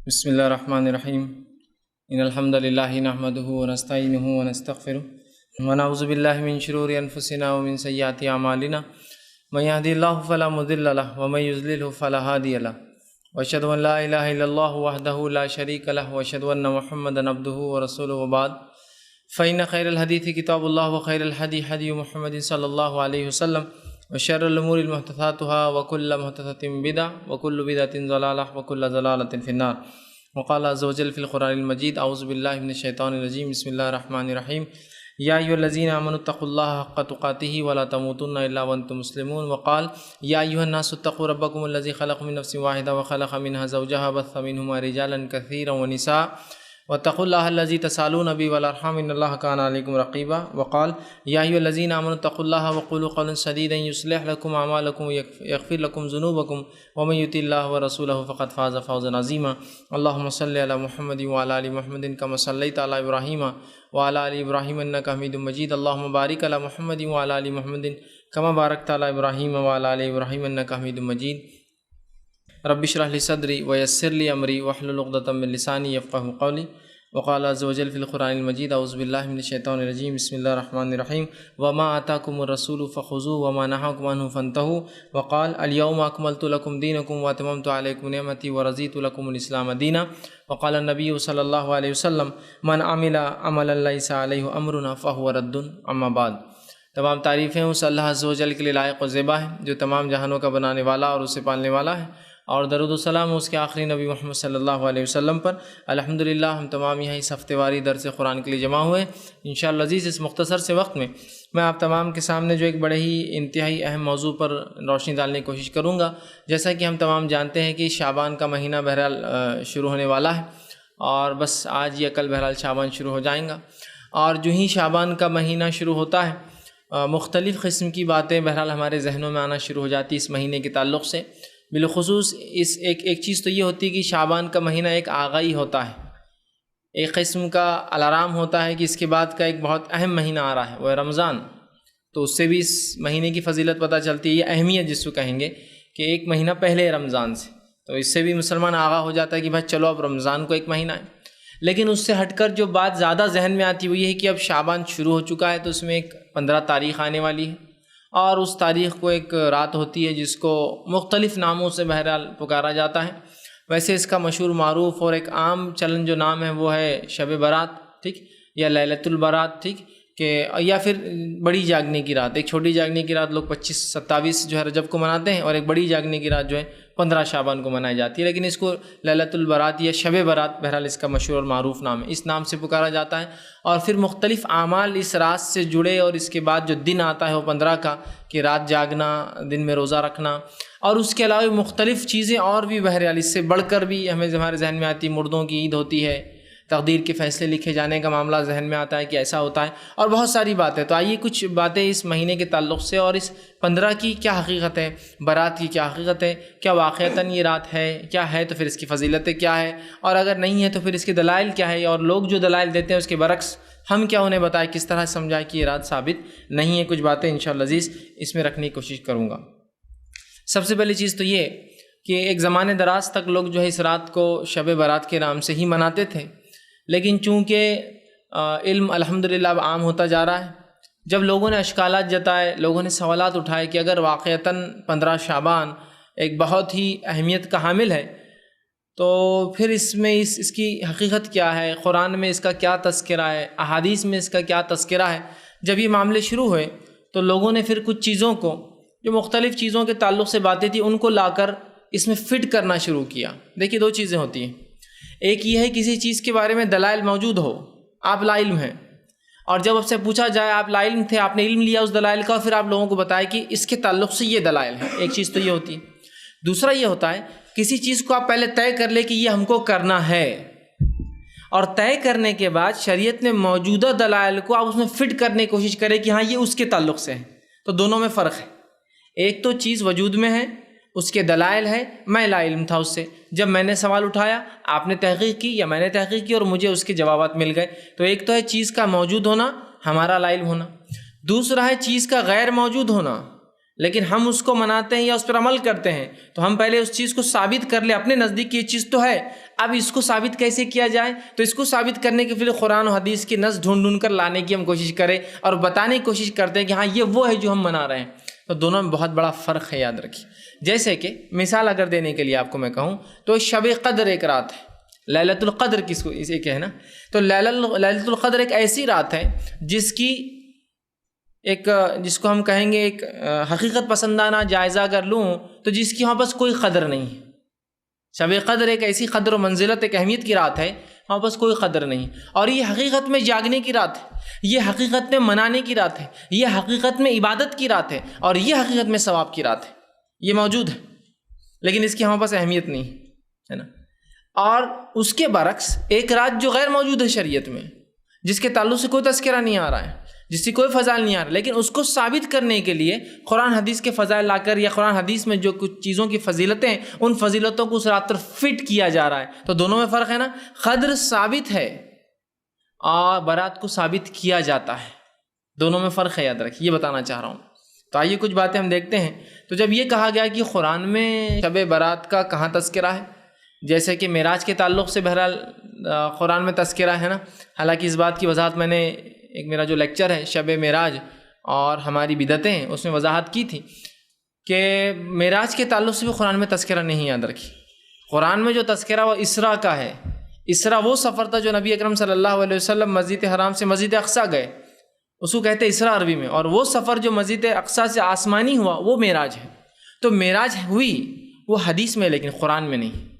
بسم اللہ الرحمن الرحیم ان الحمد للہ نحمدہ ونستعینہ ونستغفرہ ونعوذ باللہ من شرور انفسنا ومن سیئات اعمالنا من یهد اللہ فلا مضل له ومن یضلل فلا هادی له واشهد ان لا الہ الا اللہ وحدہ لا شریک له واشهد ان محمدا عبدہ ورسولہ وبعد فإن خیر الحدیث کتاب اللہ وخیر الہدی ہدی محمد صلی اللہ علیہ وسلم وشر الامور محدثاتها وكل محدثۃ بدعۃ وكل بدعۃ ضلالہ وكل ضلالۃ فی النار وقال عز وجل فی القرآن المجید اعوذ باللہ من الشیطان الرجیم بسم اللہ الرحمن الرحیم یا ایھا الذین آمنوا اتقوا اللہ حق تقاتہ ولا تموتن الا وانتم مسلمون وقال یا ایھا الناس اتقوا ربکم الذی خلقکم من نفس واحدہ وخلق منها زوجها وبث منهما رجالا کثیرا ونساء واتقوا اللہ الذی تسألون به والارحام ان اللہ کان علیکم رقیبا وقال یا ایھا الذین آمنوا اتقوا اللہ وقولوا قولا سدیدا یصلح لکم اعمالکم ویغفر لکم ذنوبکم ومن یطع اللہ ورسولہ فقد فاز فوزا عظیما اللہم صل علی محمد وعلی آل محمد کما صلیت علی ابراہیم وعلی آل ابراہیم انک حمید مجید اللہم بارک علی محمد وعلی آل محمد کما بارکت علی ابراہیم وعلی آل ابراہیم انک حمید مجید رب اشرح لی صدری ویسر لی امری واحلل عقدۃ من لسانی یفقہوا قولی وقال عز وجل فی القرآن المجید اعوذ باللہ من الشیطان الرجیم بسم اللہ الرحمن الرحیم وما آتاکم الرسول فخذوه وما نہاکم عنہ فانتہوا وقال الیوم اکملت لکم دینکم واتممت علیکم نعمتی ورضیت لکم الاسلام دینا وقال النبی صلی اللہ علیہ وسلم من عمل عملا لیس علیہ امرنا فہو رد اما بعد۔ تمام تعریفیں اس اللہ عز و جل کے لیے لائق و زیبا ہے جو تمام جہانوں کا بنانے والا اور اسے پالنے والا ہے، اور درود و سلام اس کے آخری نبی محمد صلی اللہ علیہ وسلم پر۔ الحمدللہ ہم تمام یہاں اس ہفتے واری درس قرآن کے لیے جمع ہوئے انشاءاللہ عزیز۔ اس مختصر سے وقت میں آپ تمام کے سامنے جو ایک بڑے ہی انتہائی اہم موضوع پر روشنی ڈالنے کی کوشش کروں گا۔ جیسا کہ ہم تمام جانتے ہیں کہ شعبان کا مہینہ بہرحال شروع ہونے والا ہے، اور بس آج یا کل بہرحال شعبان شروع ہو جائیں گا، اور جو ہی شعبان کا مہینہ شروع ہوتا ہے مختلف قسم کی باتیں بہرحال ہمارے ذہنوں میں آنا شروع ہو جاتی اس مہینے کے تعلق سے۔ بالخصوص اس ایک چیز تو یہ ہوتی ہے کہ شعبان کا مہینہ ایک آغائی ہوتا ہے، ایک قسم کا الارم ہوتا ہے کہ اس کے بعد کا ایک بہت اہم مہینہ آ رہا ہے، وہ ہے رمضان۔ تو اس سے بھی اس مہینے کی فضیلت پتہ چلتی ہے، یہ اہمیت جس کو کہیں گے کہ ایک مہینہ پہلے رمضان سے، تو اس سے بھی مسلمان آگاہ ہو جاتا ہے کہ بھائی چلو اب رمضان کو ایک مہینہ ہے۔ لیکن اس سے ہٹ کر جو بات زیادہ ذہن میں آتی ہے وہ یہ ہے کہ اب شعبان شروع ہو چکا ہے، تو اس میں ایک 15 تاریخ آنے والی ہے، اور اس تاریخ کو ایک رات ہوتی ہے جس کو مختلف ناموں سے بہرحال پکارا جاتا ہے۔ ویسے اس کا مشہور معروف اور ایک عام چلن جو نام ہے وہ ہے شب برات، ٹھیک، یا لیلۃ البرات، ٹھیک، کہ یا پھر بڑی جاگنے کی رات۔ ایک چھوٹی جاگنے کی رات لوگ 25-27 جو ہے رجب کو مناتے ہیں، اور ایک بڑی جاگنے کی رات جو ہے 15 شعبان کو منائی جاتی ہے، لیکن اس کو لیلۃ البرات یا شب برات بہرحال اس کا مشہور اور معروف نام ہے، اس نام سے پکارا جاتا ہے۔ اور پھر مختلف اعمال اس رات سے جڑے، اور اس کے بعد جو دن آتا ہے وہ 15 کا، کہ رات جاگنا، دن میں روزہ رکھنا، اور اس کے علاوہ مختلف چیزیں اور بھی بہرحال اس سے بڑھ کر بھی ہمارے ذہن میں آتی، مردوں کی عید ہوتی ہے، تقدیر کے فیصلے لکھے جانے کا معاملہ ذہن میں آتا ہے کہ ایسا ہوتا ہے، اور بہت ساری باتیں۔ تو آئیے کچھ باتیں اس مہینے کے تعلق سے، اور اس 15 کی کیا حقیقت ہے، برات کی کیا حقیقت ہے، کیا واقعتاً یہ رات ہے، کیا ہے تو پھر اس کی فضیلتیں کیا ہے، اور اگر نہیں ہے تو پھر اس کے دلائل کیا ہے، اور لوگ جو دلائل دیتے ہیں اس کے برعکس ہم کیا انہیں بتائیں، کس طرح سمجھائیں کہ یہ رات ثابت نہیں ہے۔ کچھ باتیں انشاءاللہ عزیز اس میں رکھنے کی کوشش کروں گا۔ سب سے پہلی چیز تو یہ کہ ایک زمانے دراز تک لوگ جو ہے اس رات کو شب برات کے نام سے ہی مناتے تھے، لیکن چونکہ علم الحمدللہ اب عام ہوتا جا رہا ہے، جب لوگوں نے اشکالات جتائے، لوگوں نے سوالات اٹھائے کہ اگر واقعتاً 15 شعبان ایک بہت ہی اہمیت کا حامل ہے، تو پھر اس میں اس کی حقیقت کیا ہے، قرآن میں اس کا کیا تذکرہ ہے، احادیث میں اس کا کیا تذکرہ ہے۔ جب یہ معاملے شروع ہوئے تو لوگوں نے پھر کچھ چیزوں کو، جو مختلف چیزوں کے تعلق سے باتیں تھیں، ان کو لا کر اس میں فٹ کرنا شروع کیا۔ دیکھیے دو چیزیں ہوتی ہیں، ایک یہ ہے کسی چیز کے بارے میں دلائل موجود ہو، آپ لا علم ہیں، اور جب آپ سے پوچھا جائے آپ لا علم تھے، آپ نے علم لیا اس دلائل کا، اور پھر آپ لوگوں کو بتائیں کہ اس کے تعلق سے یہ دلائل ہیں۔ ایک چیز تو یہ ہوتی ہے۔ دوسرا یہ ہوتا ہے کسی چیز کو آپ پہلے طے کر لیں کہ یہ ہم کو کرنا ہے، اور طے کرنے کے بعد شریعت میں موجودہ دلائل کو آپ اس میں فٹ کرنے کی کوشش کریں کہ ہاں یہ اس کے تعلق سے ہے۔ تو دونوں میں فرق ہے، ایک تو چیز وجود میں ہے، اس کے دلائل ہے، میں لا علم تھا اس سے، جب میں نے سوال اٹھایا آپ نے تحقیق کی یا میں نے تحقیق کی اور مجھے اس کے جوابات مل گئے۔ تو ایک تو ہے چیز کا موجود ہونا، ہمارا لا علم ہونا، دوسرا ہے چیز کا غیر موجود ہونا، لیکن ہم اس کو مناتے ہیں یا اس پر عمل کرتے ہیں، تو ہم پہلے اس چیز کو ثابت کر لیں اپنے نزدیک یہ چیز تو ہے، اب اس کو ثابت کیسے کیا جائے؟ تو اس کو ثابت کرنے کے لیے قرآن و حدیث کی نص ڈھونڈ کر لانے کی ہم کوشش کریں اور بتانے کی کوشش کرتے ہیں کہ ہاں یہ وہ ہے جو ہم منا رہے ہیں. تو دونوں میں بہت بڑا فرق ہے، یاد رکھیے. جیسے کہ مثال اگر دینے کے لیے آپ کو میں کہوں تو شب قدر ایک رات ہے، لیلۃ القدر کس کو اسے کہنا. تو لیلۃ القدر ایک ایسی رات ہے جس کو ہم کہیں گے ایک حقیقت پسندانہ جائزہ اگر لوں تو جس کی وہاں بس کوئی قدر نہیں ہے. شب قدر ایک ایسی قدر و منزلت، ایک اہمیت کی رات ہے، وہاں بس کوئی قدر نہیں. اور یہ حقیقت میں جاگنے کی رات ہے، یہ حقیقت میں منانے کی رات ہے، یہ حقیقت میں عبادت کی رات ہے، اور یہ حقیقت میں ثواب کی رات ہے. یہ موجود ہے لیکن اس کی ہمارے پاس اہمیت نہیں ہے نا. اور اس کے برعکس ایک رات جو غیر موجود ہے شریعت میں، جس کے تعلق سے کوئی تذکرہ نہیں آ رہا ہے، جس سے کوئی فضائل نہیں آ رہا، لیکن اس کو ثابت کرنے کے لیے قرآن حدیث کے فضائل لا کر یا قرآن حدیث میں جو کچھ چیزوں کی فضیلتیں ہیں ان فضیلتوں کو اس رات پر فٹ کیا جا رہا ہے. تو دونوں میں فرق ہے نا. قدر ثابت ہے اور برات کو ثابت کیا جاتا ہے، دونوں میں فرق ہے، یاد رکھیے. یہ بتانا چاہ رہا ہوں. تو آئیے کچھ باتیں ہم دیکھتے ہیں. تو جب یہ کہا گیا کہ قرآن میں شب برات کا کہاں تذکرہ ہے، جیسے کہ معراج کے تعلق سے بہرحال قرآن میں تذکرہ ہے نا. حالانکہ اس بات کی وضاحت میں نے ایک میرا جو لیکچر ہے شب معراج اور ہماری بدعتیں، اس میں وضاحت کی تھی کہ معراج کے تعلق سے بھی قرآن میں تذکرہ نہیں. یاد رکھی، قرآن میں جو تذکرہ وہ اسراء کا ہے. اسراء وہ سفر تھا جو نبی اکرم صلی اللہ علیہ وسلم مسجد حرام سے مسجد اقصیٰ گئے، اس کو کہتے ہیں اسراء عربی میں. اور وہ سفر جو مسجد اقصیٰ سے آسمانی ہوا وہ معراج ہے. تو معراج ہوئی وہ حدیث میں لیکن قرآن میں نہیں.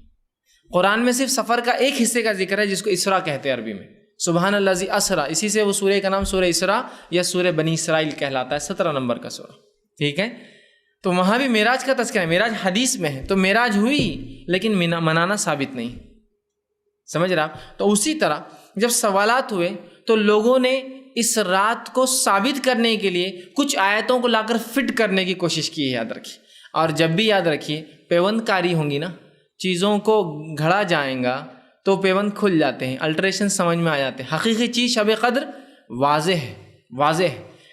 قرآن میں صرف سفر کا ایک حصے کا ذکر ہے جس کو اسراء کہتے ہیں عربی میں. سبحان الذی اسریٰ، اسی سے وہ سورہ کا نام سورہ اسراء یا سورہ بنی اسرائیل کہلاتا ہے، 17 نمبر کا سورہ. ٹھیک ہے. تو وہاں بھی معراج کا تذکرہ ہے، معراج حدیث میں ہے. تو معراج ہوئی لیکن منانا ثابت نہیں. سمجھ رہا؟ تو اسی طرح جب سوالات ہوئے تو لوگوں نے اس رات کو ثابت کرنے کے لیے کچھ آیتوں کو لا کر فٹ کرنے کی کوشش کی ہے. یاد رکھیے. اور جب بھی یاد رکھیے پیوند کاری ہوں گی نا، چیزوں کو گھڑا جائیں گا تو پیوند کھل جاتے ہیں، الٹریشن سمجھ میں آ جاتے ہیں. حقیقی چیز شب قدر واضح ہے.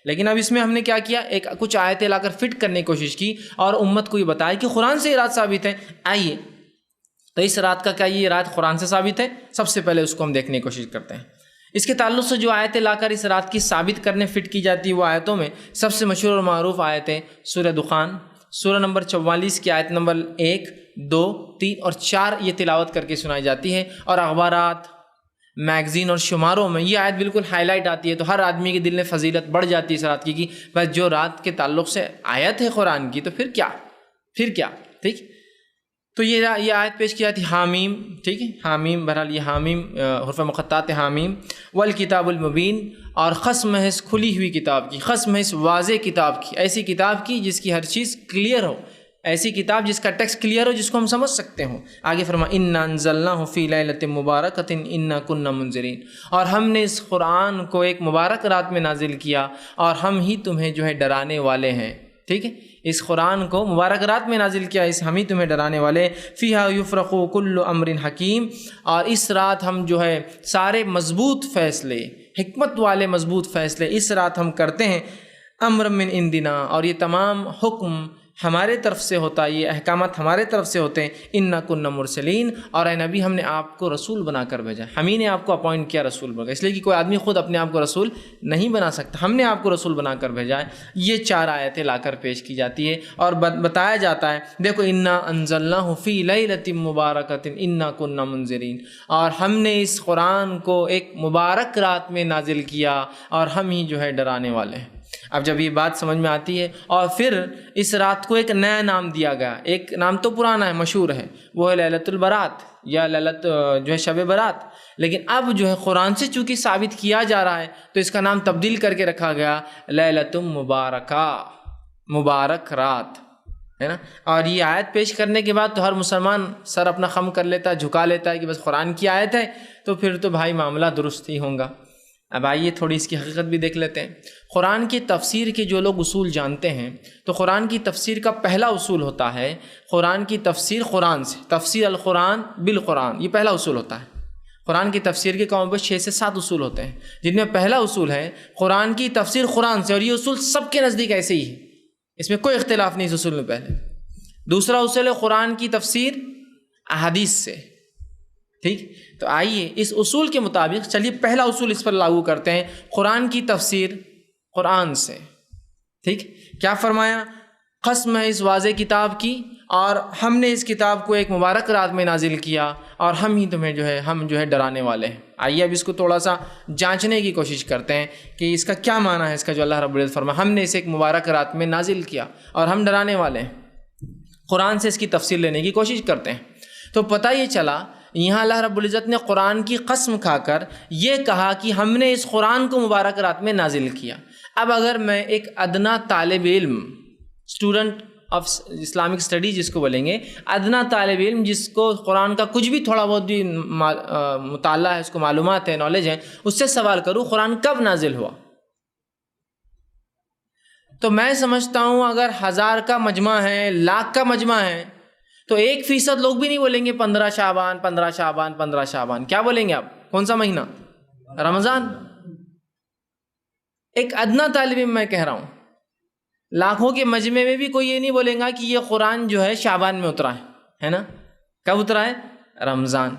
لیکن اب اس میں ہم نے کیا کیا، کچھ آیتیں لا کر فٹ کرنے کی کوشش کی اور امت کو یہ بتایا کہ قرآن سے یہ رات ثابت ہے. آئیے تو اس رات کا کیا یہ رات قرآن سے ثابت ہے؟ سب سے پہلے اس کو ہم دیکھنے کی کوشش کرتے ہیں. اس کے تعلق سے جو آیتیں لا کر اس رات کی ثابت کرنے فٹ کی جاتی ہے وہ آیتوں میں سب سے مشہور اور معروف آیتیں سورہ دخان، سورہ نمبر 44 کی آیت نمبر 1، 2، 3 اور 4 یہ تلاوت کر کے سنائی جاتی ہے. اور اخبارات، میگزین اور شماروں میں یہ آیت بالکل ہائی لائٹ آتی ہے. تو ہر آدمی کے دل میں فضیلت بڑھ جاتی ہے اس رات کی بس جو رات کے تعلق سے آیت ہے قرآن کی. تو پھر کیا ٹھیک. تو یہ آیت پیش کی جاتی حامیم. ٹھیک ہے، حامیم، بہرحال یہ حامیم حروف مقطعات حامیم والکتاب المبین. اور قسم ہے اس کھلی ہوئی کتاب کی، قسم ہے اس واضح کتاب کی، ایسی کتاب کی جس کی ہر چیز کلیئر ہو، ایسی کتاب جس کا ٹیکسٹ کلیئر ہو، جس کو ہم سمجھ سکتے ہوں. آگے فرمایا انا انزلناہ فی لیلۃ مبارکۃ انا کنا منذرین. اور ہم نے اس قرآن کو ایک مبارک رات میں نازل کیا اور ہم ہی تمہیں جو ہے ڈرانے والے ہیں. ٹھیک ہے، اس قرآن کو مبارک رات میں نازل کیا، اس ہم ہی تمہیں ڈرانے والے. فیہا یفرق کل امر حکیم. اور اس رات ہم جو ہے سارے مضبوط فیصلے، حکمت والے مضبوط فیصلے اس رات ہم کرتے ہیں. امر من عندنا، اور یہ تمام حکم ہمارے طرف سے ہوتا ہے، یہ احکامات ہمارے طرف سے ہوتے ہیں. انا کنا مرسلین. اور اے نبی ہم نے آپ کو رسول بنا کر بھیجا، ہم ہی نے آپ کو اپوائنٹ کیا رسول بنا. اس لیے کہ کوئی آدمی خود اپنے آپ کو رسول نہیں بنا سکتا، ہم نے آپ کو رسول بنا کر بھیجا ہے. یہ 4 آیتیں لا کر پیش کی جاتی ہے اور بتایا جاتا ہے دیکھو انا انزلناہ فی لیلۃ مبارکۃ انا کنا منذرین. اور ہم نے اس قرآن کو ایک مبارک رات میں نازل کیا اور ہم ہی جو ہے ڈرانے والے ہیں. اب جب یہ بات سمجھ میں آتی ہے اور پھر اس رات کو ایک نیا نام دیا گیا، ایک نام تو پرانا ہے، مشہور ہے، وہ ہے لیلۃ البرات یا لیلۃ جو ہے شب برات. لیکن اب جو ہے قرآن سے چونکہ ثابت کیا جا رہا ہے تو اس کا نام تبدیل کر کے رکھا گیا لیلۃ مبارکہ، مبارک رات ہے نا. اور یہ آیت پیش کرنے کے بعد تو ہر مسلمان سر اپنا خم کر لیتا ہے، جھکا لیتا ہے کہ بس قرآن کی آیت ہے تو پھر تو بھائی معاملہ درست ہی ہوگا. اب آئیے تھوڑی اس کی حقیقت بھی دیکھ لیتے ہیں. قرآن کی تفسیر کے جو لوگ اصول جانتے ہیں تو قرآن کی تفسیر کا پہلا اصول ہوتا ہے قرآن کی تفسیر قرآن سے، تفسیر القرآن بالقرآن، یہ پہلا اصول ہوتا ہے. قرآن کی تفسیر کے کم بیش 6 سے 7 اصول ہوتے ہیں، جن میں پہلا اصول ہے قرآن کی تفسیر قرآن سے، اور یہ اصول سب کے نزدیک ایسے ہی ہے، اس میں کوئی اختلاف نہیں اس اصول میں. پہلے دوسرا اصول ہے قرآن کی تفسیر احادیث سے، ٹھیک، تو آئیے اس اصول کے مطابق چلیے پہلا اصول اس پر لاگو کرتے ہیں، قرآن کی تفسیر قرآن سے۔ ٹھیک، کیا فرمایا؟ قسم ہے اس واضح کتاب کی، اور ہم نے اس کتاب کو ایک مبارک رات میں نازل کیا، اور ہم ہی تمہیں ہم ڈرانے والے ہیں۔ آئیے اب اس کو تھوڑا سا جانچنے کی کوشش کرتے ہیں کہ اس کا کیا معنی ہے، اس کا جو اللہ رب العزت فرمایا ہم نے اسے ایک مبارک رات میں نازل کیا اور ہم ڈرانے والے ہیں۔ قرآن سے اس کی تفصیل لینے کی کوشش کرتے ہیں۔ تو پتہ یہ چلا یہاں اللہ رب العزت نے قرآن کی قسم کھا کر یہ کہا کہ ہم نے اس قرآن کو مبارک رات میں نازل کیا۔ اب اگر میں ایک ادنا طالب علم، اسٹوڈنٹ آف اسلامک اسٹڈی جس کو بولیں گے، ادنا طالب علم جس کو قرآن کا کچھ بھی تھوڑا بہت بھی مطالعہ ہے، اس کو معلومات ہے، نالج ہے، اس سے سوال کروں قرآن کب نازل ہوا، تو میں سمجھتا ہوں اگر 1000 کا مجمع ہے، لاکھ کا مجمع ہے، تو 1% لوگ بھی نہیں بولیں گے 15 شعبان 15 شعبان 15 شعبان۔ کیا بولیں گے آپ؟ کون سا مہینہ؟ رمضان۔ ایک ادنا طالب علم میں کہہ رہا ہوں، لاکھوں کے مجمع میں بھی کوئی یہ نہیں بولیں گا کہ یہ قرآن جو ہے شعبان میں اترا ہے نا؟ کب اترا ہے؟ رمضان۔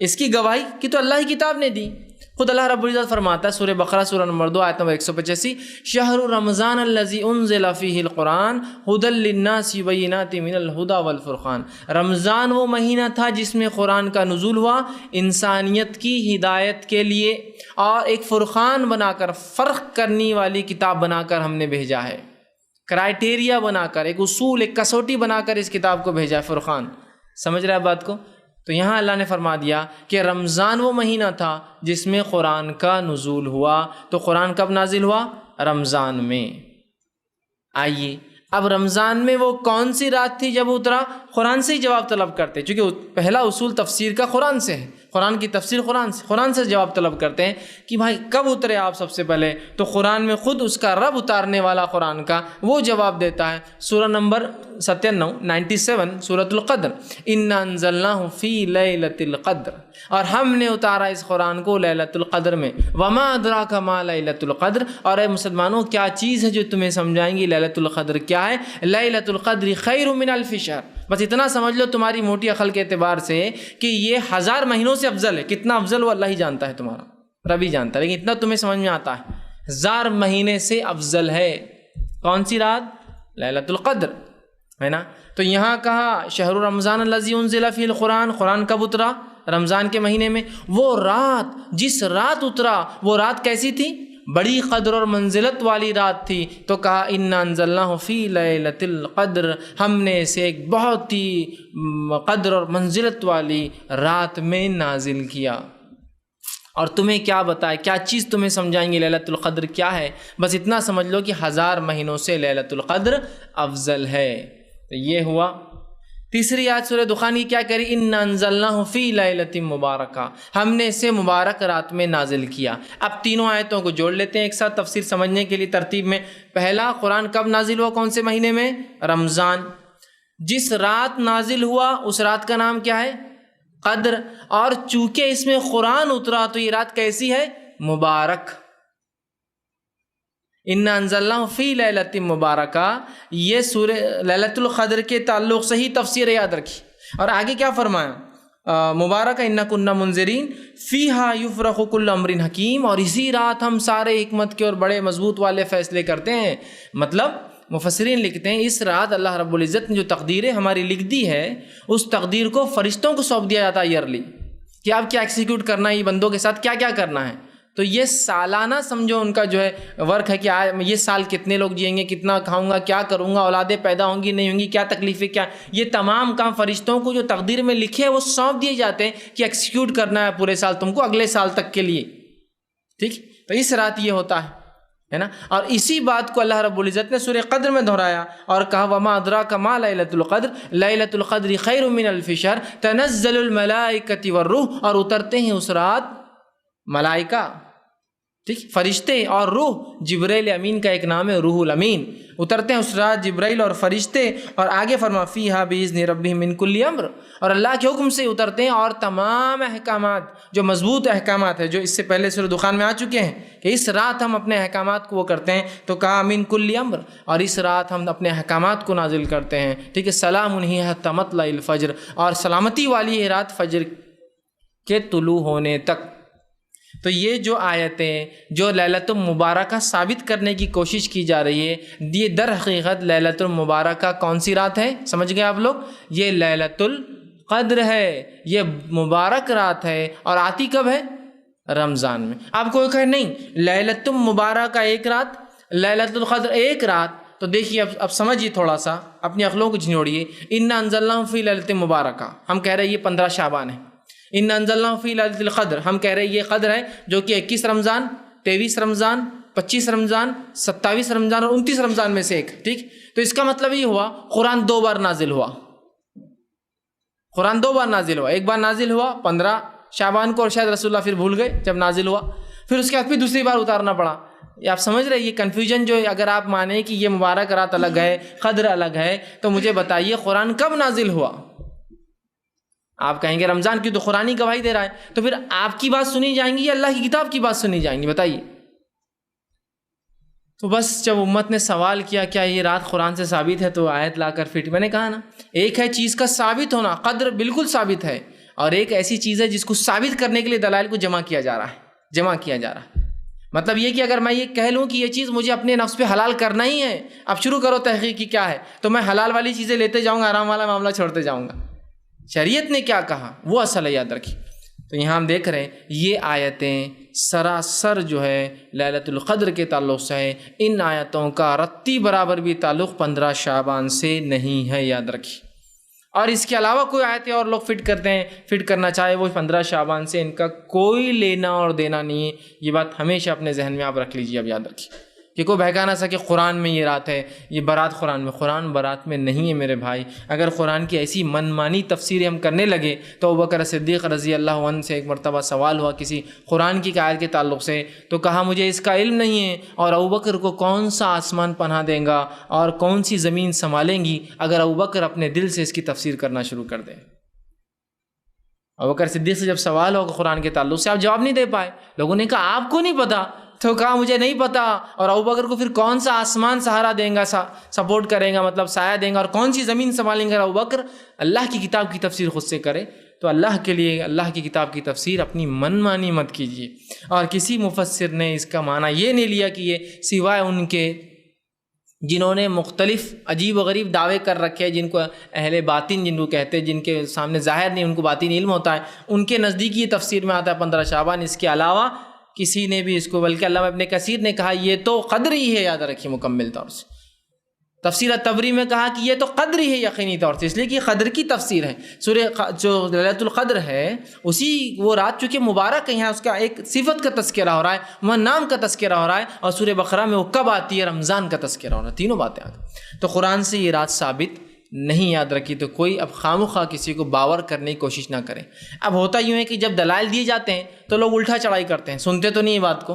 اس کی گواہی کہ تو اللہ کی کتاب نے دی۔ خود اللہ رب العزت فرماتا ہے سورہ بقرہ سورہ نمبر 2 آیت نمبر 185، شہر رمضان الذی انزل فیہ القرآن ھدی للناس وبینات من الہدی والفرقان۔ رمضان وہ مہینہ تھا جس میں قرآن کا نزول ہوا انسانیت کی ہدایت کے لیے، اور ایک فرقان بنا کر، فرق کرنے والی کتاب بنا کر ہم نے بھیجا ہے، کرائٹیریا بنا کر، ایک اصول، ایک کسوٹی بنا کر اس کتاب کو بھیجا ہے، فرقان۔ سمجھ رہے ہیں بات کو؟ تو یہاں اللہ نے فرما دیا کہ رمضان وہ مہینہ تھا جس میں قرآن کا نزول ہوا۔ تو قرآن کب نازل ہوا؟ رمضان میں۔ آئیے اب رمضان میں وہ کون سی رات تھی جب اترا؟ قرآن سے ہی جواب طلب کرتے، چونکہ پہلا اصول تفسیر کا قرآن سے ہے، قرآن کی تفسیر قرآن سے جواب طلب کرتے ہیں کہ بھائی کب اترے آپ سب سے پہلے؟ تو قرآن میں خود اس کا رب اتارنے والا قرآن کا وہ جواب دیتا ہے، سورہ نمبر 97 سورۃ القدر، انا انزلناہ فی لیلۃ القدر، اور ہم نے اتارا اس قرآن کو لیلۃ القدر میں، وما ادراک ما لیلۃ القدر، اور اے مسلمانوں کیا چیز ہے جو تمہیں سمجھائیں گی لیلۃ القدر کیا ہے؟ لیلۃ القدر خیر من الف شہر۔ بس اتنا سمجھ لو تمہاری موٹی عقل کے اعتبار سے کہ یہ 1000 مہینوں سے افضل ہے۔ کتنا افضل وہ اللہ ہی جانتا ہے، تمہارا رب ہی جانتا ہے، لیکن اتنا تمہیں سمجھ میں آتا ہے 1000 مہینے سے افضل ہے۔ کون سی رات؟ لیلۃ القدر، ہے نا؟ تو یہاں کہا شہر رمضان الذی انزل فیہ القرآن، قرآن کب اترا؟ رمضان کے مہینے میں۔ وہ رات، جس رات اترا، وہ رات کیسی تھی؟ بڑی قدر اور منزلت والی رات تھی۔ تو کہا انا انزلناہ فی لیلۃ القدر، ہم نے اسے ایک بہت ہی قدر اور منزلت والی رات میں نازل کیا۔ اور تمہیں کیا بتائے، کیا چیز تمہیں سمجھائیں گے لیلۃ القدر کیا ہے؟ بس اتنا سمجھ لو کہ 1000 مہینوں سے لیلۃ القدر افضل ہے۔ تو یہ ہوا۔ تیسری آیت سورہ دخان کی کیا کری؟ انا انزلناہ فی لیلۃ مبارکہ، ہم نے اسے مبارک رات میں نازل کیا۔ اب تینوں آیتوں کو جوڑ لیتے ہیں ایک ساتھ تفسیر سمجھنے کے لیے ترتیب میں۔ پہلا، قرآن کب نازل ہوا؟ کون سے مہینے میں؟ رمضان۔ جس رات نازل ہوا اس رات کا نام کیا ہے؟ قدر۔ اور چونکہ اس میں قرآن اترا تو یہ رات کیسی ہے؟ مبارک۔ انا انزلناہ فی لیلۃ مبارکہ، یہ سورہ لیلۃ القدر کے تعلق سے ہی تفسیر یاد رکھی۔ اور آگے کیا فرمایا؟ مبارکہ انا کنا منذرین فیہا یفرق کل امر حکیم، اور اسی رات ہم سارے حکمت کے اور بڑے مضبوط والے فیصلے کرتے ہیں۔ مطلب مفسرین لکھتے ہیں اس رات اللہ رب العزت نے جو تقدیریں ہماری لکھ دی ہے، اس تقدیر کو فرشتوں کو سونپ دیا جاتا ہے ایئرلی، کہ اب کیا ایکسیکیوٹ کرنا ہے، یہ بندوں کے ساتھ کیا کیا کرنا ہے۔ تو یہ سالانہ سمجھو ان کا جو ہے ورک ہے کہ یہ سال کتنے لوگ جئیں گے، کتنا کھاؤں گا، کیا کروں گا، اولادیں پیدا ہوں گی نہیں ہوں گی، کیا تکلیفیں، کیا، یہ تمام کام فرشتوں کو جو تقدیر میں لکھے وہ سونپ دیے جاتے ہیں کہ ایکسیکیوٹ کرنا ہے پورے سال تم کو، اگلے سال تک کے لیے۔ ٹھیک، تو اس رات یہ ہوتا ہے نا۔ اور اسی بات کو اللہ رب العزت نے سورہ قدر میں دہرایا اور کہا وما ادراک ما لیلۃ القدر، لیلۃ القدر خیر من الف شہر تنزل الملائکۃ والروح، اور اترتے ہیں اس رات ملائکہ، ٹھیک، فرشتے اور روح۔ جبرائیل امین کا ایک نام ہے روح الامین، اترتے ہیں اس رات جبرائیل اور فرشتے۔ اور آگے فرما فیہا باذن ربہم من کل امر، اور اللہ کے حکم سے اترتے ہیں، اور تمام احکامات جو مضبوط احکامات ہیں جو اس سے پہلے سورہ دخان میں آ چکے ہیں کہ اس رات ہم اپنے احکامات کو وہ کرتے ہیں، تو کہا من کل امر، اور اس رات ہم اپنے احکامات کو نازل کرتے ہیں۔ ٹھیک ہے، سلام ہی حتی مطلع الفجر، اور سلامتی والی ہے رات فجر کے طلوع ہونے تک۔ تو یہ جو آیتیں جو لیلۃ المبارکہ ثابت کرنے کی کوشش کی جا رہی ہے، یہ در حقیقت لیلۃ المبارکہ کون سی رات ہے؟ سمجھ گئے آپ لوگ؟ یہ لیلۃ القدر ہے، یہ مبارک رات ہے، اور آتی کب ہے؟ رمضان میں۔ آپ کو کہے نہیں لیلۃ المبارکہ ایک رات، لیلۃ القدر ایک رات، تو دیکھیے اب سمجھیے، تھوڑا سا اپنی عقلوں کو جھنجھوڑیے۔ انا انزلناہ فی لیلۃ مبارکہ، ہم کہہ رہے ہیں یہ 15 شعبان ہے۔ انا انزلناہ فی لیلۃ القدر، ہم کہہ رہے ہیں یہ قدر ہے جو کہ 21 رمضان، 23 رمضان، 25 رمضان، 27 رمضان اور 29 رمضان میں سے ایک، ٹھیک؟ تو اس کا مطلب یہ ہوا قرآن 2 بار نازل ہوا، قرآن 2 بار نازل ہوا۔ ایک بار نازل ہوا 15 شعبان کو، اور شاید رسول اللہ پھر بھول گئے جب نازل ہوا، پھر اس کے بعد پھر دوسری بار اتارنا پڑا۔ یہ آپ سمجھ رہے ہیں یہ کنفیوژن جو ہے؟ اگر آپ مانیں کہ یہ مبارک رات الگ ہے، قدر الگ ہے، تو مجھے بتائیے قرآن کب نازل ہوا؟ آپ کہیں گے رمضان کی، تو قرآن ہی گواہی دے رہا ہے، تو پھر آپ کی بات سنی جائیں گی یا اللہ کی کتاب کی بات سنی جائیں گی؟ بتائیے۔ تو بس جب امت نے سوال کیا کیا یہ رات قرآن سے ثابت ہے، تو آیت لا کر فٹ، میں نے کہا نا، ایک ہے چیز کا ثابت ہونا، قدر بالکل ثابت ہے، اور ایک ایسی چیز ہے جس کو ثابت کرنے کے لیے دلائل کو جمع کیا جا رہا ہے۔ مطلب یہ کہ اگر میں یہ کہہ لوں کہ یہ چیز مجھے اپنے نفس پہ حلال کرنا ہی ہے، اب شروع کرو تحقیق کی کیا ہے، تو میں حلال والی چیزیں لیتے جاؤں گا، حرام والا معاملہ چھوڑتے جاؤں گا۔ شریعت نے کیا کہا وہ اصل ہے، یاد رکھیے۔ تو یہاں ہم دیکھ رہے ہیں یہ آیتیں سراسر جو ہے لیلۃ القدر کے تعلق سے ہے۔ ان آیتوں کا رتی برابر بھی تعلق 15 شعبان سے نہیں ہے، یاد رکھیے۔ اور اس کے علاوہ کوئی آیتیں اور لوگ فٹ کرنا چاہے وہ 15 شعبان سے، ان کا کوئی لینا اور دینا نہیں ہے۔ یہ بات ہمیشہ اپنے ذہن میں آپ رکھ لیجیے، اب یاد رکھیے کہ کوئی بہکا نہ سکے قرآن میں یہ رات ہے، یہ برات قرآن میں۔ قرآن برات میں نہیں ہے میرے بھائی۔ اگر قرآن کی ایسی من مانی تفسیریں ہم کرنے لگے تو ابوبکر صدیق رضی اللہ عنہ سے ایک مرتبہ سوال ہوا کسی قرآن کی آیت کے تعلق سے، تو کہا مجھے اس کا علم نہیں ہے، اور ابوبکر کو کون سا آسمان پناہ دیں گا اور کون سی زمین سنبھالیں گی اگر ابوبکر اپنے دل سے اس کی تفسیر کرنا شروع کر دیں۔ ابوبکر صدیق سے جب سوال ہوگا قرآن کے تعلق سے، آپ جواب نہیں دے پائے۔ لوگوں نے کہا آپ کو نہیں پتا، تو کہا مجھے نہیں پتا، اور ابوبکر کو پھر کون سا آسمان سہارا دیں گا، سپورٹ کرے گا، مطلب سایہ دیں گا، اور کون سی زمین سنبھالیں گے؟ ابوبکر اللہ کی کتاب کی تفسیر خود سے کرے۔ تو اللہ کے لیے اللہ کی کتاب کی تفسیر اپنی من مانی مت کیجیے۔ اور کسی مفسر نے اس کا معنی یہ نہیں لیا کہ یہ سوائے ان کے جنہوں نے مختلف عجیب و غریب دعوے کر رکھے ہیں، جن کو اہل باطن جن کو کہتے ہیں، جن کے سامنے ظاہر نہیں، ان کو باطن علم ہوتا ہے، ان کے نزدیک یہ تفسیر میں آتا ہے 15 شعبان۔ اس کے علاوہ کسی نے بھی اس کو، بلکہ علامہ ابن کثیر نے کہا یہ تو قدر ہی ہے، یاد رکھیے مکمل طور سے۔ تفسیر الطبری میں کہا کہ یہ تو قدر ہی ہے یقینی طور سے، اس لیے کہ قدر کی تفسیر ہے۔ سورہ جو لیلۃ القدر ہے اسی وہ رات چونکہ مبارک ہے، یہاں اس کا ایک صفت کا تذکرہ ہو رہا ہے، وہاں نام کا تذکرہ ہو رہا ہے، اور سورہ بقرہ میں وہ کب آتی ہے، رمضان کا تذکرہ ہو رہا ہے، تینوں باتیں آ گئی۔ تو قرآن سے یہ رات ثابت نہیں، یاد رکھی۔ تو کوئی اب خام و خواہ کسی کو باور کرنے کی کوشش نہ کریں۔ اب ہوتا یوں ہے کہ جب دلائل دیے جاتے ہیں تو لوگ الٹا چڑھائی کرتے ہیں، سنتے تو نہیں یہ بات کو۔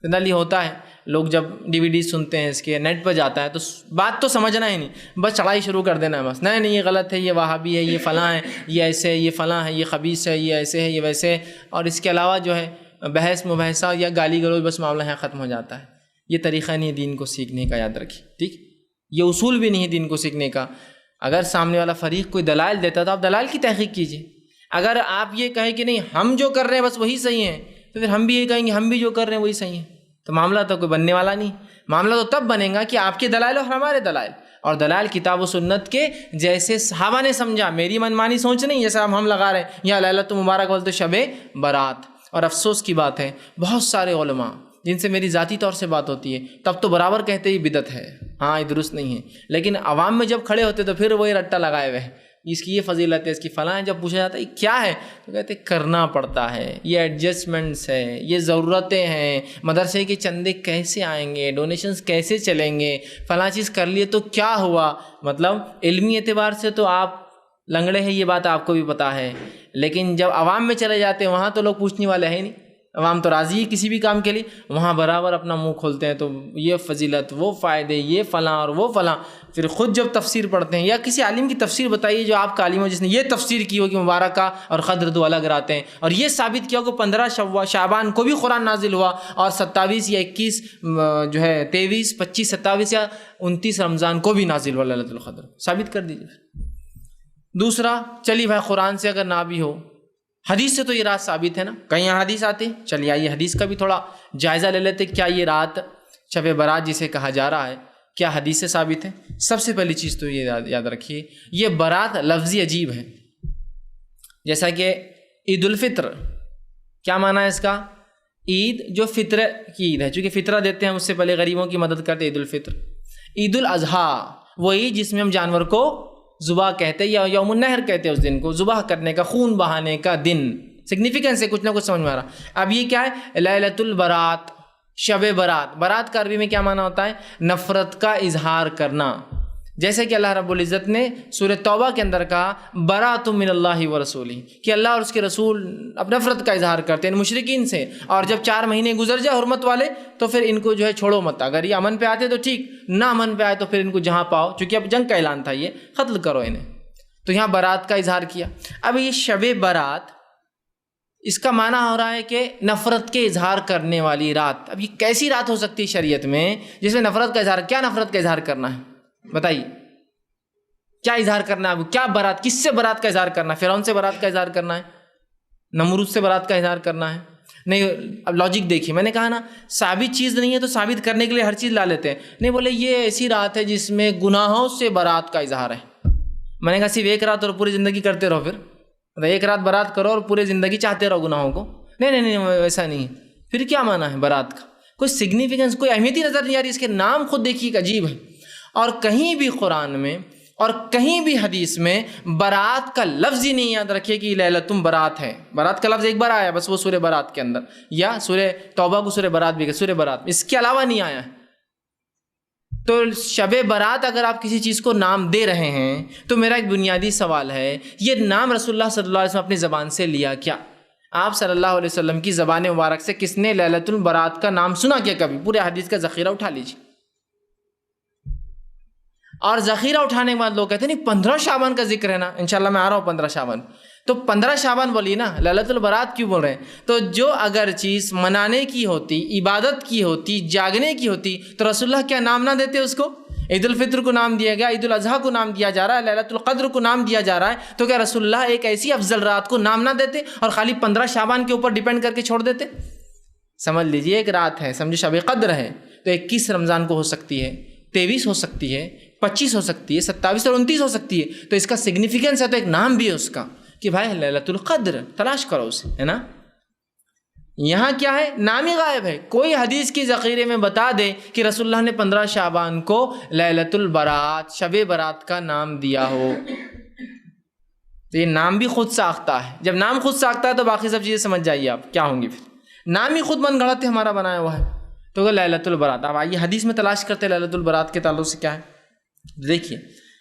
جنرلی ہوتا ہے لوگ جب DVD سنتے ہیں، اس کے نیٹ پہ جاتا ہے تو بات تو سمجھنا ہی نہیں، بس چڑھائی شروع کر دینا ہے، بس نہیں یہ غلط ہے، یہ وہابی ہے، یہ فلاں ہے، یہ ایسے ہے، یہ فلاں ہے، یہ خبیث ہے، یہ ایسے ہے، یہ ویسے ہے، اور اس کے علاوہ جو ہے بحث مباحثہ یا گالی گلوچ، بس معاملہ یہاں ختم ہو جاتا ہے۔ یہ طریقہ نہیں ہے دین کو سیکھنے کا، یاد رکھیے، ٹھیک؟ یہ اصول بھی نہیں ہے دین کو سیکھنے کا۔ اگر سامنے والا فریق کوئی دلائل دیتا تو آپ دلائل کی تحقیق کیجیے۔ اگر آپ یہ کہیں کہ نہیں ہم جو کر رہے ہیں بس وہی صحیح ہے، تو پھر ہم بھی یہ کہیں گے ہم بھی جو کر رہے ہیں وہی صحیح ہے، تو معاملہ تو کوئی بننے والا نہیں۔ معاملہ تو تب بنے گا کہ آپ کے دلائل اور ہمارے دلائل، اور دلائل کتاب و سنت کے جیسے صحابہ نے سمجھا، میری منمانی سوچ نہیں جیسا ہم لگا رہے ہیں، یا لیلۃ مبارک بولتے شب برات۔ اور افسوس کی بات ہے بہت سارے علماء جن سے میری ذاتی طور سے بات ہوتی ہے تب تو برابر کہتے ہی بدعت ہے، ہاں یہ درست نہیں ہے، لیکن عوام میں جب کھڑے ہوتے تو پھر وہی رٹا لگائے ہوئے ہیں، اس کی یہ فضیلت ہے، اس کی فلاں ہے۔ جب پوچھا جاتا ہے کیا ہے تو کہتے کرنا پڑتا ہے، یہ ایڈجسٹمنٹس ہے، یہ ضرورتیں ہیں، مدرسے کے چندے کیسے آئیں گے، ڈونیشنز کیسے چلیں گے، فلاں چیز کر لیے تو کیا ہوا۔ مطلب علمی اعتبار سے تو آپ لنگڑے ہیں، یہ بات آپ کو بھی پتہ ہے، لیکن جب عوام میں چلے جاتے ہیں وہاں تو لوگ پوچھنے والے ہیں نہیں، عوام تو راضی ہے کسی بھی کام کے لیے، وہاں برابر اپنا منہ کھولتے ہیں، تو یہ فضیلت، وہ فائدے، یہ فلاں اور وہ فلاں۔ پھر خود جب تفسیر پڑھتے ہیں یا کسی عالم کی تفسیر بتائیے جو آپ کا عالم ہو، جس نے یہ تفسیر کی ہو کہ مبارکہ اور قدر دو الگ راتیں ہیں، اور یہ ثابت کیا ہو کہ 15 شعبان کو بھی قرآن نازل ہوا، اور 27 یا 21 جو ہے 23، 25، 27 یا 29 رمضان کو بھی نازل ہوا لیلۃ القدر، ثابت کر دیجیے۔ دوسرا، چلیے بھائی قرآن سے اگر نہ بھی ہو حدیث سے تو یہ رات ثابت ہے نا، کہیں حدیث آتے ہیں. چلیے آئیے حدیث کا بھی تھوڑا جائزہ لے لیتے. کیا یہ رات شب برات جسے کہا جا رہا ہے کیا حدیث سے ثابت ہے؟ سب سے پہلی چیز تو یہ یاد رکھیے، یہ برات لفظی عجیب ہے. جیسا کہ عید الفطر، کیا معنی ہے اس کا؟ عید جو فطر کی عید ہے، چونکہ فطرہ دیتے ہیں اس سے پہلے غریبوں کی مدد کرتے، عید الفطر. عید الاضحیٰ وہ عید جس میں ہم جانور کو ذبح کہتے ہیں، یا یوم النحر کہتے ہیں اس دن کو، ذبح کرنے کا، خون بہانے کا دن. سگنیفیکنس ہے، کچھ نہ کچھ سمجھ میں آ رہا. اب یہ کیا ہے؟ لیلۃ البرات، شب برات. برات کا عربی میں کیا معنی ہوتا ہے؟ نفرت کا اظہار کرنا. جیسے کہ اللہ رب العزت نے سورہ توبہ کے اندر کہا برات من اللہ ورسولہ، کہ اللہ اور اس کے رسول اپنے نفرت کا اظہار کرتے ہیں مشرکین سے، اور جب 4 مہینے گزر جائے حرمت والے تو پھر ان کو جو ہے چھوڑو مت. اگر یہ امن پہ آتے تو ٹھیک، نہ امن پہ آئے تو پھر ان کو جہاں پاؤ، چونکہ اب جنگ کا اعلان تھا، یہ قتل کرو انہیں. تو یہاں برات کا اظہار کیا. اب یہ شب برات، اس کا معنی ہو رہا ہے کہ نفرت کے اظہار کرنے والی رات. اب یہ کیسی رات ہو سکتی ہے شریعت میں جس میں نفرت کا اظہار؟ کیا نفرت کا اظہار کرنا ہے بتائیے؟ کیا اظہار کرنا ہے؟ کیا برات، کس سے برات کا اظہار کرنا ہے؟ فرعون سے برات کا اظہار کرنا ہے؟ نمرود سے برات کا اظہار کرنا ہے؟ نہیں. اب لاجک دیکھیے، میں نے کہا نا ثابت چیز نہیں ہے تو ثابت کرنے کے لیے ہر چیز لا لیتے ہیں. نہیں، بولے یہ ایسی رات ہے جس میں گناہوں سے برات کا اظہار ہے. میں نے کہا صرف ایک رات اور پوری زندگی کرتے رہو، پھر ایک رات برات کرو اور پوری زندگی چاہتے رہو گناہوں کو؟ نہیں، ویسا نہیں ہے. پھر کیا معنی ہے برات کا؟ کوئی سگنیفیکنس، کوئی اہمیت ہی نظر نہیں آ رہی. اس کے نام خود دیکھیے عجیب ہے. اور کہیں بھی قرآن میں اور کہیں بھی حدیث میں برات کا لفظ ہی نہیں یاد رکھیے کہ لیلۃ برات ہے. برات کا لفظ ایک بار آیا بس، وہ سورہ برات کے اندر، یا سورہ توبہ کو سورہ برات بھی کہ سورہ برات، اس کے علاوہ نہیں آیا. تو شب برات اگر آپ کسی چیز کو نام دے رہے ہیں تو میرا ایک بنیادی سوال ہے، یہ نام رسول اللہ صلی اللہ علیہ وسلم اپنی زبان سے لیا کیا؟ آپ صلی اللہ علیہ وسلم کی زبان مبارک سے کس نے لیلۃ البرات کا نام سنا کیا کبھی؟ پورے حدیث کا ذخیرہ اٹھا لیجیے. اور ذخیرہ اٹھانے کے بعد لوگ کہتے ہیں نہیں 15 شعبان کا ذکر ہے نا، انشاءاللہ میں آ رہا ہوں 15 شعبان. تو 15 شعبان بولیے نا، لیلۃ البرات کیوں بول رہے ہیں؟ تو جو اگر چیز منانے کی ہوتی، عبادت کی ہوتی، جاگنے کی ہوتی تو رسول اللہ کیا نام نہ دیتے اس کو؟ عید الفطر کو نام دیا گیا، عید الاضحیٰ کو نام دیا جا رہا ہے، لیلۃ القدر کو نام دیا جا رہا ہے، تو کیا رسول اللہ ایک ایسی افضل رات کو نام نہ دیتے اور خالی 15 شعبان کے اوپر ڈیپینڈ کر کے چھوڑ دیتے؟ سمجھ لیجیے ایک رات ہے، سمجھے شب قدر ہے، تو 21 رمضان کو ہو سکتی ہے، 23 ہو سکتی ہے، 25 ہو سکتی ہے، 27 اور 29 ہو سکتی ہے. تو اس کا سگنیفیکنس ہے، تو ایک نام بھی ہے اس کا کہ بھائی لیلۃ القدر، تلاش کرو اسے، ہے نا. یہاں کیا ہے؟ نام ہی غائب ہے. کوئی حدیث کی ذخیرے میں بتا دے کہ رسول اللہ نے 15 شعبان کو لیلۃ البرات، شب برات کا نام دیا ہو. تو یہ نام بھی خود ساختہ ہے. جب نام خود ساختہ ہے تو باقی سب چیزیں سمجھ جائیے آپ کیا ہوں گی. پھر نام ہی خود من گھڑت ہے، ہمارا بنایا ہوا ہے. تو لیلۃ البرات، اب آئیے حدیث میں تلاش کرتے لیلۃ البرات کے تعلق سے کیا ہے. دیکھیے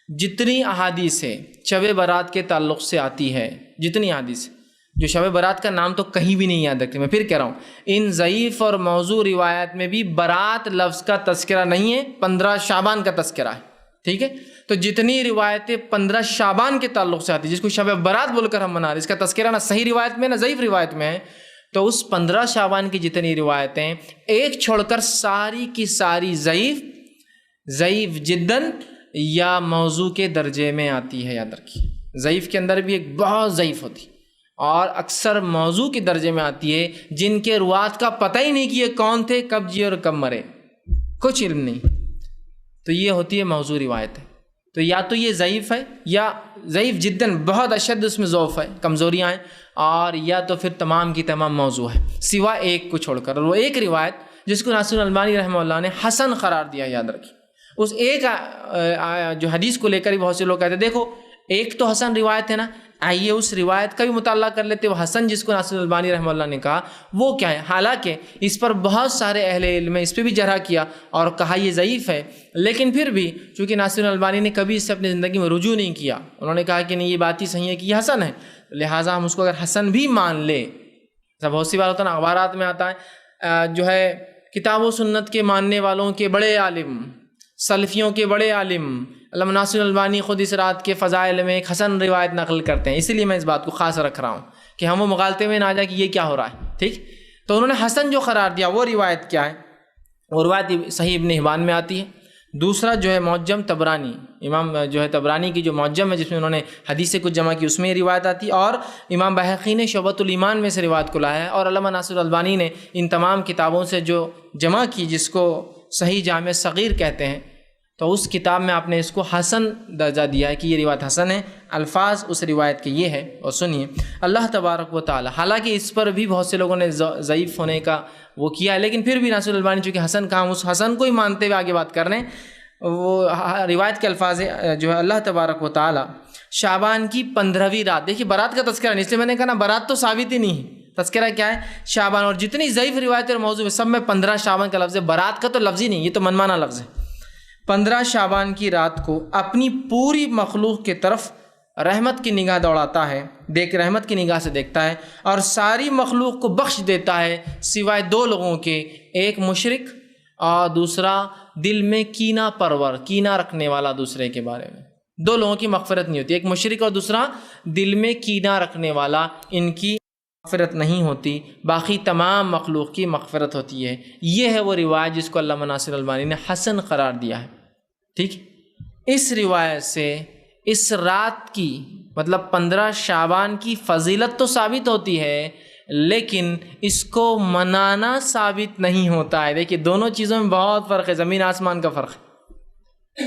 جتنی احادیث ہے شب برات کے تعلق سے آتی ہے، جتنی احادیث جو شب برات کا نام تو کہیں بھی نہیں یاد رکھتے. میں پھر کہہ رہا ہوں، ان ضعیف اور موضوع روایت میں بھی برات لفظ کا تذکرہ نہیں ہے، 15 شعبان کا تذکرہ ہے. ٹھیک ہے، تو جتنی روایتیں 15 شعبان کے تعلق سے آتی ہے، جس کو شب برات بول کر ہم منا رہے ہیں، اس کا تذکرہ نہ صحیح روایت میں نہ ضعیف روایت میں ہے. تو اس 15 شعبان کی جتنی روایتیں ایک چھوڑ کر ساری کی ساری ضعیف جداً یا موضوع کے درجے میں آتی ہے. یاد رکھیے ضعیف کے اندر بھی ایک بہت ضعیف ہوتی اور اکثر موضوع کے درجے میں آتی ہے، جن کے روات کا پتہ ہی نہیں کہ یہ کون تھے، کب جیے اور کب مرے، کچھ علم نہیں. تو یہ ہوتی ہے موضوع روایت ہے. تو یا تو یہ ضعیف ہے، یا ضعیف جداً بہت اشد اس میں ضعف ہے، کمزوریاں ہیں، اور یا تو پھر تمام کی تمام موضوع ہے سوا ایک کو چھوڑ کر. اور وہ ایک روایت جس کو ناصر الالبانی رحمہ اللہ نے حسن قرار دیا. یاد رکھیے اس ایک جو حدیث کو لے کر ہی بہت سے لوگ کہتے ہیں دیکھو ایک تو حسن روایت ہے نا، آئیے اس روایت کا بھی مطالعہ کر لیتے. وہ حسن جس کو ناصر الالبانی رحمہ اللہ نے کہا وہ کیا ہے؟ حالانکہ اس پر بہت سارے اہل علم اس پہ بھی جرح کیا اور کہا یہ ضعیف ہے، لیکن پھر بھی چونکہ ناصر الالبانی نے کبھی اس سے اپنی زندگی میں رجوع نہیں کیا، انہوں نے کہا کہ نہیں یہ بات ہی صحیح ہے کہ یہ حسن ہے، لہٰذا ہم اس کو اگر حسن بھی مان لیں. بہت سی بار ہوتا ہے نا، اخبارات میں آتا ہے جو ہے کتاب و سنت کے ماننے والوں کے بڑے عالم، سلفیوں کے بڑے عالم علامہ ناصر الالبانی خود اس رات کے فضائل میں ایک حسن روایت نقل کرتے ہیں. اسی لیے میں اس بات کو خاص رکھ رہا ہوں کہ ہم وہ مغالطے میں نہ آ جائے کہ یہ کیا ہو رہا ہے. ٹھیک، تو انہوں نے حسن جو قرار دیا وہ روایت کیا ہے؟ وہ روایت صحیح ابن حبان میں آتی ہے، دوسرا جو ہے معجم طبرانی، امام جو ہے طبرانی کی جو معجم ہے جس میں انہوں نے حدیث سے کچھ جمع کی، اس میں یہ روایت آتی ہے، اور امام بہقی نے شعبۃ الایمان میں سے روایت کو لایا ہے، اور علامہ ناصر الالبانی نے ان تمام کتابوں سے جو جمع کی جس کو صحیح جامع صغیر کہتے ہیں، تو اس کتاب میں آپ نے اس کو حسن درجہ دیا ہے کہ یہ روایت حسن ہے، الفاظ اس روایت کے یہ ہے۔ اور سنیے اللہ تبارک و تعالی، حالانکہ اس پر بھی بہت سے لوگوں نے ضعیف ہونے کا وہ کیا ہے، لیکن پھر بھی ناصر الالبانی چونکہ حسن کہا، اس حسن کو ہی مانتے ہوئے آگے بات کر رہے ہیں۔ وہ روایت کے الفاظ جو ہے اللہ تبارک و تعالی شعبان کی 15ویں رات، دیکھیے برات کا تذکرہ نہیں، اس لیے میں نے کہا نا برات تو ثابت ہی نہیں ہے، تذکرہ کیا ہے شعبان، اور جتنی ضعیف روایت اور موضوع ہے سب میں 15 شعبان کا لفظ ہے، برات کا تو لفظ ہی نہیں، یہ تو منمانا لفظ ہے۔ 15 شعبان کی رات کو اپنی پوری مخلوق کی طرف رحمت کی نگاہ دوڑاتا ہے، رحمت کی نگاہ سے دیکھتا ہے، اور ساری مخلوق کو بخش دیتا ہے سوائے 2 لوگوں کے، ایک مشرک اور دوسرا دل میں کینہ پرور، کینہ رکھنے والا دوسرے کے بارے میں۔ 2 لوگوں کی مغفرت نہیں ہوتی، ایک مشرک اور دوسرا دل میں کینہ رکھنے والا، ان کی مغفرت نہیں ہوتی، باقی تمام مخلوق کی مغفرت ہوتی ہے۔ یہ ہے وہ روایت جس کو علامہ ناصر الالبانی نے حسن قرار دیا ہے، ٹھیک۔ اس روایت سے اس رات کی مطلب 15 شعبان کی فضیلت تو ثابت ہوتی ہے، لیکن اس کو منانا ثابت نہیں ہوتا ہے۔ دیکھیے دونوں چیزوں میں بہت فرق ہے، زمین آسمان کا فرق ہے۔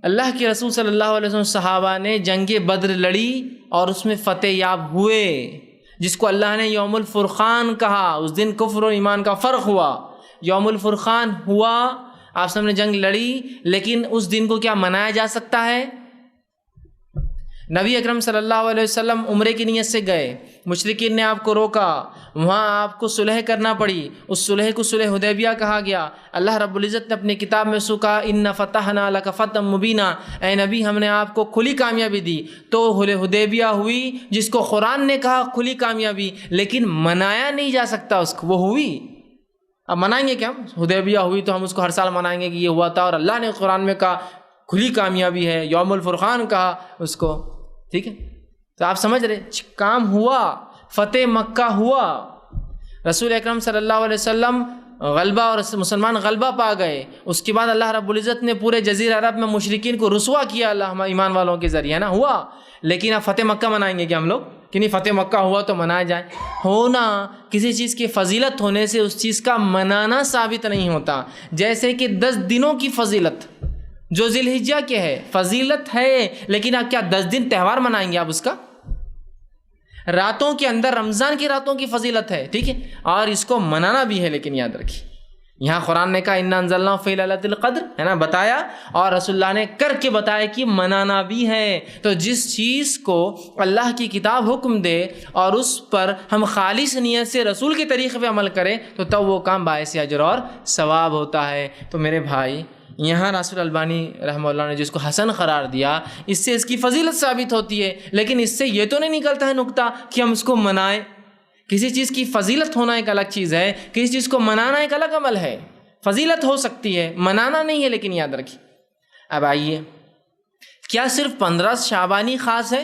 اللہ کے رسول صلی اللہ علیہ وسلم صحابہ نے جنگ بدر لڑی اور اس میں فتح یاب ہوئے، جس کو اللہ نے یوم الفرقان کہا۔ اس دن کفر و ایمان کا فرق ہوا، یوم الفرقان ہوا، آپ سب نے جنگ لڑی، لیکن اس دن کو کیا منایا جا سکتا ہے؟ نبی اکرم صلی اللہ علیہ وسلم عمرے کی نیت سے گئے، مشرکین نے آپ کو روکا، وہاں آپ کو صلح کرنا پڑی، اس صلح کو صلح حدیبیہ کہا گیا۔ اللہ رب العزت نے اپنی کتاب میں کہا ان فتحنا لک فتحا مبینا، اے نبی ہم نے آپ کو کھلی کامیابی دی۔ تو حدیبیہ ہوئی جس کو قرآن نے کہا کھلی کامیابی، لیکن منایا نہیں جا سکتا اس کو، وہ ہوئی۔ اب منائیں گے کیا؟ حدیبیہ ہوئی تو ہم اس کو ہر سال منائیں گے کہ یہ ہوا تھا، اور اللہ نے قرآن میں کہا کھلی کامیابی ہے، یوم الفرقان کہا اس کو، ٹھیک ہے۔ تو آپ سمجھ رہے کام ہوا، فتح مکہ ہوا، رسول اکرم صلی اللہ علیہ وسلم غلبہ اور مسلمان غلبہ پا گئے۔ اس کے بعد اللہ رب العزت نے پورے جزیرہ عرب میں مشرکین کو رسوا کیا اللہ ایمان والوں کے ذریعے، نا ہوا۔ لیکن اب فتح مکہ منائیں گے کہ ہم لوگ کہ نہیں فتح مکہ ہوا تو منایا جائے؟ ہونا کسی چیز کی فضیلت ہونے سے اس چیز کا منانا ثابت نہیں ہوتا۔ جیسے کہ 10 دنوں کی فضیلت جو ذی الحجہ کے ہے، فضیلت ہے، لیکن آپ کیا 10 دن تہوار منائیں گے آپ اس کا؟ راتوں کے اندر رمضان کی راتوں کی فضیلت ہے، ٹھیک ہے، اور اس کو منانا بھی ہے، لیکن یاد رکھیے یہاں قرآن نے کہا انا انزلناہ فی لیلۃ القدر، ہے نا، بتایا، اور رسول اللہ نے کر کے بتایا کہ منانا بھی ہے۔ تو جس چیز کو اللہ کی کتاب حکم دے اور اس پر ہم خالص نیت سے رسول کے طریقے پہ عمل کریں تو تب وہ کام باعث اجر اور ثواب ہوتا ہے۔ تو میرے بھائی یہاں ناصر الالبانی رحمہ اللہ نے جس کو حسن قرار دیا، اس سے اس کی فضیلت ثابت ہوتی ہے، لیکن اس سے یہ تو نہیں نکلتا ہے نقطہ کہ ہم اس کو منائیں۔ کسی چیز کی فضیلت ہونا ایک الگ چیز ہے، کسی چیز کو منانا ایک الگ عمل ہے۔ فضیلت ہو سکتی ہے، منانا نہیں ہے، لیکن یاد رکھیے۔ اب آئیے، کیا صرف 15 شعبانی خاص ہے؟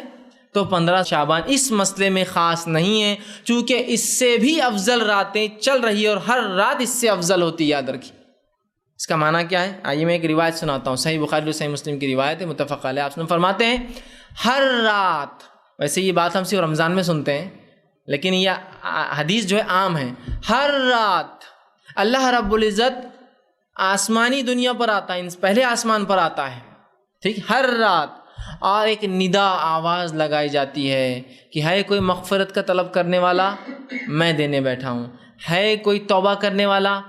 تو 15 شعبان اس مسئلے میں خاص نہیں ہے، چونکہ اس سے بھی افضل راتیں چل رہی ہیں اور ہر رات اس سے افضل ہوتی ہے، یاد رکھیے۔ اس کا معنی کیا ہے؟ آئیے میں ایک روایت سناتا ہوں، صحیح بخاری اور صحیح مسلم کی روایت ہے، متفق علیہ۔ آپ فرماتے ہیں ہر رات، ویسے یہ بات ہم صرف رمضان میں سنتے ہیں، لیکن یہ حدیث جو ہے عام ہے، ہر رات اللہ رب العزت آسمانی دنیا پر آتا ہے، پہلے آسمان پر آتا ہے، ٹھیک، ہر رات، اور ایک ندا آواز لگائی جاتی ہے کہ ہے کوئی مغفرت کا طلب کرنے والا، میں دینے بیٹھا ہوں، ہے کوئی توبہ کرنے والا،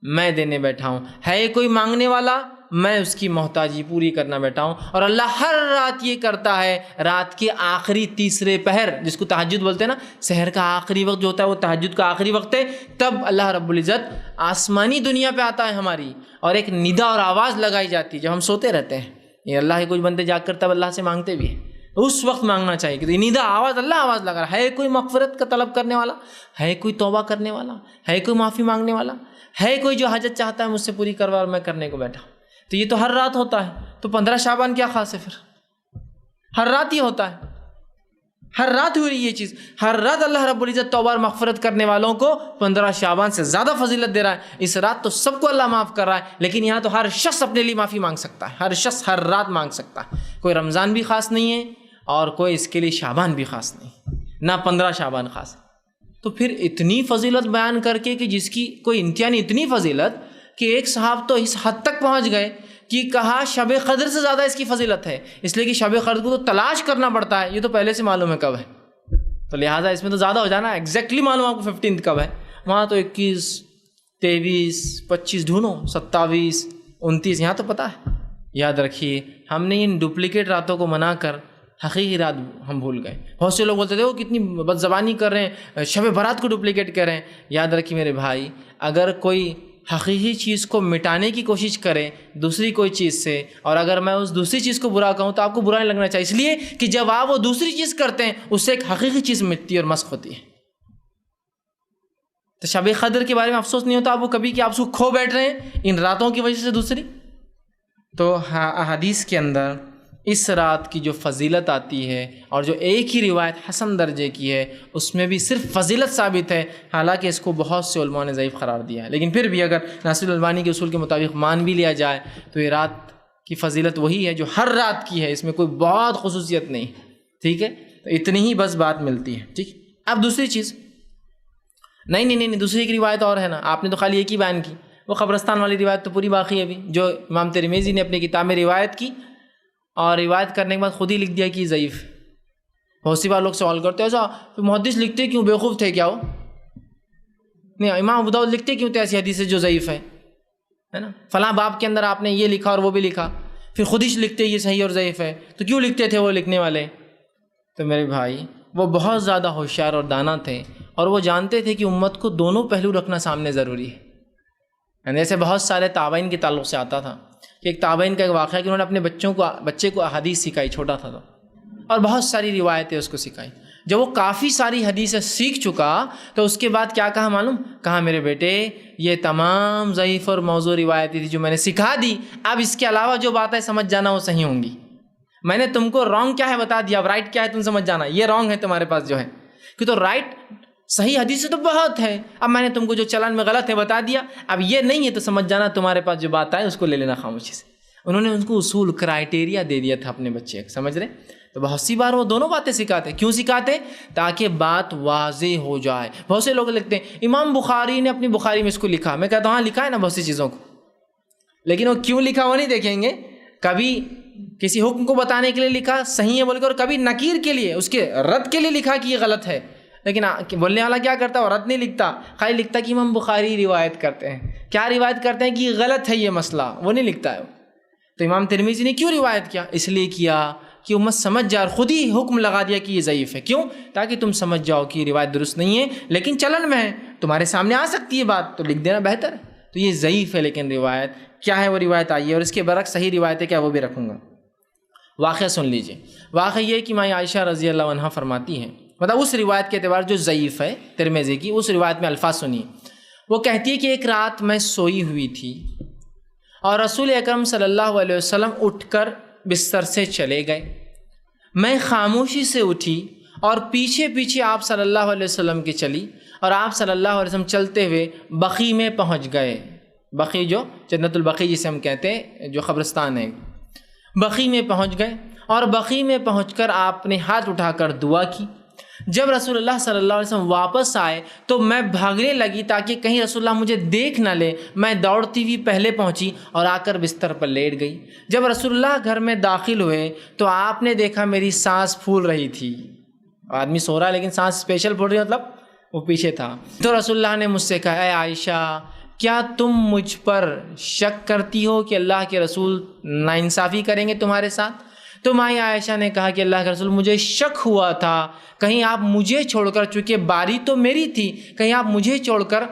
میں دینے بیٹھا ہوں، ہے کوئی مانگنے والا، میں اس کی محتاجی پوری کرنا بیٹھا ہوں۔ اور اللہ ہر رات یہ کرتا ہے، رات کے آخری تیسرے پہر جس کو تہجد بولتے ہیں نا، سحر کا آخری وقت جو ہوتا ہے وہ تہجد کا آخری وقت ہے، تب اللہ رب العزت آسمانی دنیا پہ آتا ہے ہماری، اور ایک ندا اور آواز لگائی جاتی ہے جب ہم سوتے رہتے ہیں۔ یہ اللہ کے کچھ بندے جاگ کر تب اللہ سے مانگتے بھی ہیں، تو اس وقت مانگنا چاہیے کہ ندا آواز، اللہ آواز لگا رہا ہے، کوئی مغفرت کا طلب کرنے والا، ہے کوئی توبہ کرنے والا، ہے کوئی معافی مانگنے والا، ہے کوئی جو حاجت چاہتا ہے مجھ سے پوری کروا اور میں کرنے کو بیٹھا ہوں۔ تو یہ تو ہر رات ہوتا ہے، تو 15 شعبان کیا خاص ہے پھر؟ ہر رات یہ ہوتا ہے، ہر رات ہو رہی ہے یہ چیز، ہر رات اللہ رب العزت توبہ اور مغفرت کرنے والوں کو 15 شعبان سے زیادہ فضیلت دے رہا ہے۔ اس رات تو سب کو اللہ معاف کر رہا ہے، لیکن یہاں تو ہر شخص اپنے لیے معافی مانگ سکتا ہے، ہر شخص ہر رات مانگ سکتا ہے۔ کوئی رمضان بھی خاص نہیں ہے اور کوئی اس کے لیے شعبان بھی خاص نہیں، نہ 15 شعبان خاص ہے۔ تو پھر اتنی فضیلت بیان کر کے کہ جس کی کوئی انتہا نہیں، اتنی فضیلت کہ ایک صاحب تو اس حد تک پہنچ گئے کہ کہا شب قدر سے زیادہ اس کی فضیلت ہے، اس لیے کہ شب قدر کو تو تلاش کرنا پڑتا ہے، یہ تو پہلے سے معلوم ہے کب ہے، تو لہٰذا اس میں تو زیادہ ہو جانا، ایگزیکٹلی معلوم آپ کو 15 کب ہے، وہاں تو 21 23 25 ڈھونڈو، 27 29، یہاں تو پتہ ہے۔ یاد رکھیے ہم نے ان ڈپلیکیٹ راتوں کو منا کر حقیقی رات ہم بھول گئے۔ بہت سے لوگ بولتے تھے وہ کتنی بد زبانی کر رہے ہیں، شب برات کو ڈپلیکیٹ کر رہے ہیں۔ یاد رکھیے میرے بھائی، اگر کوئی حقیقی چیز کو مٹانے کی کوشش کرے دوسری کوئی چیز سے، اور اگر میں اس دوسری چیز کو برا کہوں تو آپ کو برا نہیں لگنا چاہیے، اس لیے کہ جب آپ وہ دوسری چیز کرتے ہیں اس سے ایک حقیقی چیز مٹتی ہے اور مسخ ہوتی ہے۔ تو شب قدر کے بارے میں افسوس نہیں ہوتا آپ کو کبھی کہ آپ اس کو کھو بیٹھ رہے ہیں ان راتوں کی وجہ سے دوسری؟ تو احادیث کے اندر اس رات کی جو فضیلت آتی ہے اور جو ایک ہی روایت حسن درجے کی ہے اس میں بھی صرف فضیلت ثابت ہے، حالانکہ اس کو بہت سے علماء نے ضعیف قرار دیا ہے، لیکن پھر بھی اگر ناصر الالبانی کے اصول کے مطابق مان بھی لیا جائے تو یہ رات کی فضیلت وہی ہے جو ہر رات کی ہے، اس میں کوئی بہت خصوصیت نہیں، ٹھیک ہے؟ تو اتنی ہی بس بات ملتی ہے، ٹھیک۔ اب دوسری چیز، نہیں دوسری ایک روایت اور ہے نا، آپ نے تو خالی ایک ہی بیان کی، وہ قبرستان والی روایت تو پوری باقی ہے ابھی، جو امام ترمذی نے اپنی کتاب میں روایت کی اور روایت کرنے کے بعد خود ہی لکھ دیا کہ ضعیف۔ بہت سی بار لوگ سوال کرتے ہیں ایسا محدث لکھتے کیوں، بیوقوف تھے کیا وہ؟ نہیں، امام ابو داؤد لکھتے کیوں تھے ایسی حدیث جو ضعیف ہے نا؟ فلاں باب کے اندر آپ نے یہ لکھا اور وہ بھی لکھا، پھر خود ہی لکھتے یہ صحیح اور ضعیف ہے، تو کیوں لکھتے تھے وہ لکھنے والے؟ تو میرے بھائی وہ بہت زیادہ ہوشیار اور دانا تھے، اور وہ جانتے تھے کہ امت کو دونوں پہلو رکھنا سامنے ضروری ہے۔ یعنی ایسے بہت سارے تابعین کے تعلق سے آتا تھا کہ ایک تابعین کا ایک واقعہ کہ انہوں نے اپنے بچے کو احادیث سکھائی، چھوٹا تھا تو، اور بہت ساری روایتیں اس کو سکھائی۔ جب وہ کافی ساری حدیثیں سیکھ چکا تو اس کے بعد کیا کہا معلوم؟ کہا میرے بیٹے یہ تمام ضعیف اور موضوع روایتیں تھی جو میں نے سکھا دی، اب اس کے علاوہ جو باتیں سمجھ جانا وہ صحیح ہوں گی۔ میں نے تم کو رانگ کیا ہے بتا دیا، اب رائٹ کیا ہے تم سمجھ جانا، یہ رانگ ہے تمہارے پاس جو ہے، کہ تو رائٹ صحیح حدیث تو بہت ہے، اب میں نے تم کو جو چلان میں غلط ہے بتا دیا، اب یہ نہیں ہے تو سمجھ جانا تمہارے پاس جو بات آئے اس کو لے لینا خاموشی سے۔ انہوں نے ان کو اصول کرائٹیریا دے دیا تھا اپنے بچے، سمجھ رہے؟ تو بہت سی بار وہ دونوں باتیں سکھاتے، کیوں سکھاتے؟ تاکہ بات واضح ہو جائے۔ بہت سے لوگ لکھتے ہیں امام بخاری نے اپنی بخاری میں اس کو لکھا، میں کہتا ہوں ہاں لکھا ہے نا بہت سی چیزوں کو، لیکن وہ کیوں لکھا وہ نہیں دیکھیں گے، کبھی کسی حکم کو بتانے کے لیے لکھا صحیح ہے بول کے، اور کبھی نکیر کے لیے اس کے رد کے لیے لکھا کہ یہ غلط ہے، لیکن بولنے والا کیا کرتا ہے، وہ رد نہیں لکھتا، خالی لکھتا کہ امام بخاری روایت کرتے ہیں، کیا روایت کرتے ہیں کہ یہ غلط ہے یہ مسئلہ، وہ نہیں لکھتا ہے۔ تو امام ترمذی نے کیوں روایت کیا؟ اس لیے کیا کہ امت سمجھ جائے، اور خود ہی حکم لگا دیا کہ یہ ضعیف ہے، کیوں؟ تاکہ تم سمجھ جاؤ کہ یہ روایت درست نہیں ہے، لیکن چلن میں ہے، تمہارے سامنے آ سکتی ہے بات تو لکھ دینا بہتر ہے۔ تو یہ ضعیف ہے، لیکن روایت کیا ہے وہ روایت آئی ہے، اور اس کے برعکس صحیح روایت ہے کیا وہ بھی رکھوں گا۔ واقعہ سن لیجئے، واقعہ یہ کہ ماں عائشہ رضی اللہ عنہا فرماتی ہیں، مطلب اس روایت کے اعتبار جو ضعیف ہے ترمذی کی، اس روایت میں الفاظ سنیے۔ وہ کہتی ہے کہ ایک رات میں سوئی ہوئی تھی اور رسول اکرم صلی اللہ علیہ وسلم اٹھ کر بستر سے چلے گئے، میں خاموشی سے اٹھی اور پیچھے پیچھے آپ صلی اللہ علیہ وسلم کی چلی، اور آپ صلی اللہ علیہ وسلم چلتے ہوئے بقیع میں پہنچ گئے۔ بقیع جو جنت البقیع جسے ہم کہتے ہیں، جو قبرستان ہے، بقیع میں پہنچ گئے، اور بقیع میں پہنچ کر آپ نے ہاتھ اٹھا کر دعا کی۔ جب رسول اللہ صلی اللہ علیہ وسلم واپس آئے تو میں بھاگنے لگی تاکہ کہیں رسول اللہ مجھے دیکھ نہ لے، میں دوڑتی ہوئی پہلے پہنچی اور آ کر بستر پر لیٹ گئی۔ جب رسول اللہ گھر میں داخل ہوئے تو آپ نے دیکھا میری سانس پھول رہی تھی، آدمی سو رہا ہے لیکن سانس اسپیشل پھول رہی ہے، مطلب وہ پیچھے تھا۔ تو رسول اللہ نے مجھ سے کہا، اے عائشہ کیا تم مجھ پر شک کرتی ہو کہ اللہ کے رسول ناانصافی کریں گے تمہارے ساتھ؟ تو ماں عائشہ نے کہا کہ اللہ کے رسول مجھے شک ہوا تھا کہیں آپ مجھے چھوڑ کر، چونکہ باری تو میری تھی، کہیں آپ مجھے چھوڑ کر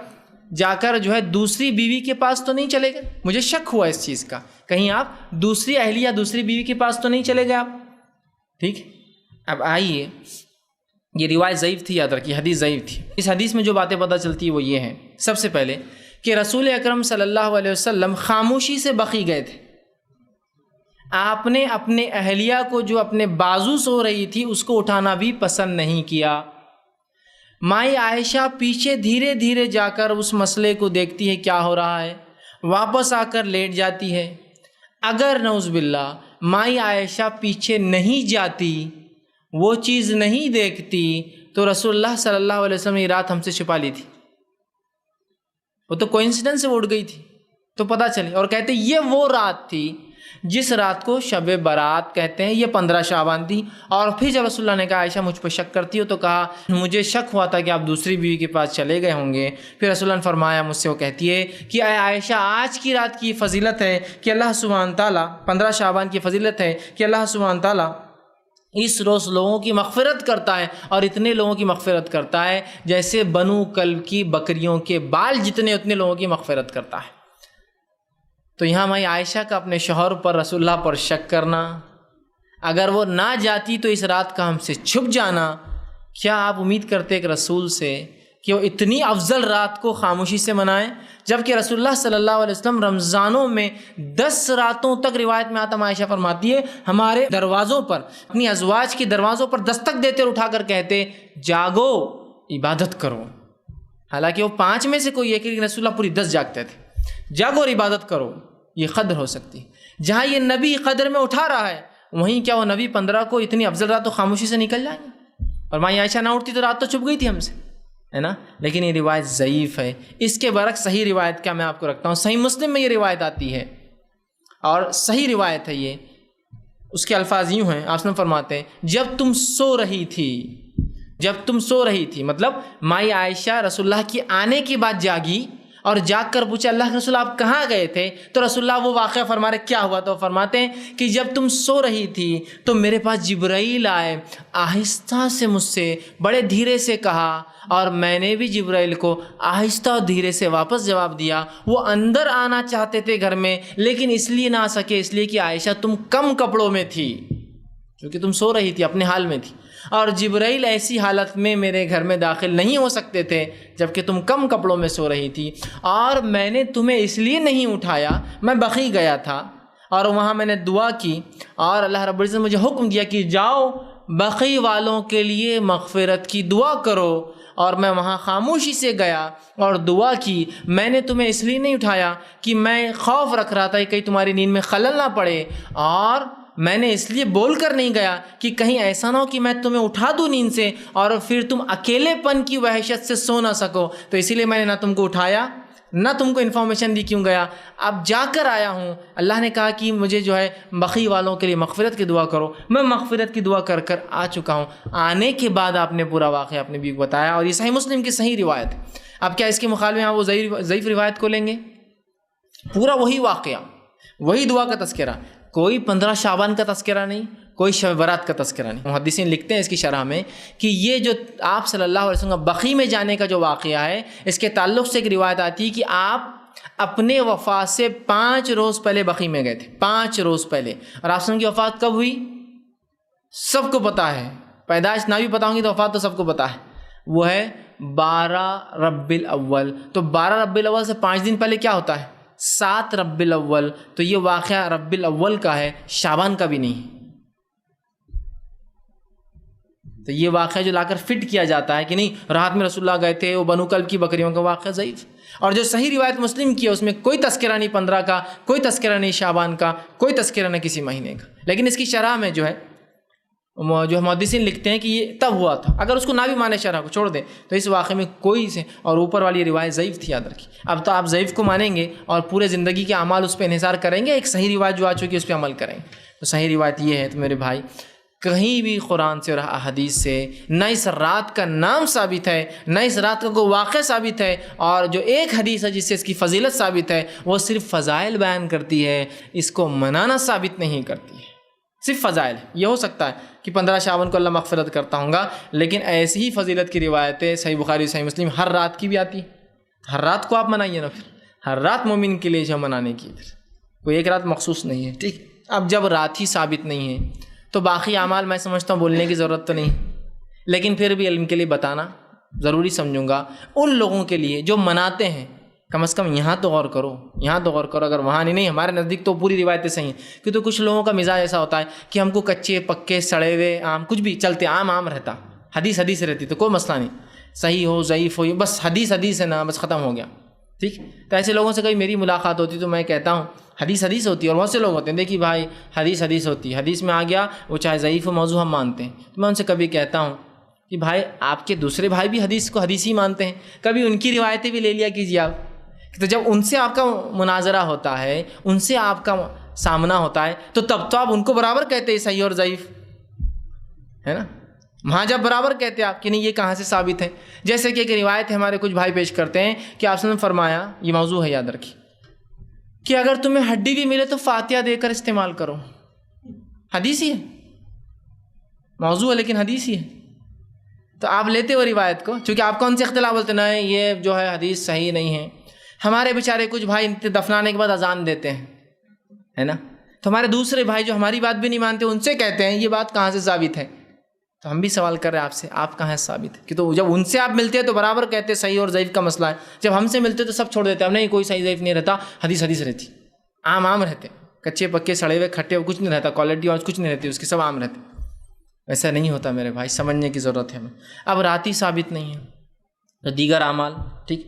جا کر جو ہے دوسری بیوی کے پاس تو نہیں چلے گئے، مجھے شک ہوا اس چیز کا، کہیں آپ دوسری اہلیہ دوسری بیوی کے پاس تو نہیں چلے گئے آپ، ٹھیک۔ اب آئیے، یہ روایت ضعیف تھی، یاد رکھیے حدیث ضعیف تھی۔ اس حدیث میں جو باتیں پتہ چلتی ہیں وہ یہ ہیں، سب سے پہلے کہ رسول اکرم صلی اللہ علیہ وسلم خاموشی سے بقیع گئے تھے، آپ نے اپنے اہلیہ کو جو اپنے بازو سو رہی تھی اس کو اٹھانا بھی پسند نہیں کیا۔ مائی عائشہ پیچھے دھیرے دھیرے جا کر اس مسئلے کو دیکھتی ہے کیا ہو رہا ہے، واپس آ کر لیٹ جاتی ہے۔ اگر نعوذ باللہ مائی عائشہ پیچھے نہیں جاتی، وہ چیز نہیں دیکھتی، تو رسول اللہ صلی اللہ علیہ وسلم نے یہ رات ہم سے چھپا لی تھی۔ وہ تو کوئنسیڈنس سے اڑ گئی تھی تو پتہ چلی، اور کہتے یہ وہ رات تھی جس رات کو شب برات کہتے ہیں، یہ 15 شعبان تھی۔ اور پھر جب رسول اللہ نے کہا عائشہ مجھ پہ شک کرتی ہو، تو کہا مجھے شک ہوا تھا کہ آپ دوسری بیوی کے پاس چلے گئے ہوں گے۔ پھر رسول اللہ نے فرمایا مجھ سے، وہ کہتی ہے کہ اے عائشہ آج کی رات کی فضیلت ہے کہ اللہ سبحانہ تعالیٰ، 15 شعبان کی فضیلت ہے کہ اللہ سبحانہ تعالیٰ اس روز لوگوں کی مغفرت کرتا ہے، اور اتنے لوگوں کی مغفرت کرتا ہے جیسے بنو کلب کی بکریوں کے بال جتنے اتنے لوگوں کی مغفرت کرتا ہے۔ تو یہاں میں عائشہ کا اپنے شوہر پر، رسول اللہ پر شک کرنا، اگر وہ نہ جاتی تو اس رات کا ہم سے چھپ جانا، کیا آپ امید کرتے ایک رسول سے کہ وہ اتنی افضل رات کو خاموشی سے منائیں؟ جبکہ رسول اللہ صلی اللہ علیہ وسلم رمضانوں میں 10 راتوں تک، روایت میں آتا عائشہ فرماتی ہے، ہمارے دروازوں پر، اپنی ازواج کے دروازوں پر دستک دیتے اور اٹھا کر کہتے جاگو عبادت کرو۔ حالانکہ وہ 5 میں سے کوئی ایک، لیکن رسول اللہ پوری 10 جاگتے تھے، جاگو اور عبادت کرو، یہ قدر ہو سکتی۔ جہاں یہ نبی قدر میں اٹھا رہا ہے، وہیں کیا وہ نبی 15 کو اتنی افضل رات تو خاموشی سے نکل جائیں گے؟ اور ماں عائشہ نہ اٹھتی تو رات تو چھپ گئی تھی ہم سے، ہے نا؟ لیکن یہ روایت ضعیف ہے۔ اس کے برعکس صحیح روایت کیا میں آپ کو رکھتا ہوں، صحیح مسلم میں یہ روایت آتی ہے، اور صحیح روایت ہے یہ۔ اس کے الفاظ یوں ہیں، آپ فرماتے ہیں جب تم سو رہی تھی، مطلب مائی عائشہ رسول اللہ کی آنے کے بعد جاگی اور جاگ کر پوچھا اللہ کے رسول آپ کہاں گئے تھے؟ تو رسول اللہ وہ واقعہ فرما رہے کیا ہوا، تو فرماتے ہیں کہ جب تم سو رہی تھی تو میرے پاس جبرائیل آئے، آہستہ سے مجھ سے بڑے دھیرے سے کہا، اور میں نے بھی جبرائیل کو آہستہ اور دھیرے سے واپس جواب دیا۔ وہ اندر آنا چاہتے تھے گھر میں، لیکن اس لیے نہ آ سکے، اس لیے کہ عائشہ تم کم کپڑوں میں تھی، کیونکہ تم سو رہی تھی، اپنے حال میں تھی، اور جبرائیل ایسی حالت میں میرے گھر میں داخل نہیں ہو سکتے تھے جبکہ تم کم کپڑوں میں سو رہی تھی، اور میں نے تمہیں اس لیے نہیں اٹھایا، میں بقیع گیا تھا اور وہاں میں نے دعا کی، اور اللہ رب العزت نے مجھے حکم دیا کہ جاؤ بقیع والوں کے لیے مغفرت کی دعا کرو، اور میں وہاں خاموشی سے گیا اور دعا کی۔ میں نے تمہیں اس لیے نہیں اٹھایا کہ میں خوف رکھ رہا تھا کہ کہیں تمہاری نیند میں خلل نہ پڑے، اور میں نے اس لیے بول کر نہیں گیا کہ کہیں ایسا نہ ہو کہ میں تمہیں اٹھا دوں نیند سے اور پھر تم اکیلے پن کی وحشت سے سو نہ سکو، تو اسی لیے میں نے نہ تم کو اٹھایا نہ تم کو انفارمیشن دی کیوں گیا۔ اب جا کر آیا ہوں، اللہ نے کہا کہ مجھے جو ہے بقیع والوں کے لیے مغفرت کی دعا کرو، میں مغفرت کی دعا کر کر آ چکا ہوں۔ آنے کے بعد آپ نے پورا واقعہ اپنے بیوی کو بتایا، اور یہ صحیح مسلم کی صحیح روایت ہے۔ اب کیا اس کے مخالفے آپ وہ ضعیف روایت کو لیں گے؟ پورا وہی واقعہ، وہی دعا کا تذکرہ، کوئی 15 شعبان کا تذکرہ نہیں، کوئی شب برات کا تذکرہ نہیں۔ محدثین لکھتے ہیں اس کی شرح میں کہ یہ جو آپ صلی اللہ علیہ وسلم بقیع میں جانے کا جو واقعہ ہے، اس کے تعلق سے ایک روایت آتی ہے کہ آپ اپنے وفات سے 5 روز پہلے بقیع میں گئے تھے، 5 روز پہلے۔ اور آپ کی وفات کب ہوئی سب کو پتہ ہے، پیدائش نہ بھی پتہ ہوں گی تو وفات تو سب کو پتہ ہے، وہ ہے 12 ربیع الاول۔ تو 12 ربیع الاول سے 5 دن پہلے کیا ہوتا ہے؟ 7 ربیع الاول۔ تو یہ واقعہ ربیع الاول کا ہے، شعبان کا بھی نہیں۔ تو یہ واقعہ جو لا کر فٹ کیا جاتا ہے کہ نہیں رات میں رسول اللہ گئے تھے، وہ بنو کلب کی بکریوں کا واقعہ ضعیف۔ اور جو صحیح روایت مسلم کی ہے اس میں کوئی تذکرہ نہیں 15 کا، کوئی تذکرہ نہیں شعبان کا، کوئی تذکرہ نہیں کسی مہینے کا۔ لیکن اس کی شرح میں جو ہے جو محدثین لکھتے ہیں کہ یہ تب ہوا تھا، اگر اس کو نہ بھی مانے شرح کو چھوڑ دیں تو اس واقعے میں کوئی سے، اور اوپر والی روایت ضعیف تھی، یاد رکھیے۔ اب تو آپ ضعیف کو مانیں گے اور پورے زندگی کے اعمال اس پہ انحصار کریں گے، ایک صحیح روایت جو آ چکی ہے اس پہ عمل کریں گے۔ تو صحیح روایت یہ ہے تو میرے بھائی، کہیں بھی قرآن سے اور احادیث سے نہ اس رات کا نام ثابت ہے، نہ اس رات کا کوئی واقعہ ثابت ہے، اور جو ایک حدیث ہے جس سے اس کی فضیلت ثابت ہے وہ صرف فضائل بیان کرتی ہے، اس کو منانا ثابت نہیں کرتی ہے، صرف فضائل۔ یہ ہو سکتا ہے کہ 15 شعبان کو اللہ مغفرت کرتا ہوں گا، لیکن ایسی ہی فضیلت کی روایتیں صحیح بخاری صحیح مسلم ہر رات کی بھی آتی ہے۔ ہر رات کو آپ منائیے نا، پھر ہر رات مومن کے لیے جو منانے کی، پھر کوئی ایک رات مخصوص نہیں ہے، ٹھیک۔ اب جب رات ہی ثابت نہیں ہے تو باقی اعمال میں سمجھتا ہوں بولنے کی ضرورت تو نہیں، لیکن پھر بھی علم کے لیے بتانا ضروری سمجھوں گا ان لوگوں کے لیے جو مناتے ہیں کم از کم یہاں تو غور کرو، یہاں تو غور کرو. اگر وہاں نہیں ہمارے نزدیک تو پوری روایتیں صحیح ہیں. کیونکہ کچھ لوگوں کا مزاج ایسا ہوتا ہے کہ ہم کو کچے پکے سڑے ہوئے آم کچھ بھی چلتے، عام رہتا، حدیث رہتی تو کوئی مسئلہ نہیں، صحیح ہو ضعیف ہو، بس حدیث ہے نا، بس ختم ہو گیا. ٹھیک. تو ایسے لوگوں سے کبھی میری ملاقات ہوتی تو میں کہتا ہوں حدیث ہوتی ہے. اور بہت سے لوگ ہوتے ہیں دیکھیے بھائی حدیث ہوتی ہے، حدیث میں آ گیا وہ چاہے ضعیف و موضوع ہم مانتے ہیں. تو میں ان سے کبھی کہتا ہوں کہ بھائی آپ کے دوسرے بھائی بھی حدیث کو حدیث ہی مانتے ہیں، کبھی ان کی روایتیں بھی لے لیا کیجیے آپ. تو جب ان سے آپ کا مناظرہ ہوتا ہے، ان سے آپ کا سامنا ہوتا ہے، تو تب تو آپ ان کو برابر کہتے ہیں صحیح اور ضعیف، ہے نا. وہاں جب برابر کہتے ہیں آپ کہ نہیں یہ کہاں سے ثابت ہے. جیسے کہ ایک روایت ہے ہمارے کچھ بھائی پیش کرتے ہیں کہ آپ نے فرمایا، یہ موضوع ہے یاد رکھیے، کہ اگر تمہیں ہڈی بھی ملے تو فاتحہ دے کر استعمال کرو. حدیث ہی ہے، موضوع ہے لیکن حدیث ہی ہے. تو آپ لیتے ہو روایت کو، چونکہ آپ کون سے اختلاف بولتے نہیں یہ جو ہے حدیث صحیح نہیں ہے. ہمارے بیچارے کچھ بھائی دفنانے کے بعد اذان دیتے ہیں، ہے نا. تو ہمارے دوسرے بھائی جو ہماری بات بھی نہیں مانتے ان سے کہتے ہیں یہ بات کہاں سے ثابت ہے. تو ہم بھی سوال کر رہے ہیں آپ سے، آپ کہاں سے ثابت ہے؟ کہ تو جب ان سے آپ ملتے ہیں تو برابر کہتے ہیں صحیح اور ضعیف کا مسئلہ ہے، جب ہم سے ملتے تو سب چھوڑ دیتے ہیں، نہیں کوئی صحیح ضعیف نہیں رہتا، حدیث رہتی، عام رہتے، کچے پکے سڑے ہوئے کھٹے ہوئے کچھ نہیں رہتا، کوالٹی اور کچھ نہیں رہتی اس کی، سب عام رہتے. ایسا نہیں ہوتا میرے بھائی، سمجھنے کی ضرورت ہے ہمیں. اب راتی ثابت نہیں ہے تو دیگر اعمال. ٹھیک.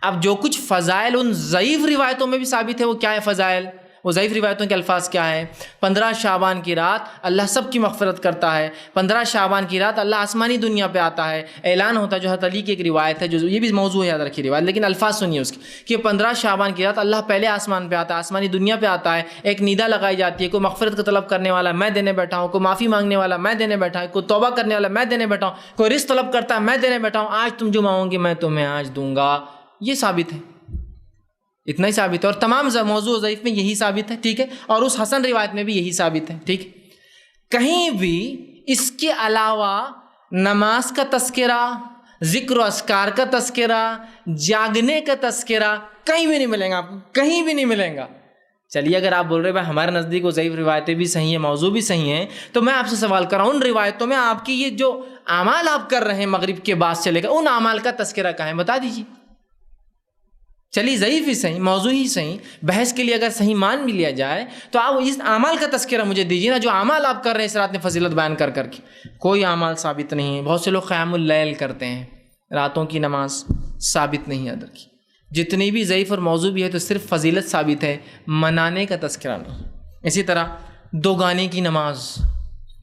اب جو کچھ فضائل ان ضعیف روایتوں میں بھی ثابت ہے وہ کیا ہے فضائل؟ وہ ضعیف روایتوں کے الفاظ کیا ہے؟ 15 شعبان کی رات اللہ سب کی مغفرت کرتا ہے. 15 شعبان کی رات اللہ آسمانی دنیا پہ آتا ہے. اعلان ہوتا ہے، جو حضرت علی کی ایک روایت ہے، جو یہ بھی موضوع ہے، یاد رکھیے روایت، لیکن الفاظ سنیے اس کے، کہ 15 شعبان کی رات اللہ پہلے آسمان پہ آتا ہے، آسمانی دنیا پہ آتا ہے. ایک ندا لگائی جاتی ہے، کوئی مغفرت کا طلب کرنے والا میں دینے بیٹھا ہوں، کوئی معافی مانگنے والا میں دینے بیٹھا ہوں، کوئی توبہ کرنے والا میں دینے بیٹھا ہوں، کوئی رزق طلب کرتا ہے میں دینے بیٹھا ہوں. آج تم جو مانگو گے میں تمہیں آج دوں گا. یہ ثابت ہے، اتنا ہی ثابت ہے. اور تمام موضوع ضعیف میں یہی ثابت ہے. ٹھیک ہے. اور اس حسن روایت میں بھی یہی ثابت ہے. ٹھیک. کہیں بھی اس کے علاوہ نماز کا تذکرہ، ذکر و اذکار کا تذکرہ، جاگنے کا تذکرہ کہیں بھی نہیں ملیں گا آپ کو، کہیں بھی نہیں ملیں گا. چلیے اگر آپ بول رہے بھائی ہمارے نزدیک وہ ضعیف روایتیں بھی صحیح ہیں، موضوع بھی صحیح ہیں، تو میں آپ سے سوال کر رہا ہوں ان روایتوں میں آپ کی یہ جو اعمال آپ کر رہے ہیں مغرب کے بعد سے لے کر، ان اعمال کا تذکرہ کہاں ہے؟ بتا دیجیے. چلیے ضعیف ہی صحیح، موضوع ہی صحیح، بحث کے لیے اگر صحیح مان بھی لیا جائے تو آپ اس اعمال کا تذکرہ مجھے دیجیے نا، جو اعمال آپ کر رہے ہیں اس رات میں فضیلت بیان کر کے. کوئی اعمال ثابت نہیں ہے. بہت سے لوگ قیام اللیل کرتے ہیں، راتوں کی نماز ثابت نہیں ہے ادھر کی. جتنی بھی ضعیف اور موضوع بھی ہے تو صرف فضیلت ثابت ہے، منانے کا تذکرہ نہیں. اسی طرح 2 گانے کی نماز،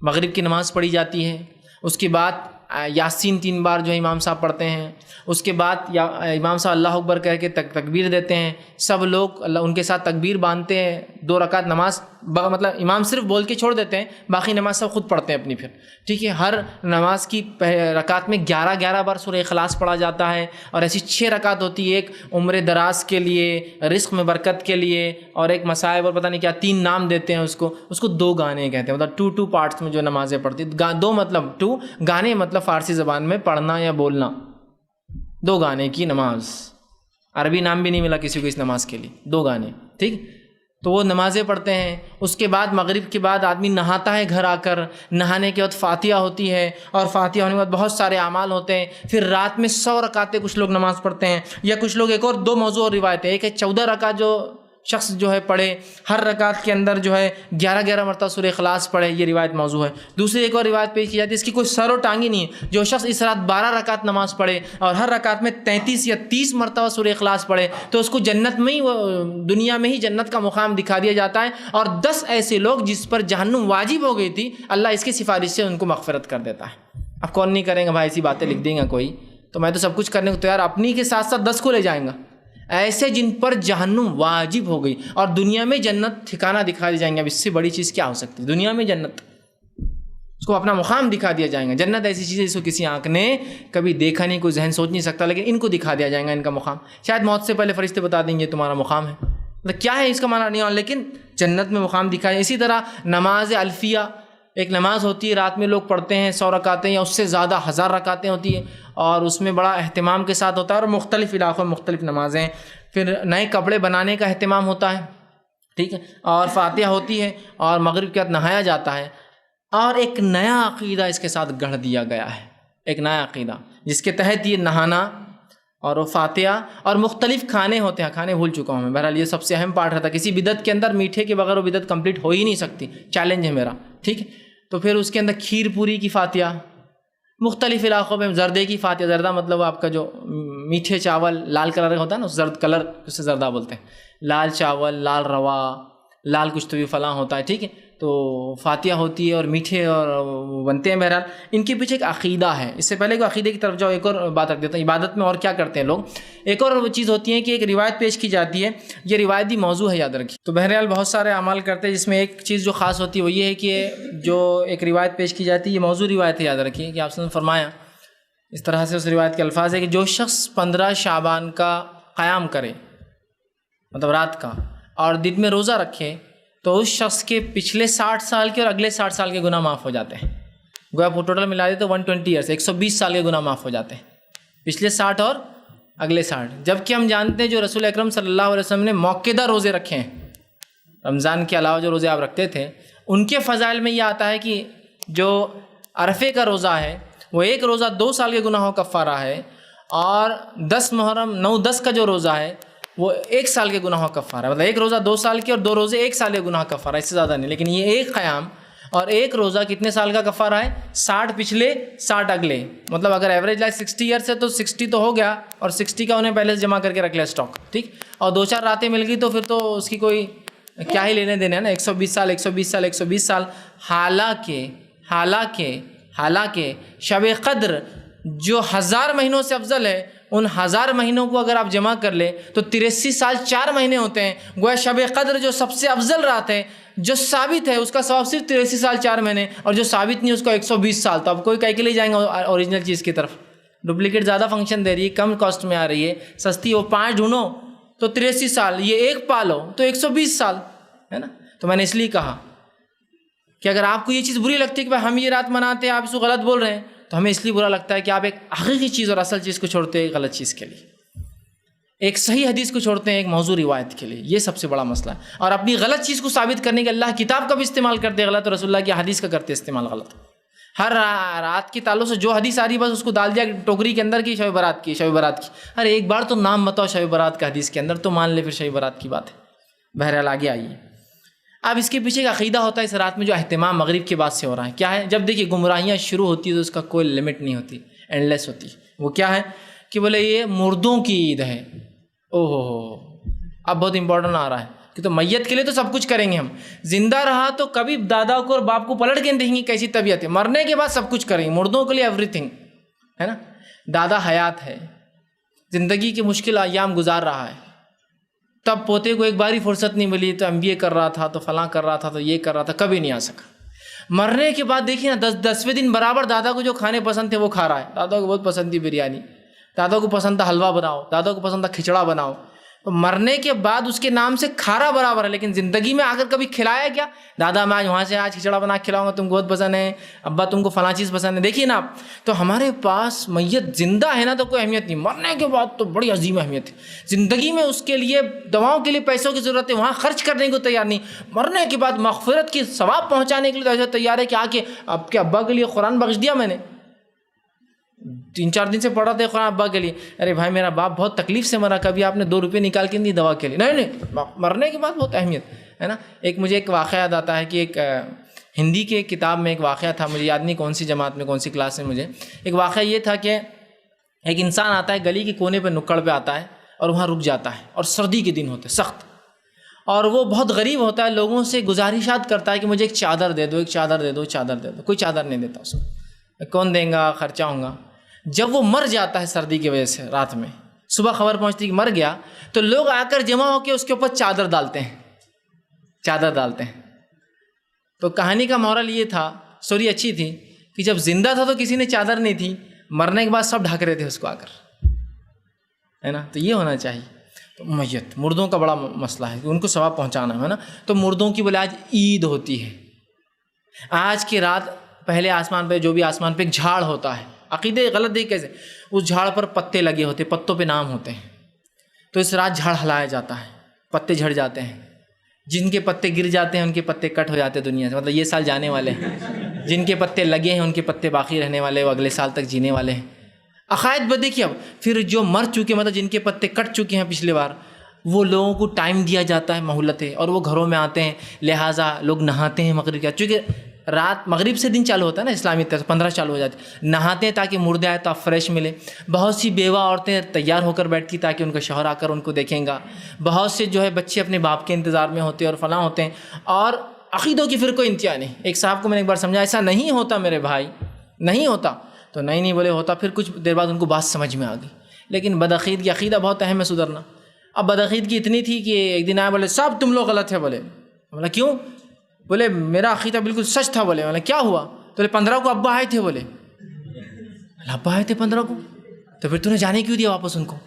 مغرب کی نماز پڑھی جاتی ہے، اس کے بعد یاسین 3 بار جو ہے امام صاحب پڑھتے ہیں، اس کے بعد امام صاحب اللہ اکبر کہہ کے تکبیر دیتے ہیں، سب لوگ ان کے ساتھ تکبیر باندھتے ہیں. 2 رکعت نماز مطلب امام صرف بول کے چھوڑ دیتے ہیں، باقی نماز سب خود پڑھتے ہیں اپنی. پھر ٹھیک ہے. ہر نماز کی رکعت میں 11 بار سورہ اخلاص پڑھا جاتا ہے. اور ایسی 6 رکعت ہوتی ہے، ایک عمر دراز کے لیے، رزق میں برکت کے لیے، اور ایک مصائب اور پتہ نہیں کیا 3 نام دیتے ہیں اس کو 2 گانے کہتے ہیں. مطلب 2 پارٹس میں جو نمازیں پڑھتی، 2 مطلب 2 گانے مطلب فارسی زبان میں پڑھنا یا بولنا. 2 گانے کی نماز، عربی نام بھی نہیں ملا کسی کو اس نماز کے لیے. 2 گانے. ٹھیک. تو وہ نمازیں پڑھتے ہیں. اس کے بعد مغرب کے بعد آدمی نہاتا ہے گھر آ کر، نہانے کے بعد فاتحہ ہوتی ہے، اور فاتحہ ہونے کے بعد بہت سارے اعمال ہوتے ہیں. پھر رات میں 100 رکعتیں کچھ لوگ نماز پڑھتے ہیں، یا کچھ لوگ ایک اور 2 موضوع اور روایتیں، ایک ہے 14 رکعت جو شخص جو ہے پڑھے، ہر رکعت کے اندر جو ہے 11 مرتبہ سورہ اخلاص پڑھے، یہ روایت موضوع ہے. دوسری ایک اور روایت پیش کی جاتی ہے، اس کی کوئی سر و ٹانگی نہیں ہے، جو شخص اس رات 12 رکعت نماز پڑھے اور ہر رکعت میں 33 یا 30 مرتبہ سورہ اخلاص پڑھے تو اس کو جنت میں ہی، دنیا میں ہی جنت کا مقام دکھا دیا جاتا ہے. اور 10 ایسے لوگ جس پر جہنم واجب ہو گئی تھی، اللہ اس کی سفارش سے ان کو مغفرت کر دیتا ہے. اب کون نہیں کریں گا بھائی، ایسی باتیں لکھ دیں گا کوئی، تو میں تو سب کچھ کرنے کو تیار، اپنی کے ساتھ ساتھ 10 کو لے جائیں گا. ایسے جن پر جہنم واجب ہو گئی اور دنیا میں جنت ٹھکانہ دکھا دی جائیں گے. اب اس سے بڑی چیز کیا ہو سکتی ہے؟ دنیا میں جنت، اس کو اپنا مقام دکھا دیا جائے گا. جنت ایسی چیز ہے جس کو کسی آنکھ نے کبھی دیکھا نہیں، کوئی ذہن سوچ نہیں سکتا، لیکن ان کو دکھا دیا جائے گا ان کا مقام. شاید موت سے پہلے فرشتے بتا دیں گے تمہارا مقام ہے، مطلب کیا ہے اس کا معنی نہیں، لیکن جنت میں مقام دکھایا. اسی طرح نماز الفیہ، ایک نماز ہوتی ہے رات میں لوگ پڑھتے ہیں، 100 رکعتیں یا اس سے زیادہ 1000 رکعتیں ہوتی ہیں، اور اس میں بڑا اہتمام کے ساتھ ہوتا ہے، اور مختلف علاقوں میں مختلف نمازیں. پھر نئے کپڑے بنانے کا اہتمام ہوتا ہے. ٹھیک ہے. اور فاتحہ ہوتی ہے، اور مغرب کے بعد نہایا جاتا ہے. اور ایک نیا عقیدہ اس کے ساتھ گڑھ دیا گیا ہے، ایک نیا عقیدہ جس کے تحت یہ نہانا اور وہ فاتحہ اور مختلف کھانے ہوتے ہیں، کھانے بھول چکا ہوں میں، بہرحال یہ سب سے اہم پارٹ رہتا ہے. کسی بدعت کے اندر میٹھے کے بغیر وہ بدعت کمپلیٹ ہو ہی نہیں سکتی، چیلنج ہے میرا، ٹھیک ہے. تو پھر اس کے اندر کھیر پوری کی فاتحہ، مختلف علاقوں میں زردے کی فاتحہ. زردہ مطلب آپ کا جو میٹھے چاول لال کلر کا ہوتا ہے نا، زرد کلر اسے زردہ بولتے ہیں. لال چاول، لال روا، لال کچھ تو بھی فلاں ہوتا ہے، ٹھیک ہے. تو فاتحہ ہوتی ہے اور میٹھے اور بنتے ہیں. بہرحال ان کے پیچھے ایک عقیدہ ہے. اس سے پہلے کہ عقیدے کی طرف جاؤ، ایک اور بات رکھ دیتا ہوں. عبادت میں اور کیا کرتے ہیں لوگ، ایک اور چیز ہوتی ہے کہ ایک روایت پیش کی جاتی ہے. یہ روایتی موضوع ہے، یاد رکھیے. تو بہرحال بہت سارے اعمال کرتے ہیں، جس میں ایک چیز جو خاص ہوتی ہے وہ یہ ہے کہ جو ایک روایت پیش کی جاتی ہے، یہ موضوع روایت ہے. یاد رکھیے کہ آپ نے فرمایا اس طرح سے اس روایت کے الفاظ ہے کہ جو شخص 15 شعبان کا قیام کرے، مطلب رات کا، اور دن میں روزہ رکھے، تو اس شخص کے پچھلے 60 سال کے اور اگلے 60 سال کے گناہ معاف ہو جاتے ہیں. گویا آپ ٹوٹل ملا دیں تو 120 ایئرس، 120 سال کے گناہ معاف ہو جاتے ہیں، پچھلے 60 اور اگلے 60. جبکہ ہم جانتے ہیں جو رسول اکرم صلی اللہ علیہ وسلم نے موقعہ روزے رکھے ہیں، رمضان کے علاوہ جو روزے آپ رکھتے تھے، ان کے فضائل میں یہ آتا ہے کہ جو عرفے کا روزہ ہے وہ ایک روزہ 2 سال کے گناہوں کا کفارہ ہے، اور 10 محرم 9-10 کا جو روزہ ہے وہ 1 سال کے گناہوں کا کفارہ ہے. مطلب ایک روزہ 2 سال کے اور 2 روزے 1 سال کے گناہ کا کفارہ ہے، اس سے زیادہ نہیں. لیکن یہ ایک قیام اور ایک روزہ کتنے سال کا کفارہ ہے؟ 60 پچھلے 60 اگلے. مطلب اگر ایوریج لائف 60 ایئرس ہے تو 60 تو ہو گیا، اور 60 کا انہیں پہلے سے جمع کر کے رکھ لیا اسٹاک، ٹھیک. اور 2-4 راتیں مل گئی تو پھر تو اس کی کوئی کیا ہی لینے دینے ہے نا. 120 سال 120 سال 120 سال. حالانکہ شب قدر جو 1000 مہینوں سے افضل ہے، ان 1000 مہینوں کو اگر آپ جمع کر لیں تو 83 سال 4 مہینے ہوتے ہیں. گویا شب قدر جو سب سے افضل رات ہے، جو ثابت ہے، اس کا ثواب صرف 83 سال 4 مہینے، اور جو ثابت نہیں اس کا 120 سال. تو اب کوئی کہہ کے لے جائیں گے اوریجنل چیز کی طرف. ڈپلیکیٹ زیادہ فنکشن دے رہی ہے، کم کاسٹ میں آ رہی ہے، سستی. وہ 5 ڈھونڈو تو 83 سال، یہ ایک پالو تو 120 سال ہے نا. تو میں نے اس لیے کہا کہ اگر آپ کو یہ چیز بری لگتی ہے کہ بھائی ہم یہ رات مناتے ہیں، آپ اس کو غلط بول رہے ہیں، تو ہمیں اس لیے برا لگتا ہے کہ آپ ایک حقیقی چیز اور اصل چیز کو چھوڑتے ہیں ایک غلط چیز کے لیے، ایک صحیح حدیث کو چھوڑتے ہیں ایک موضوع روایت کے لیے. یہ سب سے بڑا مسئلہ ہے. اور اپنی غلط چیز کو ثابت کرنے کے اللہ کتاب کا بھی استعمال کرتے غلط، اور رسول اللہ کی حدیث کا کرتے استعمال غلط. ہر رات کے تعلق سے جو حدیث آ رہی بس اس کو ڈال دیا ٹوکری کے اندر کی شب برات کی. ارے ایک بار تو نام بتاؤ شب برات کا حدیث کے اندر، تو مان لے پھر شب برات کی بات ہے. بہرحال آگے آئیے. اب اس کے پیچھے کا عقیدہ ہوتا ہے اس رات میں جو اہتمام مغرب کے بعد سے ہو رہا ہے. کیا ہے؟ جب دیکھیے گمراہیاں شروع ہوتی ہے تو اس کا کوئی لمٹ نہیں ہوتی، اینڈ لیس ہوتی. وہ کیا ہے کہ بولے یہ مردوں کی عید ہے. اب بہت امپورٹنٹ آ رہا ہے کہ تو میت کے لیے تو سب کچھ کریں گے ہم. زندہ رہا تو کبھی دادا کو اور باپ کو پلٹ کے دیکھیں گے کیسی طبیعت ہے. مرنے کے بعد سب کچھ کریں گے. مردوں کے لیے ایوری تھنگ ہے نا. دادا حیات ہے، زندگی کے مشکل ایام گزار رہا ہے، تب پوتے کو ایک بار ہی فرصت نہیں ملی تو MBA کر رہا تھا، تو فلاں کر رہا تھا، تو یہ کر رہا تھا، کبھی نہیں آ سکا. مرنے کے بعد دیکھیے نا 10ویں دن برابر دادا کو جو کھانے پسند تھے وہ کھا رہا ہے. دادا کو بہت پسند تھی بریانی، دادا کو پسند تھا حلوہ بناؤ، دادا کو پسند تھا کھچڑا بناؤ. تو مرنے کے بعد اس کے نام سے کھارا برابر ہے، لیکن زندگی میں آ کر کبھی کھلایا کیا؟ دادا میں وہاں سے آج کھچڑا بنا کے کھلاؤں گا، تم کو بہت پسند ہے، ابا تم کو فلاں چیز پسند ہے. دیکھیے نا آپ، تو ہمارے پاس میت زندہ ہے نا تو کوئی اہمیت نہیں، مرنے کے بعد تو بڑی عظیم اہمیت ہے. زندگی میں اس کے لیے دواؤں کے لیے پیسوں کی ضرورت ہے، وہاں خرچ کرنے کو تیار نہیں. مرنے کے بعد مغفرت کی ثواب پہنچانے کے لیے ایسا تیار ہے کہ آ کے آپ کے ابا کے لیے قرآن بخش دیا میں نے. 3-4 دن سے پڑھا تھا قرآن ابا کے لیے. ارے بھائی میرا باپ بہت تکلیف سے مرا، کبھی آپ نے 2 روپے نکال کے نہیں دی دوا کے لیے. نہیں، مرنے کے بعد بہت اہمیت ہے نا. مجھے ایک واقعہ یاد آتا ہے کہ ایک ہندی کے کتاب میں ایک واقعہ تھا، مجھے یاد نہیں کون سی جماعت میں کون سی کلاس میں. مجھے ایک واقعہ یہ تھا کہ ایک انسان آتا ہے گلی کے کونے پہ نکڑ پہ آتا ہے اور وہاں رک جاتا ہے، اور سردی کے دن ہوتے سخت، اور وہ بہت غریب ہوتا ہے. لوگوں سے گزارشات کرتا ہے کہ مجھے ایک چادر دے دو، ایک چادر دے دو، چادر دے دو. کوئی چادر نہیں دیتا اس کو. کون دیں گا، خرچہ ہوں گا. جب وہ مر جاتا ہے سردی کی وجہ سے رات میں، صبح خبر پہنچتی کہ مر گیا، تو لوگ آ کر جمع ہو کے اس کے اوپر چادر ڈالتے ہیں. تو کہانی کا مورل یہ تھا، سٹوری اچھی تھی کہ جب زندہ تھا تو کسی نے چادر نہیں تھی، مرنے کے بعد سب ڈھک رہے تھے اس کو آ کر، ہے نا. تو یہ ہونا چاہیے. تو میت مردوں کا بڑا مسئلہ ہے کہ ان کو ثواب پہنچانا ہے نا. تو مردوں کی بولے آج عید ہوتی ہے. آج کی رات پہلے آسمان پہ جو بھی آسمان پہ ایک جھاڑ ہوتا ہے، عقیدے غلط دیکھ کیسے، اس جھاڑ پر پتے لگے ہوتے، پتوں پہ نام ہوتے ہیں. تو اس رات جھاڑ ہلایا جاتا ہے، پتے جھڑ جاتے ہیں. جن کے پتے گر جاتے ہیں ان کے پتے کٹ ہو جاتے ہیں دنیا سے، مطلب یہ سال جانے والے ہیں. جن کے پتے لگے ہیں ان کے پتے باقی رہنے والے، وہ اگلے سال تک جینے والے ہیں. عقائد بدے کی. اب پھر جو مر چکے مطلب جن کے پتے کٹ چکے ہیں پچھلی بار, وہ لوگوں کو ٹائم دیا جاتا ہے مہلتیں, اور وہ گھروں میں آتے ہیں, لہٰذا لوگ نہاتے ہیں مغرب کے, چونکہ رات مغرب سے دن چالو ہوتا ہے نا اسلامی طرف 15 چالو ہو جاتے ہیں, نہاتے ہیں تاکہ مردے آئے تو آپ فریش ملے. بہت سی بیوہ عورتیں تیار ہو کر بیٹھتی تاکہ ان کا شوہر آ کر ان کو دیکھیں گا. بہت سے جو ہے بچے اپنے باپ کے انتظار میں ہوتے ہیں اور فلاں ہوتے ہیں. اور عقیدوں کی پھر کوئی انتہا نہیں. ایک صاحب کو میں نے ایک بار سمجھا ایسا نہیں ہوتا میرے بھائی, نہیں ہوتا. تو نہیں بولے ہوتا. پھر کچھ دیر بعد ان کو بات سمجھ میں آ گئی. لیکن بدعقید کی عقیدہ بہت اہم ہے سدھرنا. اب بدعقید کی اتنی تھی کہ ایک دن آئے بولے صاحب تم لوگ غلط ہے. بولا کیوں؟ بولے میرا عقیدہ بالکل سچ تھا. بولے کیا ہوا؟ تو 15 کو ابا آئے تھے. بولے ابا آئے تھے 15 کو, تو پھر تو نے جانے کیوں دیا واپس ان کو؟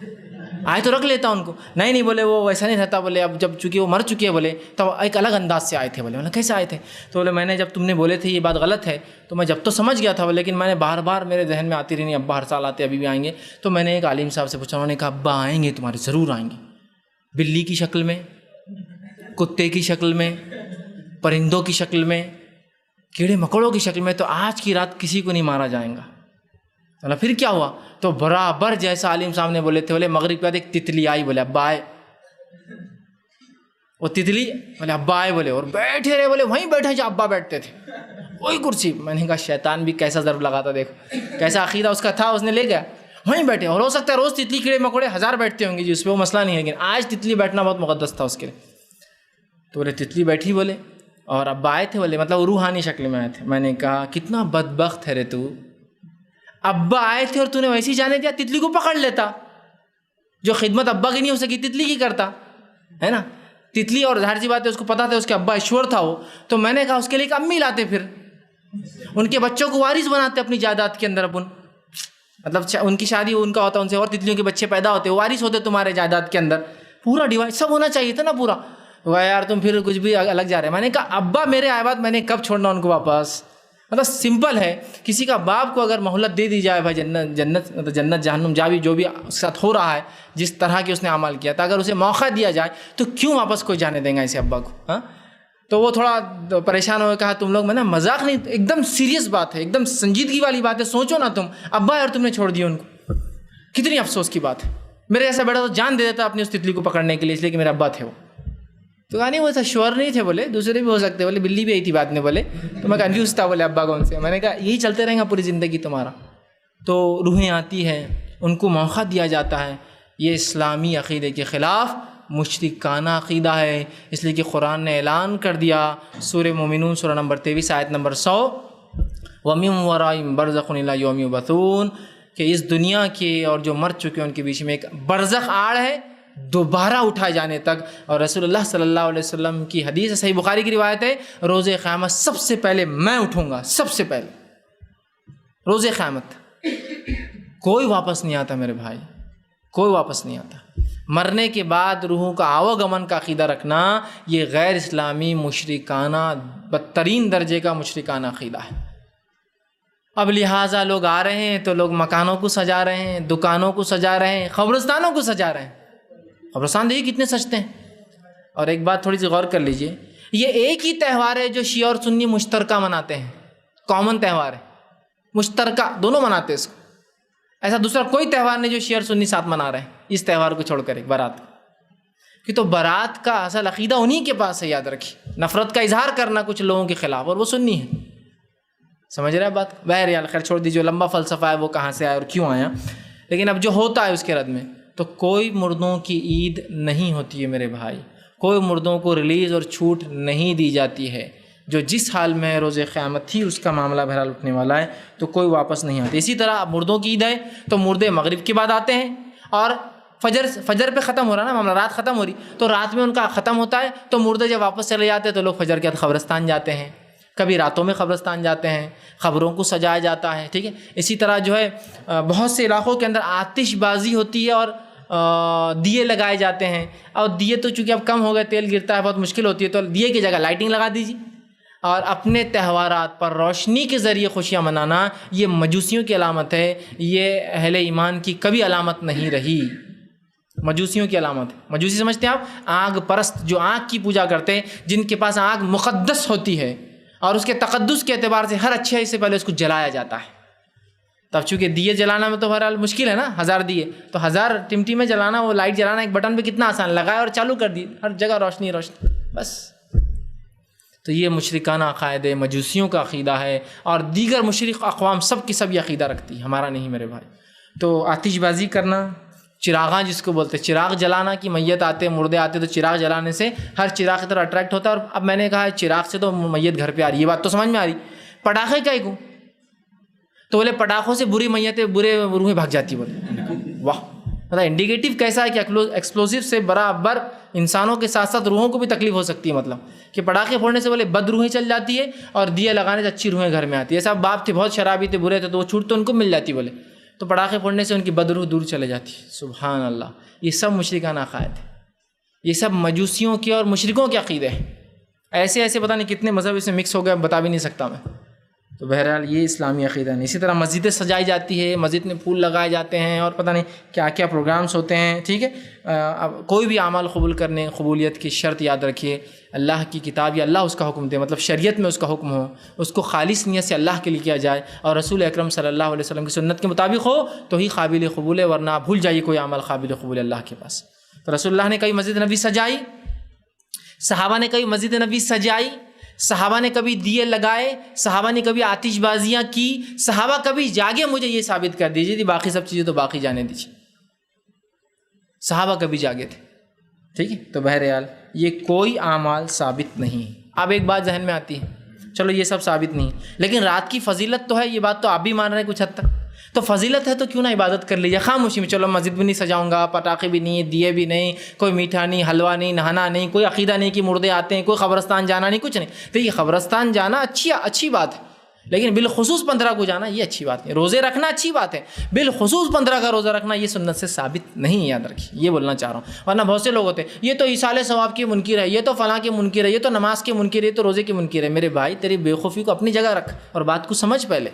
آئے تو رکھ لیتا ان کو. نہیں بولے وہ ویسا نہیں رہتا. بولے اب جب چونکہ وہ مر چکے ہیں بولے تو ایک الگ انداز سے آئے تھے. بولے کیسے آئے تھے؟ تو بولے میں نے جب تم نے بولے تھے یہ بات غلط ہے تو میں جب تو سمجھ گیا تھا, لیکن میں نے بار بار میرے ذہن میں آتی رہی, ابا ہر سال آتے ابھی بھی آئیں گے. تو میں نے ایک عالم صاحب سے پوچھا, انہوں نے کہا ابا آئیں گے تمہارے, ضرور آئیں گے, بلی کی شکل میں, کتے کی شکل میں, پرندوں کی شکل میں, کیڑے مکوڑوں کی شکل میں. تو آج کی رات کسی کو نہیں مارا جائے گا. پھر کیا ہوا؟ تو برابر جیسا عالم صاحب نے بولے تھے. بولے مغرب کے بعد ایک تتلی آئی. بولے ابا آئے. وہ تتلی بولے ابا آئے. بولے اور بیٹھے رہے. بولے وہیں بیٹھے جہاں ابا بیٹھتے تھے, وہی کرسی. میں نے کہا شیطان بھی کیسا ضرب لگاتا, دیکھو کیسا عقیدہ اس کا تھا, اس نے لے گیا وہیں بیٹھے. اور ہو سکتا ہے روز تتلی کیڑے مکوڑے 1000 بیٹھتے ہوں گے جس پہ وہ مسئلہ نہیں ہے, لیکن آج تتلی بیٹھنا بہت مقدس تھا اس کے لیے. تو بولے تتلی بیٹھی. بولے اور ابا آئے تھے. بولے مطلب روحانی شکل میں آئے تھے. میں نے کہا کتنا بدبخت ہے رے تو, ابا آئے تھے اور تو نے ویسے ہی جانے دیا. تتلی کو پکڑ لیتا. جو خدمت ابا کی نہیں ہو سکی تتلی کی کرتا ہے نا. تتلی, اور ظاہر سی بات ہے اس کو پتا تھا اس کے ابا ایشور تھا وہ. تو میں نے کہا اس کے لیے ایک امی لاتے, پھر ان کے بچوں کو وارث بناتے اپنی جائیداد کے اندر. اپن مطلب ان کی شادی ان کا ہوتا, ان سے اور تتلیوں کے بچے پیدا ہوتے, وارث ہوتے تمہارے جائیداد کے اندر. پورا ڈیوائڈ سب ہونا چاہیے تھا نا پورا. یار تم پھر کچھ بھی الگ جا رہے. میں نے کہا ابا میرے آئے بعد میں نے کب چھوڑنا ان کو واپس. مطلب سمپل ہے, کسی کا باپ کو اگر مہلت دے دی جائے بھائی جنت جہنم جاوی جو بھی اس کے ساتھ ہو رہا ہے, جس طرح کی اس نے عمل کیا تھا, اگر اسے موقع دیا جائے تو کیوں واپس کوئی جانے دیں گا اسے ابا کو؟ ہاں تو وہ تھوڑا پریشان ہو گیا. کہا تم لوگ میں نا مذاق نہیں, ایک دم سیریس بات ہے, ایک دم سنجیدگی والی بات ہے. سوچو نا تم ابا اور تم نے چھوڑ دیا ان کو, کتنی افسوس کی بات ہے. میرے ایسا بیٹا تو جان دے دیتا اپنی اس تتلی کو پکڑنے کے لیے, اس لیے کہ میرے ابا تھے وہ. تو کہا نہیں وہ ایسا شور نہیں تھے. بولے دوسرے بھی ہو سکتے. بولے بلی بھی آئی تھی بعد میں. بولے تو میں کنفیوز تھا. بولے ابا کون سے؟ میں نے کہا یہی چلتے رہیں گا پوری زندگی تمہارا. تو روحیں آتی ہیں, ان کو موقع دیا جاتا ہے. یہ اسلامی عقیدے کے خلاف مشرکانہ عقیدہ ہے. اس لیے کہ قرآن نے اعلان کر دیا سورہ مومنون سورہ نمبر 23 آیت نمبر 100, وَمِن وَرَائِهِم بَرْزَخٌ إِلَىٰ يَوْمِ يُبْعَثُونَ, کہ اس دنیا کے اور جو مر چکے ہیں ان کے بیچ میں ایک برزخ آڑ ہے دوبارہ اٹھائے جانے تک. اور رسول اللہ صلی اللہ علیہ وسلم کی حدیث ہے, صحیح بخاری کی روایت ہے, روز قیامت سب سے پہلے میں اٹھوں گا. سب سے پہلے روز قیامت. کوئی واپس نہیں آتا میرے بھائی, کوئی واپس نہیں آتا. مرنے کے بعد روحوں کا آواگمن کا عقیدہ رکھنا یہ غیر اسلامی مشرکانہ بدترین درجے کا مشرکانہ عقیدہ ہے. اب لہٰذا لوگ آ رہے ہیں تو لوگ مکانوں کو سجا رہے ہیں, دکانوں کو سجا رہے ہیں, قبرستانوں کو سجا رہے ہیں. قبرستان دیکھیے کتنے سجتے ہیں. اور ایک بات تھوڑی سی غور کر لیجئے, یہ ایک ہی تہوار ہے جو شیعہ اور سنی مشترکہ مناتے ہیں. کامن تہوار ہے, مشترکہ, دونوں مناتے ہیں اس کو. ایسا دوسرا کوئی تہوار نہیں جو شیعہ اور سنی ساتھ منا رہے ہیں اس تہوار کو چھوڑ کر. ایک بارات کہ تو بارات کا اصل عقیدہ انہی کے پاس ہے. یاد رکھیے, نفرت کا اظہار کرنا کچھ لوگوں کے خلاف, اور وہ سنی ہے. سمجھ رہے ہیں بات؟ بہرحال خیر چھوڑ دیجیے, لمبا فلسفہ ہے وہ کہاں سے آیا اور کیوں آیا. لیکن اب جو ہوتا ہے اس کے رد میں, تو کوئی مردوں کی عید نہیں ہوتی ہے میرے بھائی. کوئی مردوں کو ریلیز اور چھوٹ نہیں دی جاتی ہے. جو جس حال میں روز قیامت تھی اس کا معاملہ بہرحال اٹھنے والا ہے, تو کوئی واپس نہیں آتی. اسی طرح مردوں کی عید ہے تو مردے مغرب کے بعد آتے ہیں, اور فجر پہ ختم ہو رہا نا معاملہ, رات ختم ہو رہی تو رات میں ان کا ختم ہوتا ہے. تو مردے جب واپس چلے جاتے ہیں تو لوگ فجر کے بعد قبرستان جاتے ہیں. کبھی راتوں میں قبرستان جاتے ہیں, قبروں کو سجایا جاتا ہے. ٹھیک ہے. اسی طرح جو ہے بہت سے علاقوں کے اندر آتش بازی ہوتی ہے اور دیے لگائے جاتے ہیں. اور دیے تو چونکہ اب کم ہو گئے, تیل گرتا ہے, بہت مشکل ہوتی ہے, تو دیے کی جگہ لائٹنگ لگا دیجیے. اور اپنے تہوارات پر روشنی کے ذریعے خوشیاں منانا یہ مجوسیوں کی علامت ہے. یہ اہل ایمان کی کبھی علامت نہیں رہی, مجوسیوں کی علامت ہے. مجوسی سمجھتے ہیں آپ, آگ پرست, جو آگ کی پوجا کرتے ہیں, جن کے پاس آگ مقدس ہوتی ہے اور اس کے تقدس کے اعتبار سے ہر اچھے سے پہلے اس کو جلایا جاتا ہے. تب چونکہ دیے جلانا میں تو بہرحال مشکل ہے نا، 1000 دیے تو 1000 ٹمٹی میں جلانا، وہ لائٹ جلانا ایک بٹن پہ کتنا آسان، لگایا اور چالو کر دی، ہر جگہ روشنی روشنی بس۔ تو یہ مشرکانہ عقائد ہے، مجوسیوں کا عقیدہ ہے، اور دیگر مشرک اقوام سب کی سب یہ عقیدہ رکھتی ہے، ہمارا نہیں میرے بھائی۔ تو آتش بازی کرنا، چراغاں جس کو بولتے ہیں، چراغ جلانا کہ میت آتے مردے آتے تو چراغ جلانے سے ہر چراغ کی طرح اٹریکٹ ہوتا ہے۔ اور اب میں نے کہا چراغ سے تو میت گھر پہ آ رہی ہے، یہ بات تو سمجھ میں آ رہی، پٹاخے کا کیوں؟ تو بولے پٹاخوں سے بری میتیں برے روحیں بھاگ جاتی، بولے واہ، مطلب انڈیکیٹو کیسا ہے کہ ایکسپلوسیو سے برابر انسانوں کے ساتھ ساتھ روحوں کو بھی تکلیف ہو سکتی ہے، مطلب کہ پٹاخے پھوڑنے سے بولے بد روحیں چل جاتی ہے اور دیے لگانے سے اچھی روحیں گھر میں آتی ہے۔ ایسا باپ تھے بہت شرابی تھے برے تھے تو وہ چھوٹ تو ان کو مل جاتی، بولے تو پٹاخے پھوڑنے سے ان کی بد روح دور چلے جاتی ہے۔ سبحان اللہ، یہ سب مشرکانہ عقائد ہے، یہ سب مجوسیوں کے اور مشرکوں کے عقیدے ہیں۔ ایسے ایسے پتہ نہیں کتنے مذہب اس میں مکس ہو گئے، بتا بھی نہیں سکتا میں۔ تو بہرحال یہ اسلامی عقیدہ نہیں۔ اسی طرح مسجدیں سجائی جاتی ہے، مسجد میں پھول لگائے جاتے ہیں اور پتہ نہیں کیا کیا پروگرامز ہوتے ہیں، ٹھیک ہے۔ اب کوئی بھی اعمال قبولیت کی شرط یاد رکھیے، اللہ کی کتاب یا اللہ اس کا حکم دے، مطلب شریعت میں اس کا حکم ہو، اس کو خالص نیت سے اللہ کے لیے کیا جائے اور رسول اکرم صلی اللہ علیہ وسلم کی سنت کے مطابق ہو تو ہی قابل قبول ہے، ورنہ بھول جائیے کوئی عمل قابل قبول اللہ کے پاس۔ تو رسول اللہ نے کبھی مسجد نبی سجائی، صحابہ نے کبھی مسجد نبی سجائی، صحابہ نے کبھی دیے لگائے، صحابہ نے کبھی آتش بازیاں کی، صحابہ کبھی جاگے مجھے یہ ثابت کر دیجیے، باقی سب چیزیں تو باقی جانے دیجیے، صحابہ کبھی جاگے تھے، ٹھیک ہے۔ تو بہرحال یہ کوئی اعمال ثابت نہیں۔ اب ایک بات ذہن میں آتی ہے، چلو یہ سب ثابت نہیں لیکن رات کی فضیلت تو ہے، یہ بات تو آپ بھی مان رہے ہیں کچھ حد تک، تو فضیلت ہے تو کیوں نہ عبادت کر لیجیے خاموشی میں، چلو مسجد بھی نہیں سجاؤں گا، پٹاخے بھی نہیں، دیے بھی نہیں، کوئی میٹھا نہیں، حلوہ نہیں، نہانا نہیں، کوئی عقیدہ نہیں کہ مردے آتے ہیں، کوئی قبرستان جانا نہیں، کچھ نہیں۔ تو یہ قبرستان جانا اچھی بات ہے، لیکن بالخصوص 15 کو جانا یہ اچھی بات نہیں۔ روزے رکھنا اچھی بات ہے، بالخصوص 15 کا روزہ رکھنا یہ سنت سے ثابت نہیں، یاد رکھیے، یہ بولنا چاہ رہا ہوں۔ ورنہ بہت سے لوگ ہوتے ہیں یہ تو ایصال ثواب کے منکر ہے، یہ تو فلاں کے منکر ہے، یہ تو نماز کے منکر ہے، یہ تو روزے کے منکر ہے۔ میرے بھائی تیری بے خوفی کو اپنی جگہ رکھ اور بات کو سمجھ پہلے۔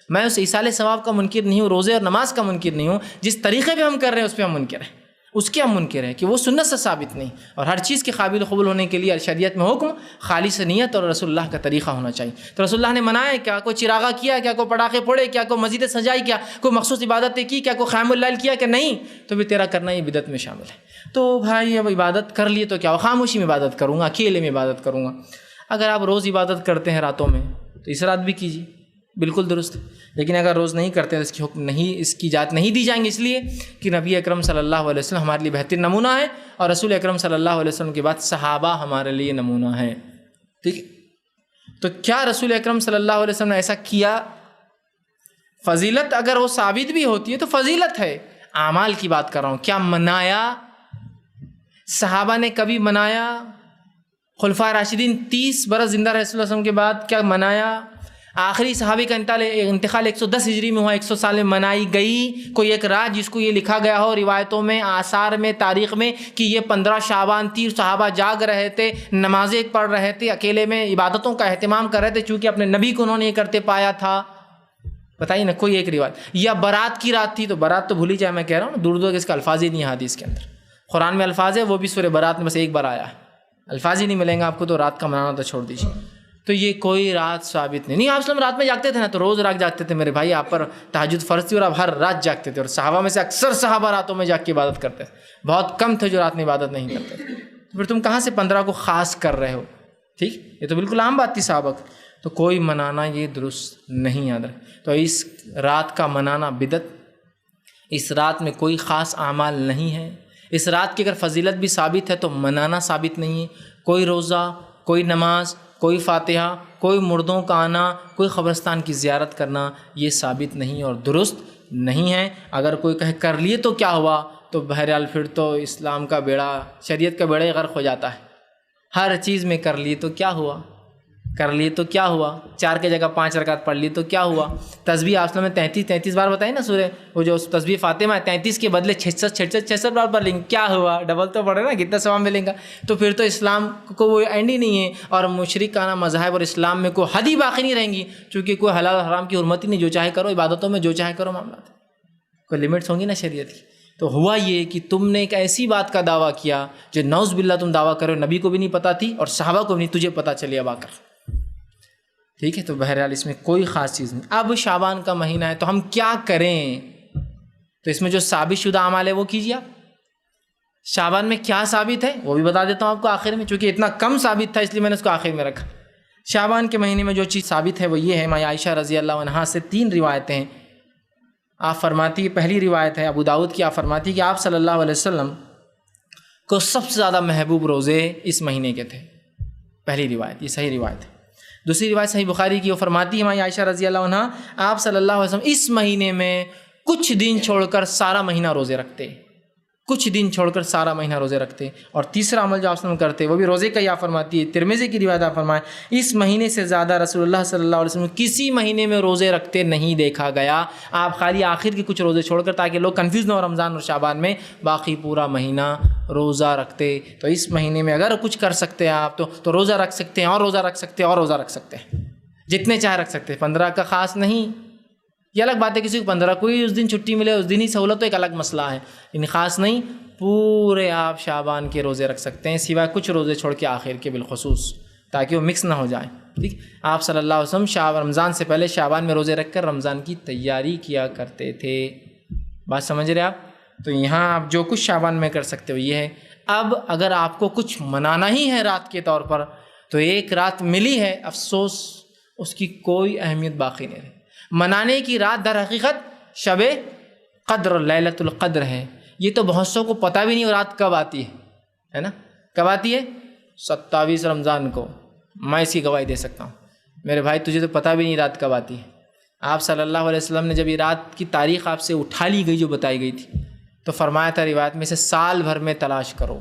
میں اس ایصال ثواب کا منکر نہیں ہوں، روزے اور نماز کا منکر نہیں ہوں، جس طریقے پہ ہم کر رہے ہیں اس پہ ہم منکر ہیں، اس کے ہم منکر ہیں کہ وہ سنت سے ثابت نہیں۔ اور ہر چیز کے قابل قبول ہونے کے لیے شریعت میں حکم خالص نیت اور رسول اللہ کا طریقہ ہونا چاہیے۔ تو رسول اللہ نے منایا کیا؟ کوئی چراغا کیا کیا؟ کوئی پٹاخے پھوڑے کیا؟ کوئی مسجد سجائی کیا؟ کوئی مخصوص عبادتیں کی کیا؟ کوئی قیام اللیل کیا کہ نہیں؟ تو بھی تیرا کرنا یہ بدعت میں شامل ہے۔ تو بھائی اب عبادت کر لیے تو کیا، خاموشی میں عبادت کروں گا، اکیلے میں عبادت کروں گا۔ اگر آپ روز عبادت کرتے ہیں راتوں میں تو اس رات بھی کیجیے، بالکل درست ہے۔ لیکن اگر روز نہیں کرتے تو اس کی حکم نہیں، اس کی اجازت نہیں دی جائیں گے، اس لیے کہ نبی اکرم صلی اللہ علیہ وسلم ہمارے لیے بہترین نمونہ ہے، اور رسول اکرم صلی اللہ علیہ وسلم کے بعد صحابہ ہمارے لیے نمونہ ہیں، ٹھیک ہے۔ تو کیا رسول اکرم صلی اللہ علیہ وسلم نے ایسا کیا؟ فضیلت اگر وہ ثابت بھی ہوتی ہے تو فضیلت ہے، اعمال کی بات کر رہا ہوں۔ کیا منایا؟ صحابہ نے کبھی منایا؟ خلفائے راشدین 30 برس زندہ رہے رسول اللہ علیہ وسلم کے بعد، کیا منایا؟ آخری صحابی کا انتقال 110 ہجری میں ہوا، 100 سال میں منائی گئی کوئی ایک رات جس کو یہ لکھا گیا ہو روایتوں میں، آثار میں، تاریخ میں کہ یہ 15 شعبان 30 صحابہ جاگ رہے تھے، نمازیں پڑھ رہے تھے، اکیلے میں عبادتوں کا اہتمام کر رہے تھے چونکہ اپنے نبی کو انہوں نے یہ کرتے پایا تھا؟ بتائیے نا کوئی ایک روایت۔ یا برات کی رات تھی، تو برات تو بھولی جائے، میں کہہ رہا ہوں نا، دور اس کا الفاظ ہی نہیں ہے حدیث کے اندر، قرآن میں الفاظ ہے، وہ بھی سورہ برات میں بس ایک بار آیا ہے، الفاظ ہی نہیں ملیں گے آپ کو، تو رات کا منانا تو چھوڑ دیجیے۔ تو یہ کوئی رات ثابت نہیں۔ آپ اسلام رات میں جاگتے تھے نا، تو روز رات جاگتے تھے میرے بھائی، آپ پر تہجد فرض تھی اور آپ ہر رات جاگتے تھے، اور صحابہ میں سے اکثر صحابہ راتوں میں جاگ کے عبادت کرتے تھے، بہت کم تھے جو رات میں عبادت نہیں کرتے تھے۔ تو پھر تم کہاں سے 15 کو خاص کر رہے ہو؟ ٹھیک، یہ تو بالکل عام بات تھی صحابہ کی، تو کوئی منانا یہ درست نہیں، یاد رکھ۔ تو اس رات کا منانا بدعت، اس رات میں کوئی خاص اعمال نہیں ہے، اس رات کی اگر فضیلت بھی ثابت ہے تو منانا ثابت نہیں ہے۔ کوئی روزہ، کوئی نماز، کوئی فاتحہ، کوئی مردوں کا آنا، کوئی قبرستان کی زیارت کرنا یہ ثابت نہیں اور درست نہیں ہے۔ اگر کوئی کہے کر لیے تو کیا ہوا، تو بہرحال پھر تو اسلام کا بیڑا، شریعت کا بیڑا غرق ہو جاتا ہے۔ ہر چیز میں کر لیے تو کیا ہوا، کر لیے تو کیا ہوا، 4 کی جگہ 5 رکعت پڑھ لی تو کیا ہوا۔ تسبیح آپ نے 33 بار بتائی نا سورہ، وہ جو تسبیح فاطمہ ہے 33 کے بدلے 66 بار پڑھ لیں گے، کیا ہوا، ڈبل تو پڑھے نا، کتنا ثواب ملے گا۔ تو پھر تو اسلام کو وہ اینڈ ہی نہیں ہے، اور مشرکانہ مذاہب اور اسلام میں کوئی حد ہی باقی نہیں رہیں گی، چونکہ کوئی حلال حرام کی حرمت ہی نہیں، جو چاہے کرو، عبادتوں میں جو چاہے کرو، معاملات کوئی لمٹس ہوں گی نا شریعت کی۔ تو ہوا یہ کہ تم نے ایک ایسی بات کا دعویٰ کیا جو نعوذ باللہ تم دعویٰ کرو نبی کو بھی نہیں پتہ تھی اور صحابہ کو بھی نہیں، تجھے پتہ چلی اب آ کر، ٹھیک ہے، تو بہرحال اس میں کوئی خاص چیز نہیں۔ اب شعبان کا مہینہ ہے تو ہم کیا کریں؟ تو اس میں جو ثابت شدہ اعمال ہے وہ کیجیے آپ۔ شعبان میں کیا ثابت ہے وہ بھی بتا دیتا ہوں آپ کو آخر میں، چونکہ اتنا کم ثابت تھا اس لیے میں نے اس کو آخر میں رکھا۔ شعبان کے مہینے میں جو چیز ثابت ہے وہ یہ ہے، ماں عائشہ رضی اللہ عنہا سے 3 روایتیں ہیں۔ آپ فرماتی ہے، پہلی روایت ہے ابو داؤد کی، آپ فرماتی کہ آپ صلی اللہ علیہ وسلم کو سب سے زیادہ محبوب روزے اس مہینے کے تھے۔ پہلی روایت، یہ صحیح روایت ہے۔ دوسری روایت صحیح بخاری کی، وہ فرماتی ہے ماں عائشہ رضی اللہ عنہا، آپ صلی اللہ علیہ وسلم اس مہینے میں کچھ دن چھوڑ کر سارا مہینہ روزے رکھتے، کچھ دن چھوڑ کر سارا مہینہ روزے رکھتے۔ اور تیسرا عمل جو آپ وسلم کرتے وہ بھی روزے کا ہی، آپ فرماتی ہے، ترمذی کی روایت آپ فرمائیں، اس مہینے سے زیادہ رسول اللہ صلی اللہ علیہ وسلم کسی مہینے میں روزے رکھتے نہیں دیکھا گیا۔ آپ خالی آخر کے کچھ روزے چھوڑ کر، تاکہ لوگ کنفیوز نہ ہو رمضان اور شعبان میں، باقی پورا مہینہ روزہ رکھتے۔ تو اس مہینے میں اگر کچھ کر سکتے ہیں آپ تو روزہ رکھ سکتے ہیں، اور روزہ رکھ سکتے ہیں، اور روزہ رکھ سکتے ہیں، جتنے چاہے رکھ سکتے ہیں۔ 15 کا خاص نہیں، یہ الگ بات ہے، کسی کو 15 کوئی اس دن چھٹی ملے اس دن ہی سہولت، تو ایک الگ مسئلہ ہے، لیکن خاص نہیں، پورے آپ شعبان کے روزے رکھ سکتے ہیں، سوائے کچھ روزے چھوڑ کے آخر کے بالخصوص، تاکہ وہ مکس نہ ہو جائیں۔ ٹھیک، آپ صلی اللہ علیہ وسلم رمضان سے پہلے شعبان میں روزے رکھ کر رمضان کی تیاری کیا کرتے تھے۔ بات سمجھ رہے آپ؟ تو یہاں آپ جو کچھ شعبان میں کر سکتے ہو یہ ہے۔ اب اگر آپ کو کچھ منانا ہی ہے رات کے طور پر، تو ایک رات ملی ہے، افسوس اس کی کوئی اہمیت باقی نہیں رہی۔ منانے کی رات در حقیقت شب قدر، لیلۃ القدر ہے۔ یہ تو بہت سو کو پتہ بھی نہیں وہ رات کب آتی ہے نا؟ کب آتی ہے؟ 27 رمضان کو۔ میں اس کی گواہی دے سکتا ہوں، میرے بھائی تجھے تو پتہ بھی نہیں رات کب آتی ہے۔ آپ صلی اللہ علیہ وسلم نے جب یہ رات کی تاریخ آپ سے اٹھا لی گئی جو بتائی گئی تھی، تو فرمایا تھا روایت میں سے سال بھر میں تلاش کرو۔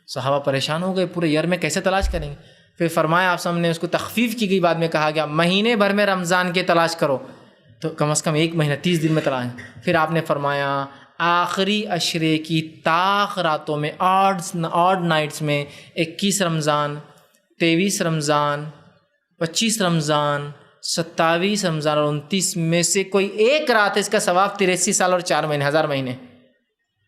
صحابہ پریشان ہو گئے، پورے ایئر میں کیسے تلاش کریں گے؟ پھر فرمایا آپ سامنے اس کو تخفیف کی گئی، بعد میں کہا گیا مہینے بھر میں رمضان کے تلاش کرو، تو کم از کم 1 مہینہ 30 دن میں تلاش۔ پھر آپ نے فرمایا آخری عشرے کی طاق راتوں میں، آڈ نائٹس میں 21 رمضان، 23 رمضان، 25 رمضان، 27 رمضان اور 29 میں سے کوئی ایک رات، اس کا ثواب 83 سال اور 4 مہینے، 1000 مہینے،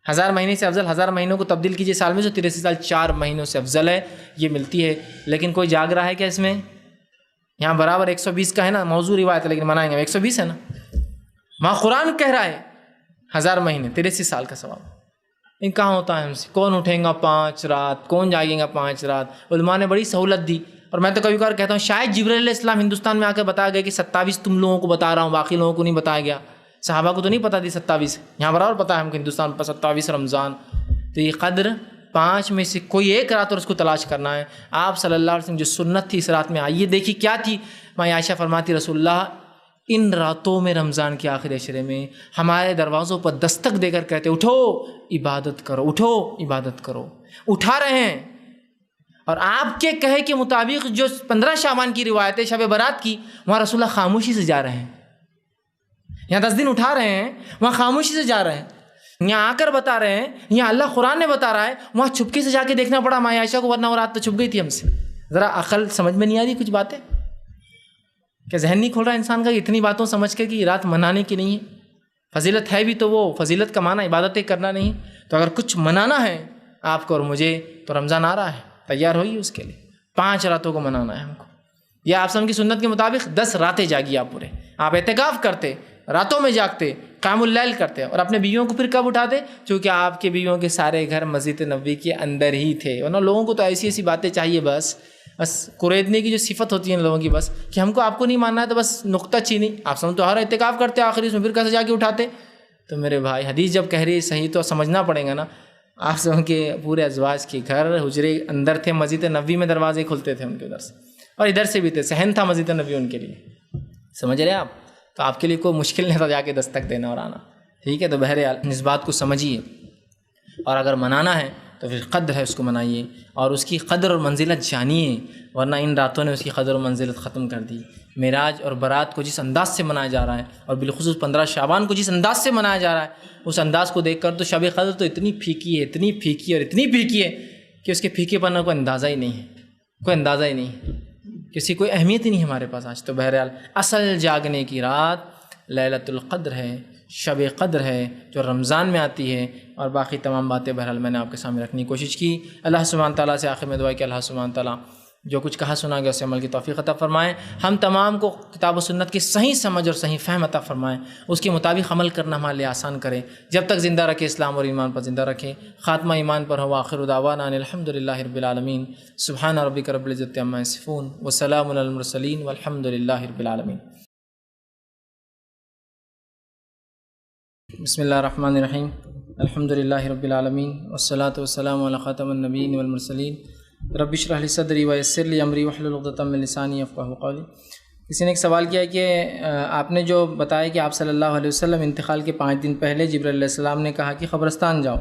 1000 مہینے سے افضل، 1000 مہینوں کو تبدیل کیجئے سال میں، تو 83 سال 4 مہینوں سے افضل ہے، یہ ملتی ہے۔ لیکن کوئی جاگ رہا ہے کیا اس میں؟ یہاں برابر 120 کا ہے نا، موضوع روایت ہے لیکن منائیں گے 120 ہے نا۔ وہاں قرآن کہہ رہا ہے 1000 مہینے 83 سال کا ثواب، ان کہاں ہوتا ہے ہم سے؟ کون اٹھیں گا 5 رات، کون جاگیں گا 5 رات؟ علماء نے بڑی سہولت دی، اور میں تو کبھی کبھار کہتا ہوں شاید جبرائیل علیہ السلام ہندوستان میں آ کے بتایا گیا کہ 27 تم لوگوں کو بتا رہا ہوں، باقی لوگوں کو نہیں بتایا گیا۔ صحابہ کو تو نہیں پتا تھی 27، یہاں برابر پتا ہے ہم کو ہندوستان پر 27 رمضان۔ تو یہ قدر 5 میں سے کوئی ایک رات اور اس کو تلاش کرنا ہے۔ آپ صلی اللہ علیہ وسلم جو سنت تھی اس رات میں، آئیے دیکھیے کیا تھی۔ ماں عائشہ فرماتی رسول اللہ ان راتوں میں رمضان کے آخری عشرے میں ہمارے دروازوں پر دستک دے کر کہتے اٹھو عبادت کرو، اٹھو عبادت کرو، اٹھا رہے ہیں۔ اور آپ کے کہے کے مطابق جو 15 شعبان کی روایت ہے شب برات کی، وہاں رسول اللہ خاموشی سے جا رہے ہیں۔ یہاں 10 دن اٹھا رہے ہیں، وہاں خاموشی سے جا رہے ہیں، یہاں آ کر بتا رہے ہیں، یہاں اللہ قرآن نے بتا رہا ہے، وہاں چھپکے سے جا کے دیکھنا پڑا ماں عائشہ کو، ورنہ وہ رات تو چھپ گئی تھی ہم سے۔ ذرا عقل سمجھ میں نہیں آ رہی کچھ باتیں؟ کہ ذہن نہیں کھول رہا انسان کا اتنی باتوں سمجھ کے کہ یہ رات منانے کی نہیں ہے؟ فضیلت ہے بھی تو وہ فضیلت کا معنی عبادتیں کرنا نہیں۔ تو اگر کچھ منانا ہے آپ کو اور مجھے تو رمضان آ رہا ہے، تیار ہوئیے اس کے لیے۔ 5 راتوں کو منانا ہے ہم کو۔ یا آپ سب کی سنت کے مطابق 10 راتیں جاگیے آپ پورے، آپ اعتکاف کرتے، راتوں میں جاگتے، قیام اللیل کرتے، اور اپنے بیویوں کو پھر کب اٹھاتے؟ چونکہ آپ کے بیویوں کے سارے گھر مسجد نبوی کے اندر ہی تھے، ورنہ لوگوں کو تو ایسی ایسی باتیں چاہیے، بس قریدنے کی جو صفت ہوتی ہے ان لوگوں کی، بس کہ ہم کو آپ کو نہیں ماننا ہے تو بس نقطہ چینی۔ آپ سب تو ہر اعتکاف کرتے آخری اس میں، پھر کیسے جا کے اٹھاتے؟ تو میرے بھائی حدیث جب کہہ رہی صحیح تو سمجھنا پڑے گا نا۔ آپ سب کے پورے ازواج کے گھر حجرے اندر تھے، مسجد نبوی میں دروازے کھلتے تھے ان کے ادھر سے، اور ادھر سے بھی تھے، صحن تھا مسجد نبوی ان کے لیے، سمجھ رہے آپ؟ تو آپ کے لیے کوئی مشکل نہیں تھا جا کے دستک دینا اور آنا، ٹھیک ہے؟ تو بہرحال اس بات کو سمجھیے، اور اگر منانا ہے تو پھر قدر ہے اس کو منائیے، اور اس کی قدر اور منزلت جانیے، ورنہ ان راتوں نے اس کی قدر و منزلت ختم کر دی۔ معراج اور برات کو جس انداز سے منایا جا رہا ہے، اور بالخصوص 15 شعبان کو جس انداز سے منایا جا رہا ہے، اس انداز کو دیکھ کر تو شب قدر تو اتنی پھیکی ہے، اتنی پھیکی اور اتنی پھیکی ہے کہ اس کے پھیکے پن کا کوئی اندازہ ہی نہیں ہے، کوئی اندازہ ہی نہیں ہے، کسی کوئی اہمیت ہی نہیں ہمارے پاس آج۔ تو بہرحال اصل جاگنے کی رات لیلۃ القدر ہے، شب قدر ہے جو رمضان میں آتی ہے، اور باقی تمام باتیں بہرحال میں نے آپ کے سامنے رکھنے کی کوشش کی۔ اللہ سبحانہ تعالیٰ سے آخر میں دعا کہ اللہ سبحانہ تعالیٰ جو کچھ کہا سنا گیا اسے عمل کی توفیق عطا فرمائیں. ہم تمام کو کتاب و سنت کی صحیح سمجھ اور صحیح فہم عطا فرمائیں. اس کے مطابق عمل کرنا ہمارے لیے آسان کریں. جب تک زندہ رکھے اسلام اور ایمان پر زندہ رکھیں. خاتمہ ایمان پر ہو. آخر دعوانا ان الحمد للہ رب العالمین. سبحان ربک رب العزۃ عما یصفون وسلام علی المرسلین والحمد للہ رب العالمین. بسم اللہ الرحمن الرحیم. الحمد للہ رب العالمین والصلاة والسلام علی خاتم النبیین والمرسلین. رب اشرح لی صدری ویسر لی امری واحلل عقدۃ من لسانی یفقہوا قولی. کسی نے ایک سوال کیا کہ آپ نے جو بتایا کہ آپ صلی اللہ علیہ وسلم انتقال کے 5 دن پہلے جبرائیل علیہ السلام نے کہا کہ قبرستان جاؤ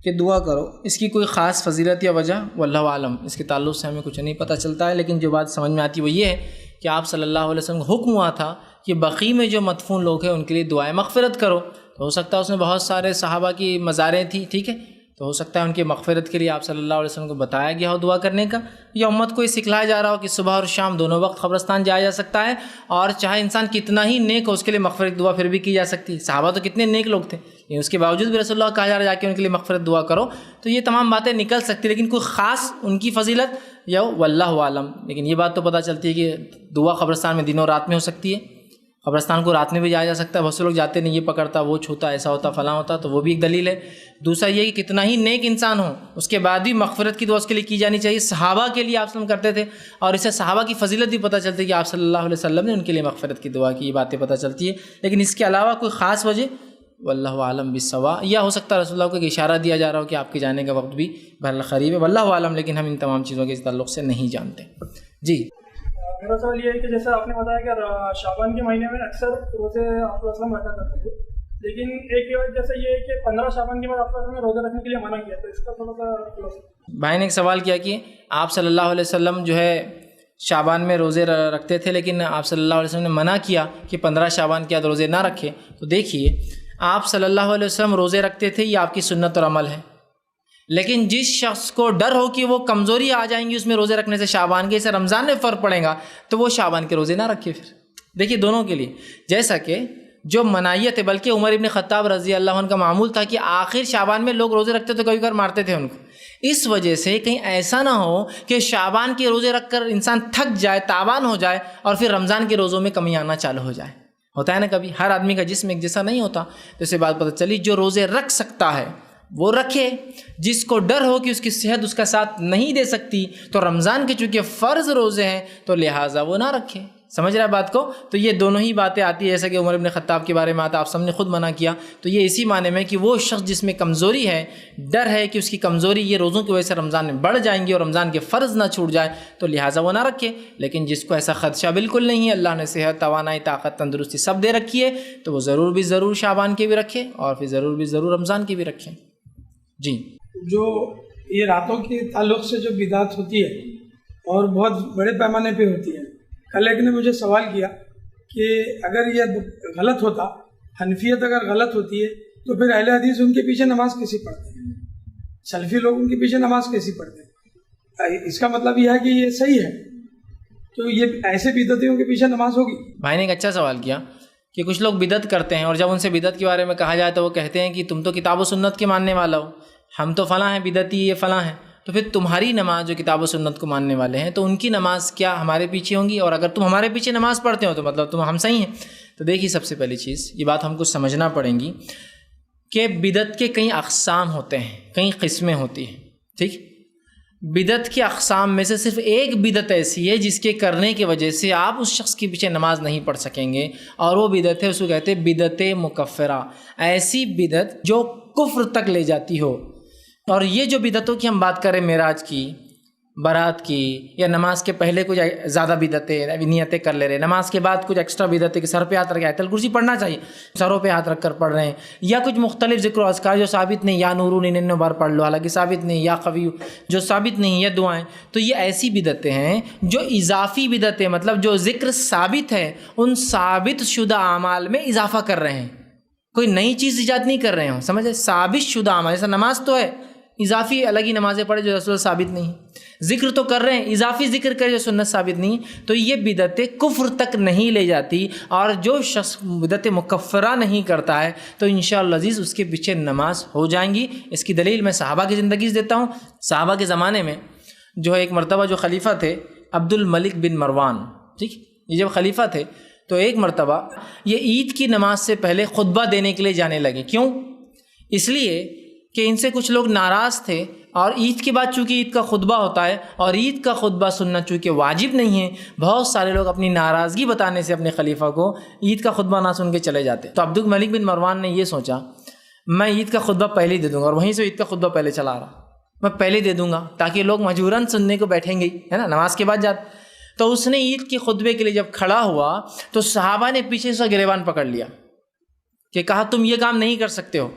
کہ دعا کرو، اس کی کوئی خاص فضیلت یا وجہ؟ واللہ عالم. اس کے تعلق سے ہمیں کچھ نہیں پتہ چلتا ہے، لیکن جو بات سمجھ میں آتی ہے وہ یہ ہے کہ آپ صلی اللہ علیہ وسلم کو حکم ہوا تھا کہ بقیع میں جو مدفون لوگ ہیں ان کے لیے دعائیں مغفرت کرو. تو ہو سکتا ہے اس میں بہت سارے صحابہ کی مزاریں تھیں، ٹھیک ہے، تو ہو سکتا ہے ان کی مغفرت کے لیے آپ صلی اللہ علیہ وسلم کو بتایا گیا ہو دعا کرنے کا، یا امت کو یہ سکھلایا جا رہا ہو کہ صبح اور شام دونوں وقت قبرستان جایا جا سکتا ہے، اور چاہے انسان کتنا ہی نیک ہو اس کے لیے مغفرت دعا پھر بھی کی جا سکتی ہے. صحابہ تو کتنے نیک لوگ تھے، لیکن اس کے باوجود بھی رسول اللہ کہا جا رہا ہے جا کے ان کے لیے مغفرت دعا کرو. تو یہ تمام باتیں نکل سکتی، لیکن کوئی خاص ان کی فضیلت یا واللہ عالم. لیکن یہ بات تو پتہ چلتی ہے کہ دعا قبرستان میں دنوں رات میں ہو سکتی ہے. قبرستان کو رات میں بھی جایا جا سکتا ہے. بہت سے لوگ جاتے نہیں، یہ پکڑتا وہ چھوتا ایسا ہوتا فلاں ہوتا، تو وہ بھی ایک دلیل ہے. دوسرا یہ کہ کتنا ہی نیک انسان ہو اس کے بعد بھی مغفرت کی دعا اس کے لیے کی جانی چاہیے. صحابہ کے لیے آپ وسلم کرتے تھے، اور اس سے صحابہ کی فضیلت بھی پتہ چلتی ہے کہ آپ صلی اللہ علیہ وسلم نے ان کے لیے مغفرت کی دعا کی. یہ باتیں پتہ چلتی ہے، لیکن اس کے علاوہ کوئی خاص وجہ واللہ عالم بالصواب، یا ہو سکتا ہے رسول اللہ کو ایک اشارہ دیا جا رہا ہو کہ آپ کے جانے کا وقت بھی بہرحال قریب ہے. واللہ عالم، لیکن ہم ان تمام چیزوں کے تعلق سے نہیں جانتے. جی میرا سوال یہ ہے کہ جیسے آپ نے بتایا کہ شعبان کے مہینے میں اکثر روزے آپ وسلم رکھا کرتے تھے، لیکن ایک جیسے یہ ہے کہ 15 شعبان کے بعد آپ وسلم نے روزے رکھنے کے لیے منع کیا، تو اس کا تھوڑا سا بھائی نے ایک سوال کیا کہ آپ صلی اللہ علیہ وسلم جو ہے شعبان میں روزے رکھتے تھے، لیکن آپ صلی اللہ علیہ وسلم نے منع کیا کہ 15 شعبان کے بعد روزے نہ رکھے. تو دیکھیے، آپ صلی اللہ علیہ وسلم روزے رکھتے تھے، یہ آپ کی سنت اور عمل ہے. لیکن جس شخص کو ڈر ہو کہ وہ کمزوری آ جائیں گی اس میں روزے رکھنے سے شعبان کے، اسے رمضان میں فرق پڑے گا، تو وہ شعبان کے روزے نہ رکھے. پھر دیکھیے دونوں کے لیے جیسا کہ جو منائیت ہے، بلکہ عمر ابن خطاب رضی اللہ عنہ کا معمول تھا کہ آخر شعبان میں لوگ روزے رکھتے تو کبھی کبھار مارتے تھے ان کو. اس وجہ سے کہیں ایسا نہ ہو کہ شعبان کے روزے رکھ کر انسان تھک جائے، تاوان ہو جائے، اور پھر رمضان کے روزوں میں کمی آنا چالو ہو جائے. ہوتا ہے نا کبھی، ہر آدمی کا جسم ایک جیسا نہیں ہوتا. تو اسے بات پتہ چلی جو روزے رکھ سکتا ہے وہ رکھے، جس کو ڈر ہو کہ اس کی صحت اس کا ساتھ نہیں دے سکتی تو رمضان کے چونکہ فرض روزے ہیں تو لہٰذا وہ نہ رکھے. سمجھ رہا ہے بات کو؟ تو یہ دونوں ہی باتیں آتی ہے، جیسا کہ عمر ابن خطاب کے بارے میں آتا، آپ سب نے خود منع کیا. تو یہ اسی معنی میں کہ وہ شخص جس میں کمزوری ہے، ڈر ہے کہ اس کی کمزوری یہ روزوں کی وجہ سے رمضان میں بڑھ جائیں گی اور رمضان کے فرض نہ چھوٹ جائے، تو لہٰذا وہ نہ رکھے. لیکن جس کو ایسا خدشہ بالکل نہیں ہے، اللہ نے صحت، توانائی، طاقت، تندرستی سب دے رکھی ہے، تو وہ ضرور بھی ضرور شعبان کے بھی رکھے، اور پھر ضرور بھی ضرور رمضان کے بھی رکھے. جی جو یہ راتوں کے تعلق سے جو بدعت ہوتی ہے اور بہت بڑے پیمانے پہ ہوتی ہے، کل ایک نے مجھے سوال کیا کہ اگر یہ غلط ہوتا، حنفیت اگر غلط ہوتی ہے تو پھر اہل حدیث ان کے پیچھے نماز کیسی پڑھتے ہیں، سلفی لوگ ان کے پیچھے نماز کیسی پڑھتے ہیں؟ اس کا مطلب یہ ہے کہ یہ صحیح ہے، تو یہ ایسے بدعتیوں کے پیچھے نماز ہوگی. بھائی نے ایک اچھا سوال کیا کہ کچھ لوگ بدعت کرتے ہیں، اور جب ان سے بدعت کے بارے میں کہا جائے تو وہ کہتے ہیں کہ تم تو کتاب و سنت کے ماننے والا ہو، ہم تو فلاں ہیں بدعتی، یہ فلاں ہیں. تو پھر تمہاری نماز جو کتاب و سنت کو ماننے والے ہیں، تو ان کی نماز کیا ہمارے پیچھے ہوں گی؟ اور اگر تم ہمارے پیچھے نماز پڑھتے ہو تو مطلب تم ہم صحیح ہیں. تو دیکھیے، سب سے پہلی چیز یہ بات ہم کو سمجھنا پڑیں گی کہ بدعت کے کئی اقسام ہوتے ہیں، کئی قسمیں ہوتی ہیں. ٹھیک، بدعت کے اقسام میں سے صرف ایک بدعت ایسی ہے جس کے کرنے کی وجہ سے آپ اس شخص کے پیچھے نماز نہیں پڑھ سکیں گے، اور وہ بدعت ہے، اس کو کہتے ہیں بدعت مکفرہ. ایسی بدعت جو کفر تک لے جاتی ہو. اور یہ جو بدعتوں کی ہم بات کریں، معراج کی، برات کی، یا نماز کے پہلے کچھ زیادہ بدعتیں نیتیں کر لے رہے، نماز کے بعد کچھ ایکسٹرا بدعتیں کہ سر پہ ہاتھ رکھ کے آیت الکرسی پڑھنا چاہیے، سروں پہ ہاتھ رکھ کر پڑھ رہے ہیں، یا کچھ مختلف ذکر و اذکار جو ثابت نہیں، یا نورون 99 بار پڑھ لو حالانکہ ثابت نہیں، یا قوی جو ثابت نہیں، یا دعائیں. تو یہ ایسی بدعتیں ہیں جو اضافی بدعتیں، مطلب جو ذکر ثابت ہے ان ثابت شدہ اعمال میں اضافہ کر رہے ہیں، کوئی نئی چیز ایجاد نہیں کر رہے ہوں. سمجھے؟ ثابت شدہ اعمال، جیسا نماز تو ہے، اضافی الگ ہی نمازیں پڑھے جو رسول ثابت نہیں، ذکر تو کر رہے ہیں، اضافی ذکر کرے جو سنت ثابت نہیں. تو یہ بدعتیں کفر تک نہیں لے جاتی، اور جو شخص بدعت مکفرہ نہیں کرتا ہے تو انشاءاللہ عزیز اس کے پیچھے نماز ہو جائیں گی. اس کی دلیل میں صحابہ کی زندگی سے دیتا ہوں. صحابہ کے زمانے میں جو ایک مرتبہ جو خلیفہ تھے عبد الملک بن مروان، ٹھیک، یہ جب خلیفہ تھے تو ایک مرتبہ یہ عید کی نماز سے پہلے خطبہ دینے کے لیے جانے لگے۔ کیوں؟ اس لیے کہ ان سے کچھ لوگ ناراض تھے، اور عید کے بعد چونکہ عید کا خطبہ ہوتا ہے اور عید کا خطبہ سننا چونکہ واجب نہیں ہے، بہت سارے لوگ اپنی ناراضگی بتانے سے اپنے خلیفہ کو عید کا خطبہ نہ سن کے چلے جاتے۔ تو عبد الملک بن مروان نے یہ سوچا میں عید کا خطبہ پہلے ہی دے دوں گا، اور وہیں سے عید کا خطبہ پہلے چلا آ رہا، میں پہلے دے دوں گا تاکہ لوگ مجبوراً سننے کو بیٹھیں گے، ہے نا، نماز کے بعد جاتے۔ تو اس نے عید کے خطبے کے لیے جب کھڑا ہوا تو صحابہ نے پیچھے سے گریبان پکڑ لیا کہ کہا تم یہ کام نہیں کر سکتے ہو،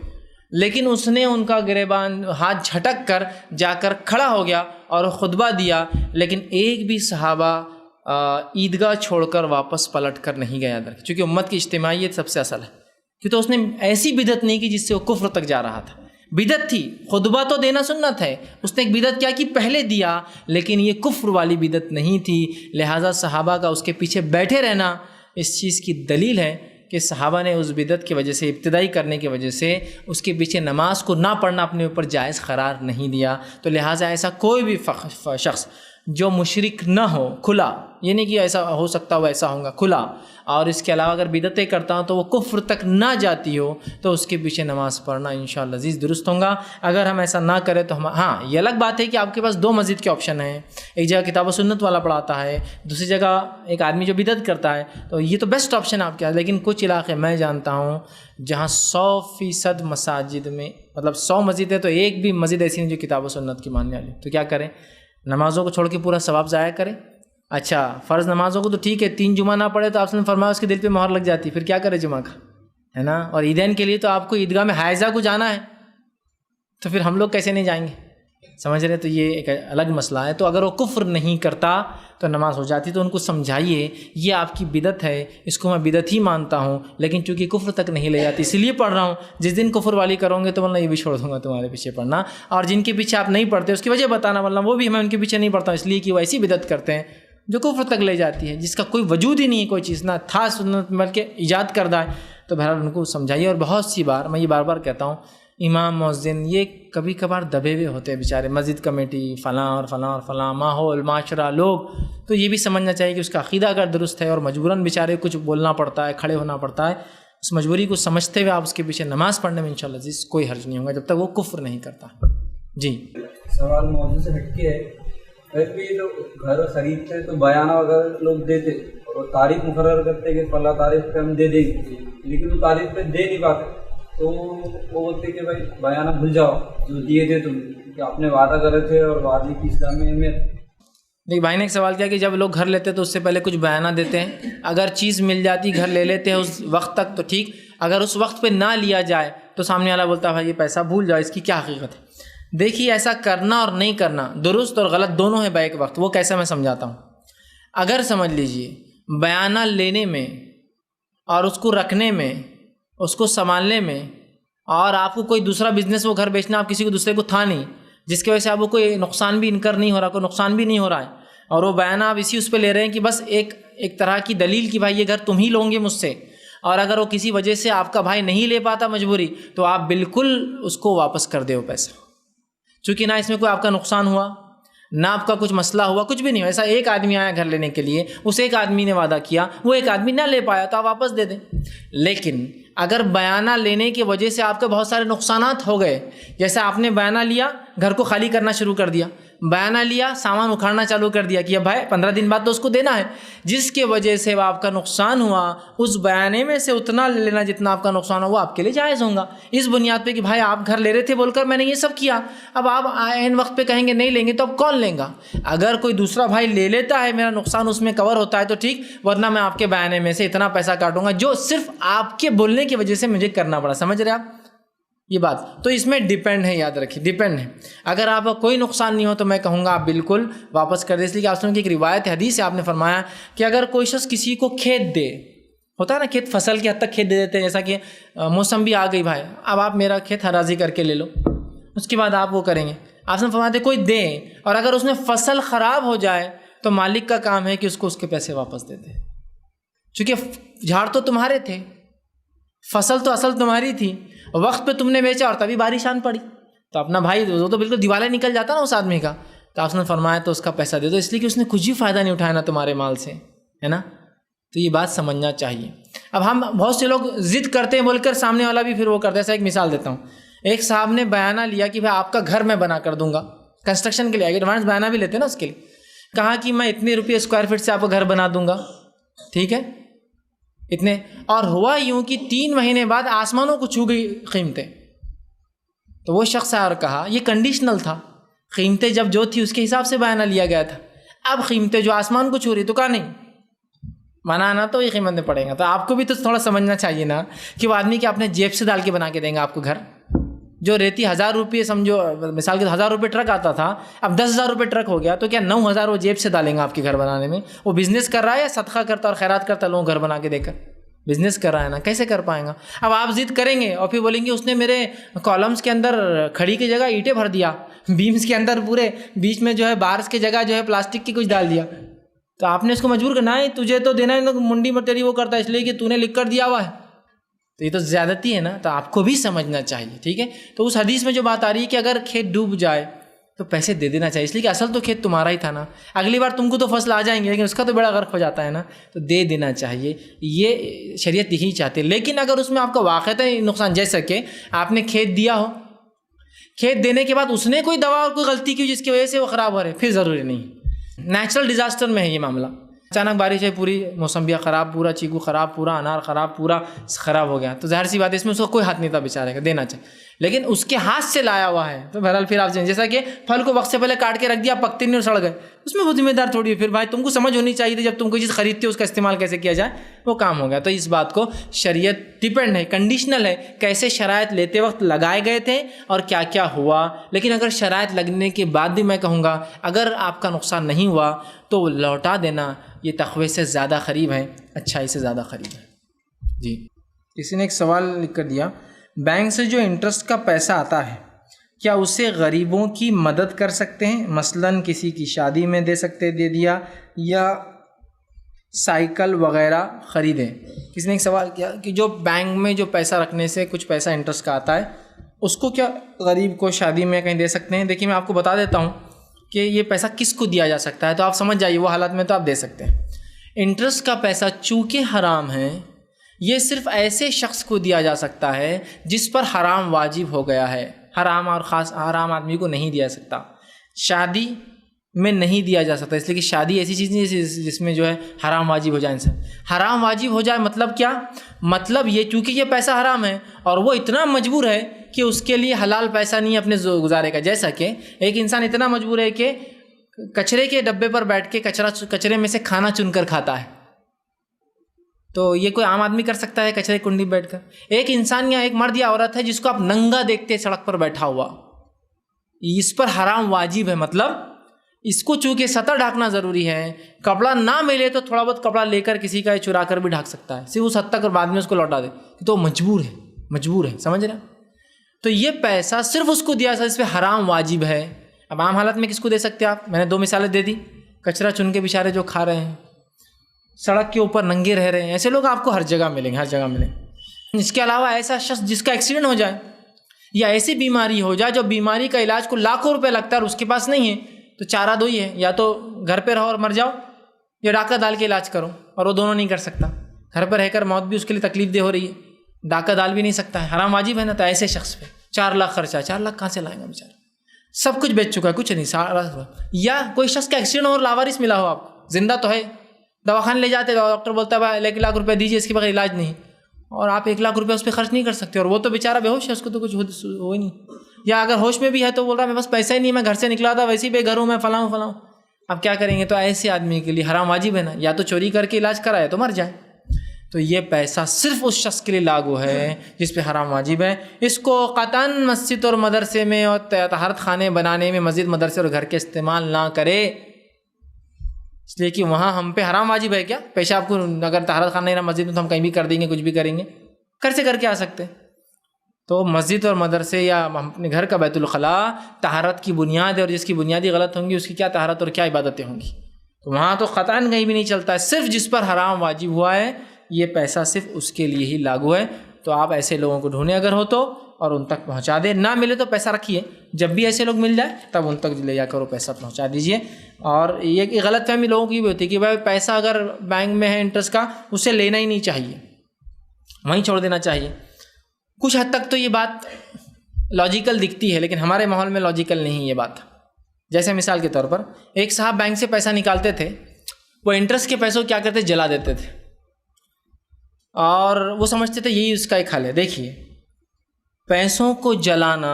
لیکن اس نے ان کا گریبان ہاتھ جھٹک کر جا کر کھڑا ہو گیا اور خطبہ دیا، لیکن ایک بھی صحابہ عیدگاہ چھوڑ کر واپس پلٹ کر نہیں گیا ادھر، کیونکہ امت کی اجتماعیت سب سے اصل ہے۔ کہ تو اس نے ایسی بدعت نہیں کی جس سے وہ کفر تک جا رہا تھا، بدعت تھی، خطبہ تو دینا سنت ہے، اس نے ایک بدعت کیا کی پہلے دیا، لیکن یہ کفر والی بدعت نہیں تھی، لہٰذا صحابہ کا اس کے پیچھے بیٹھے رہنا اس چیز کی دلیل ہے کہ صحابہ نے اس بدعت کی وجہ سے، ابتدائی کرنے کی وجہ سے اس کے پیچھے نماز کو نہ پڑھنا اپنے اوپر جائز قرار نہیں دیا۔ تو لہٰذا ایسا کوئی بھی شخص جو مشرک نہ ہو کھلا، یہ نہیں کہ ایسا ہو سکتا ہو ایسا ہوگا کھلا، اور اس کے علاوہ اگر بدعتیں کرتا ہوں تو وہ کفر تک نہ جاتی ہو، تو اس کے پیچھے نماز پڑھنا انشاءاللہ عزیز درست ہوگا۔ اگر ہم ایسا نہ کریں تو ہاں یہ الگ بات ہے کہ آپ کے پاس دو مسجد کے آپشن ہیں، ایک جگہ کتاب و سنت والا پڑھاتا ہے، دوسری جگہ ایک آدمی جو بدعت کرتا ہے، تو یہ تو بیسٹ آپشن آپ کے پاس۔ لیکن کچھ علاقے میں جانتا ہوں جہاں 100% مساجد میں، مطلب 100 مسجد ہے تو ایک بھی مسجد ایسی نہیں جو کتاب و سنت کی ماننے والی، تو کیا کریں؟ نمازوں کو چھوڑ کے پورا ثواب ضائع کریں؟ اچھا فرض نمازوں کو تو ٹھیک ہے، 3 جمعہ نہ پڑھے تو آپ نے فرمایا اس کے دل پہ مہر لگ جاتی، پھر کیا کرے جمعہ کا، ہے نا؟ اور عیدین کے لیے تو آپ کو عیدگاہ میں حائضہ کو جانا ہے، تو پھر ہم لوگ کیسے نہیں جائیں گے؟ سمجھ رہے؟ تو یہ ایک الگ مسئلہ ہے۔ تو اگر وہ کفر نہیں کرتا تو نماز ہو جاتی، تو ان کو سمجھائیے یہ آپ کی بدعت ہے، اس کو میں بدعت ہی مانتا ہوں، لیکن چونکہ کفر تک نہیں لے جاتی اس لیے پڑھ رہا ہوں، جس دن کفر والی کرو گے تو ورنہ یہ بھی چھوڑ دوں گا تمہارے پیچھے پڑھنا، اور جن کے پیچھے آپ نہیں پڑھتے اس کی وجہ بتانا، ورنہ وہ بھی میں ان کے پیچھے نہیں پڑھتا ہوں اس لیے کہ وہ ایسی بدعت کرتے ہیں جو کفر تک لے جاتی ہے، جس کا کوئی وجود ہی نہیں ہے، کوئی چیز نہ تھا سنت بلکہ ایجاد کردہ ہے۔ تو بہرحال ان کو سمجھائیے۔ اور بہت سی بار میں یہ بار بار کہتا ہوں، امام مؤذن یہ کبھی کبھار دبے ہوئے ہوتے ہیں بیچارے، مسجد کمیٹی فلاں اور فلاں اور فلاں، ماحول معاشرہ لوگ، تو یہ بھی سمجھنا چاہیے کہ اس کا عقیدہ اگر درست ہے اور مجبوراً بیچارے کچھ بولنا پڑتا ہے، کھڑے ہونا پڑتا ہے، اس مجبوری کو سمجھتے ہوئے آپ اس کے پیچھے نماز پڑھنے میں انشاءاللہ عزیز کوئی حرج نہیں ہوگا جب تک وہ کفر نہیں کرتا۔ جی سوال موضوع سے ہٹ کے ہے، پھر بھی لوگ گھر خریدتے ہیں تو بیانہ وغیرہ لوگ دیتے اور تاریخ مقرر کرتے کہ فلاں تاریخ پہ ہم دے دیں گے، لیکن وہ تاریخ پہ دے نہیں پاتے، تو وہ بولتے کہ بھائی بیانہ بھول جاؤ جو دیے تھے تم، کہ آپ نے وعدہ کرے تھے اور وعدے کی اسلام میں اہمیت۔ دیکھ بھائی نے ایک سوال کیا کہ جب لوگ گھر لیتے تو اس سے پہلے کچھ بیانہ دیتے ہیں، اگر چیز مل جاتی گھر لے لیتے ہیں اس وقت تک تو ٹھیک، اگر اس وقت پہ نہ لیا جائے تو سامنے والا بولتا ہے بھائی یہ پیسہ بھول جاؤ، اس کی کیا حقیقت ہے؟ دیکھیے ایسا کرنا اور نہیں کرنا درست اور غلط دونوں ہے بیک وقت، وہ کیسے میں سمجھاتا ہوں۔ اگر سمجھ لیجئے بیانہ لینے میں اور اس کو رکھنے میں، اس کو سنبھالنے میں، اور آپ کو کوئی دوسرا بزنس وہ گھر بیچنا آپ کسی کو دوسرے کو تھا نہیں، جس کی وجہ سے آپ کو کوئی نقصان بھی انکر نہیں ہو رہا، کوئی نقصان بھی نہیں ہو رہا ہے، اور وہ بیانہ آپ اسی اس پہ لے رہے ہیں کہ بس ایک طرح کی دلیل کہ بھائی یہ گھر تم ہی لوگے مجھ سے، اور اگر وہ کسی وجہ سے آپ کا بھائی نہیں لے پاتا مجبوری، تو آپ بالکل اس کو واپس کر دے وہ پیسہ، چونکہ نہ اس میں کوئی آپ کا نقصان ہوا، نہ آپ کا کچھ مسئلہ ہوا، کچھ بھی نہیں ہوا۔ ایسا ایک آدمی آیا گھر لینے کے لیے، اس ایک آدمی نے وعدہ کیا، وہ ایک آدمی نہ لے پایا تو آپ واپس دے دیں۔ لیکن اگر بیانہ لینے کی وجہ سے آپ کے بہت سارے نقصانات ہو گئے، جیسے آپ نے بیانہ لیا گھر کو خالی کرنا شروع کر دیا، بیانہ لیا سامان اکھاڑنا چالو کر دیا کہ اب بھائی 15 دن بعد تو اس کو دینا ہے، جس کے وجہ سے آپ کا نقصان ہوا، اس بیانے میں سے اتنا لے لینا جتنا آپ کا نقصان ہوا وہ آپ کے لیے جائز ہوگا، اس بنیاد پہ کہ بھائی آپ گھر لے رہے تھے بول کر میں نے یہ سب کیا، اب آپ عین وقت پہ کہیں گے نہیں لیں گے تو اب کون لیں گا؟ اگر کوئی دوسرا بھائی لے لیتا ہے میرا نقصان اس میں کور ہوتا ہے تو ٹھیک، ورنہ میں آپ کے بیانے میں سے اتنا پیسہ کاٹوں گا جو صرف آپ کے بولنے کی وجہ سے مجھے کرنا پڑا۔ سمجھ رہے آپ یہ بات؟ تو اس میں ڈیپینڈ ہے، یاد رکھیے ڈیپینڈ ہے۔ اگر آپ کا کوئی نقصان نہیں ہو تو میں کہوں گا آپ بالکل واپس کر دیں، اس لیے کہ آپ سن کی ایک روایت حدیث ہے، آپ نے فرمایا کہ اگر کوئی شخص کسی کو کھیت دے، ہوتا ہے نا کھیت فصل کی حد تک کھیت دے دیتے ہیں، جیسا کہ موسم بھی آ گئی بھائی اب آپ میرا کھیت ہرازی کر کے لے لو، اس کے بعد آپ وہ کریں گے، آپ نے فرمایا کوئی دے اور اگر اس میں فصل خراب ہو جائے تو مالک کا کام ہے کہ اس کو اس کے پیسے واپس دے دے، چونکہ جھاڑ تو تمہارے تھے، فصل تو اصل تمہاری تھی، وقت پہ تم نے بیچا اور تبھی بارش آن پڑی، تو اپنا بھائی وہ تو بالکل دیوالا نکل جاتا نا اس آدمی کا، تو آپ نے فرمایا تو اس کا پیسہ دے دو، اس لیے کہ اس نے کچھ بھی فائدہ نہیں اٹھایا نا تمہارے مال سے، ہے نا. تو یہ بات سمجھنا چاہیے. اب ہم بہت سے لوگ ضد کرتے ہیں بول کر، سامنے والا بھی پھر وہ کرتا ہے. ایسا ایک مثال دیتا ہوں. ایک صاحب نے بیانہ لیا کہ بھائی آپ کا گھر میں بنا کر دوں گا، کنسٹرکشن کے لیے ایڈوانس بیانہ بھی لیتے ہیں نا اس کے لیے. کہا کہ میں اتنے روپے اسکوائر فٹ سے آپ کا گھر بنا دوں گا، ٹھیک ہے اتنے. اور ہوا یوں کہ 3 مہینے بعد آسمانوں کو چھو گئی قیمتیں. تو وہ شخص آیا اور کہا، یہ کنڈیشنل تھا، قیمتیں جب جو تھی اس کے حساب سے بیانہ لیا گیا تھا. اب قیمتیں جو آسمان کو چھو رہی تو کہا نہیں بنانا تو یہ قیمت میں پڑے گا. تو آپ کو بھی تو تھوڑا سمجھنا چاہیے نا کہ وہ آدمی کہ اپنے جیب سے ڈال کے بنا کے دیں گا آپ کو گھر. جو ریتی 1000 روپے سمجھو مثال کے 1000 روپے ٹرک آتا تھا، اب 10,000 روپے ٹرک ہو گیا، تو کیا 9,000 وہ جیب سے ڈالیں گا آپ کے گھر بنانے میں؟ وہ بزنس کر رہا ہے یا صدقہ کرتا اور خیرات کرتا لوگوں گھر بنا کے دے کر؟ بزنس کر رہا ہے نا، کیسے کر پائیں گا؟ اب آپ ضد کریں گے اور پھر بولیں گے اس نے میرے کالمس کے اندر کھڑی کی جگہ اینٹیں بھر دیا، بیمس کے اندر پورے بیچ میں جو ہے بارس کی جگہ جو ہے پلاسٹک کی کچھ ڈال دیا. تو آپ نے اس کو مجبور کرنا ہے، تجھے تو دینا ہے، منڈی میں تیری وہ کرتا ہے اس لیے کہ تو نے لکھ کر دیا ہوا ہے. تو یہ تو زیادتی ہے نا. تو آپ کو بھی سمجھنا چاہیے، ٹھیک ہے. تو اس حدیث میں جو بات آ رہی ہے کہ اگر کھیت ڈوب جائے تو پیسے دے دینا چاہیے، اس لیے کہ اصل تو کھیت تمہارا ہی تھا نا. اگلی بار تم کو تو فصل آ جائیں گے لیکن اس کا تو بڑا غرق ہو جاتا ہے نا، تو دے دینا چاہیے. یہ شریعت یہی چاہتی ہے. لیکن اگر اس میں آپ کا واقعتاً نقصان، جیسا کہ آپ نے کھیت دیا ہو، کھیت دینے کے بعد اس نے کوئی دوا اور کوئی غلطی کی جس کی وجہ سے وہ خراب ہو رہے، پھر ضروری نہیں. نیچرل ڈیزاسٹر میں ہے یہ معاملہ، اچانک بارش ہے، پوری موسمبیا خراب، پورا چیکو خراب، پورا انار خراب، پورا خراب ہو گیا، تو ظاہر سی بات ہے اس میں اس کو کوئی ہاتھ نہیں تھا بیچارے کا، دینا چاہیے. لیکن اس کے ہاتھ سے لایا ہوا ہے تو بہرحال پھر آپ جیسا کہ پھل کو وقت سے پہلے کاٹ کے رکھ دیا، پکتے نہیں اور سڑ گئے، اس میں وہ ذمہ دار تھوڑی ہے. پھر بھائی تم کو سمجھ ہونی چاہیے تھی جب تم کوئی چیز خریدتے ہو اس کا استعمال کیسے کیا جائے، وہ کام ہو گیا. تو اس بات کو شریعت ڈیپینڈ ہے، کنڈیشنل ہے، کیسے شرائط لیتے وقت لگائے گئے تھے اور کیا کیا ہوا. لیکن اگر شرائط لگنے کے بعد بھی میں کہوں گا اگر آپ کا نقصان نہیں ہوا تو لوٹا دینا یہ تقوی سے زیادہ قریب ہے، اچھائی سے زیادہ قریب ہے. جی کسی نے ایک سوال لکھ کر دیا، بینک سے جو انٹرسٹ کا پیسہ آتا ہے کیا اسے غریبوں کی مدد کر سکتے ہیں؟ مثلاً کسی کی شادی میں دے دیا یا سائیکل وغیرہ خریدیں. کسی نے ایک سوال کیا کہ جو بینک میں جو پیسہ رکھنے سے کچھ پیسہ انٹرسٹ کا آتا ہے اس کو کیا غریب کو شادی میں کہیں دے سکتے ہیں؟ دیکھیے میں آپ کو بتا دیتا ہوں کہ یہ پیسہ کس کو دیا جا سکتا ہے تو آپ سمجھ جائیے، وہ حالات میں تو آپ دے سکتے ہیں. انٹرسٹ کا پیسہ چونکہ حرام ہے، یہ صرف ایسے شخص کو دیا جا سکتا ہے جس پر حرام واجب ہو گیا ہے. حرام اور خاص حرام آدمی کو نہیں دیا سکتا، شادی میں نہیں دیا جا سکتا، اس لیے کہ شادی ایسی چیز نہیں جس میں جو ہے حرام واجب ہو جائے. انسان حرام واجب ہو جائے مطلب کیا؟ مطلب یہ چونکہ یہ پیسہ حرام ہے اور وہ اتنا مجبور ہے کہ اس کے لیے حلال پیسہ نہیں اپنے گزارے کا. جیسا کہ ایک انسان اتنا مجبور ہے کہ کچرے کے ڈبے پر بیٹھ کے کچرے میں سے کھانا چن کر کھاتا ہے، تو یہ کوئی عام آدمی کر سکتا ہے کچرے کنڈی بیٹھ کر؟ ایک انسان یا ایک مرد یا عورت ہے جس کو آپ ننگا دیکھتے سڑک پر بیٹھا ہوا، اس پر حرام واجب ہے. مطلب اس کو چونکہ سطر ڈھانکنا ضروری ہے، کپڑا نہ ملے تو تھوڑا بہت کپڑا لے کر کسی کا چرا کر بھی ڈھانک سکتا ہے، صرف اس حد تک اور بعد میں اس کو لوٹا دے، تو مجبور ہے، سمجھ رہے ہیں؟ تو یہ پیسہ صرف اس کو دیا اس پہ حرام واجب ہے. اب عام حالت میں کس کو دے سکتے ہیں آپ؟ میں نے 2 مثالیں دے دی. کچرا چن کے بیچارے جو کھا رہے ہیں، سڑک کے اوپر ننگے رہ رہے ہیں، ایسے لوگ آپ کو ہر جگہ ملیں گے. اس کے علاوہ ایسا شخص جس کا ایکسیڈنٹ ہو جائے یا ایسی بیماری ہو جائے جو بیماری کا علاج کو لاکھوں روپے لگتا ہے اور اس کے پاس نہیں ہے، تو چارہ دو ہی ہے، یا تو گھر پہ رہو اور مر جاؤ یا ڈاکہ ڈال کے علاج کرو، اور وہ دونوں نہیں کر سکتا. گھر پہ رہ کر موت بھی اس کے لیے تکلیف دہ ہو رہی ہے، ڈاکہ ڈال بھی نہیں سکتا ہے، حرام واجب ہے نا. تو ایسے شخص پہ 4 لاکھ خرچہ، 4 لاکھ کہاں سے لائیں گا بیچارہ؟ سب کچھ بیچ چکا ہے، کچھ نہیں. یا کوئی شخص کا ایکسیڈنٹ اور لاوارث ملا ہو، آپ کو زندہ تو ہے، دواخانے لے جاتے، ڈاکٹر بولتا ہے بھائی 1 لاکھ روپے دیجیے اس کے بغیر علاج نہیں، اور آپ 1 لاکھ روپے اس پہ خرچ نہیں کر سکتے، اور وہ تو بیچارہ بے ہوش ہے، اس کو تو کچھ ہو ہی نہیں. یا اگر ہوش میں بھی ہے تو بول رہا ہے میں بس پیسہ ہی نہیں، میں گھر سے نکلا تھا ویسے ہی بے گھر ہوں، میں فلاں. اب کیا کریں گے؟ تو ایسے آدمی کے لیے حرام واجب ہے نا، یا تو چوری کر کے علاج کرائے تو مر جائے. تو یہ پیسہ صرف اس شخص کے لیے لاگو ہے جس پہ حرام واجب ہے. اس کو قطعاً مسجد اور مدرسے میں اور طہارت خانے بنانے میں مسجد مدرسے اور گھر کے استعمال نہ کرے، اس لیے کہ وہاں ہم پہ حرام واجب ہے. کیا پیشاب کو اگر طہارت خانہ نہیں مسجد میں تو ہم کہیں بھی کر دیں گے، کچھ بھی کریں گے، گھر سے کر کے آ سکتے. تو مسجد اور مدرسے یا اپنے گھر کا بیت الخلاء طہارت کی بنیاد ہے، اور جس کی بنیادی غلط ہوں گی اس کی کیا طہارت اور کیا عبادتیں ہوں گی. تو وہاں تو قطعاً کہیں بھی نہیں چلتا ہے. صرف جس پر حرام واجب ہوا ہے یہ پیسہ صرف اس کے لیے ہی لاگو ہے. تو آپ ایسے لوگوں کو ڈھونڈیں اگر ہو تو، اور ان تک پہنچا دیں. نہ ملے تو پیسہ رکھیے، جب بھی ایسے لوگ مل جائے تب ان تک لے جا کر وہ پیسہ پہنچا دیجیے. اور یہ غلط فہمی لوگوں کی بھی ہوتی ہے کہ بھائی پیسہ اگر بینک میں ہے انٹرسٹ کا، اسے لینا ہی نہیں چاہیے، وہیں چھوڑ دینا چاہیے. کچھ حد تک تو یہ بات لاجیکل دکھتی ہے، لیکن ہمارے ماحول میں لاجیکل نہیں یہ بات. جیسے مثال کے طور پر ایک صاحب بینک سے پیسہ نکالتے تھے، وہ انٹرسٹ کے پیسوں کیا کرتے، جلا دیتے تھے، اور وہ سمجھتے تھے یہی اس کا ایک حل ہے. دیکھیے، پیسوں کو جلانا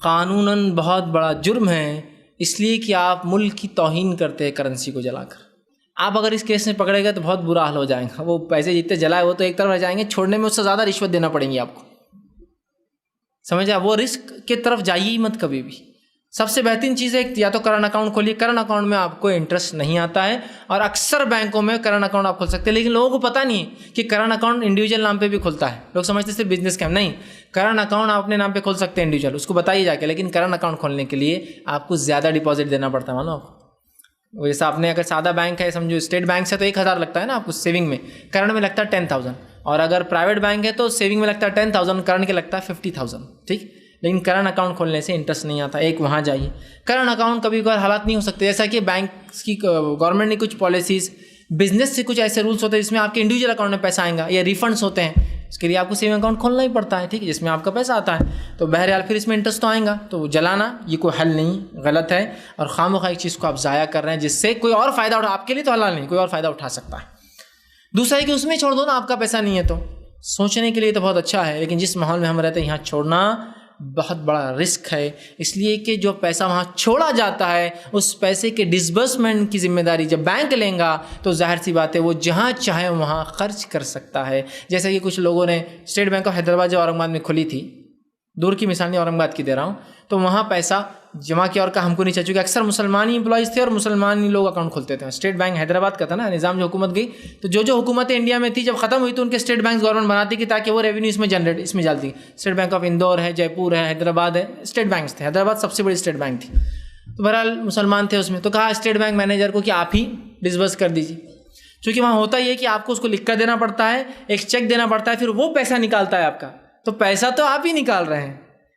قانوناً بہت بڑا جرم ہے، اس لیے کہ آپ ملک کی توہین کرتے ہیں کرنسی کو جلا کر. آپ اگر اس کیس میں پکڑے گئے تو بہت برا حال ہو جائے گا. وہ پیسے جتنے جلائے وہ تو ایک طرف رہ جائیں گے، چھوڑنے میں اس سے زیادہ رشوت دینا پڑیں گی آپ کو. سمجھا؟ وہ رسک کی طرف جائیے ہی مت کبھی بھی. سب سے بہترین چیز ہے یا تو کرنٹ اکاؤنٹ کھولیے. کرنٹ اکاؤنٹ میں آپ کو انٹرسٹ نہیں آتا ہے، اور اکثر بینکوں میں کرنٹ اکاؤنٹ آپ کھول سکتے ہیں، لیکن لوگوں کو پتہ نہیں ہے کہ کرنٹ اکاؤنٹ انڈیویجول نام پہ بھی کھلتا ہے. لوگ سمجھتے صرف بزنس کا نہیں، کرنٹ اکاؤنٹ آپ اپنے نام پہ کھول سکتے ہیں انڈیویجول، اس کو بتائیے جا کے. لیکن کرنٹ اکاؤنٹ کھولنے کے لیے آپ کو زیادہ ڈپازٹ دینا پڑتا ہے. معلوم آپ کو، جیسے آپ نے اگر سادہ بینک ہے، سمجھو اسٹیٹ بینک سے، تو 1000 لگتا ہے نا آپ کو سیونگ میں، کرنٹ میں لگتا ہے 10000. اور اگر پرائیویٹ بینک ہے تو سیونگ میں لگتا ہے 10000، کرنٹ کے لگتا ہے 50000. ٹھیک، لیکن کرنٹ اکاؤنٹ کھولنے سے انٹرسٹ نہیں آتا. ایک وہاں جائیے. کرنٹ اکاؤنٹ کبھی کبھار حالات نہیں ہو سکتے، جیسا کہ بینک کی گورنمنٹ نے کچھ پالیسیز، بزنس سے کچھ ایسے رولس ہوتے ہیں جس میں آپ کے انڈیویجول اکاؤنٹ میں پیسہ آئے گا، یا ریفنڈس ہوتے ہیں، اس کے لیے آپ کو سیونگ اکاؤنٹ کھولنا ہی پڑتا ہے. ٹھیک ہے، جس میں آپ کا پیسہ آتا ہے. تو بہرحال پھر اس میں انٹرسٹ تو آئے گا، تو جلانا یہ کوئی حل نہیں، غلط ہے. اور خواہ ایک چیز کو آپ ضائع کر رہے ہیں جس سے کوئی اور فائدہ اٹھا، آپ کے لیے تو حلال نہیں، کوئی اور فائدہ اٹھا سکتا ہے. دوسرا ہے کہ اس میں چھوڑ دو نا، آپ کا پیسہ نہیں ہے تو. سوچنے کے لیے تو بہت اچھا ہے، لیکن جس ماحول میں ہم رہتے ہیں یہاں چھوڑنا بہت بڑا رسک ہے. اس لیے کہ جو پیسہ وہاں چھوڑا جاتا ہے، اس پیسے کے ڈسبرسمنٹ کی ذمہ داری جب بینک لیں گا تو ظاہر سی بات ہے وہ جہاں چاہے وہاں خرچ کر سکتا ہے. جیسے کہ کچھ لوگوں نے اسٹیٹ بینک آف حیدرآباد جو اورنگ آباد میں کھلی تھی، دور کی مثال نہیں، اورنگ آباد کی دے رہا ہوں، تو وہاں پیسہ جمع کیا اور کا ہم کو نہیں چاہیے، چونکہ اکثر مسلمانی امپلائیز تھے اور مسلمانی لوگ اکاؤنٹ کھولتے تھے. اسٹیٹ بینک حیدرآباد کا تھا نا نظام، جو حکومت گئی تو جو حکومتیں انڈیا میں تھی جب ختم ہوئی تو ان کے اسٹیٹ بینک گورنمنٹ بناتی کہ تاکہ وہ ریونیو اس میں ڈالتی. اسٹیٹ بینک آف اندور ہے، جے پور ہے، حیدرآباد ہے، اسٹیٹ بینکس تھے. حیدرآباد سب سے بڑی اسٹیٹ بینک تھی. تو بہرحال مسلمان تھے اس میں، تو کہا اسٹیٹ بینک مینیجر کو کہ آپ ہی ڈسبرس کر دیجیے. چونکہ وہاں ہوتا یہ ہے کہ آپ کو اس کو لکھ کر دینا پڑتا ہے، ایک چیک دینا پڑتا ہے، پھر وہ پیسہ نکالتا ہے آپ کا. تو پیسہ تو آپ ہی نکال رہے ہیں،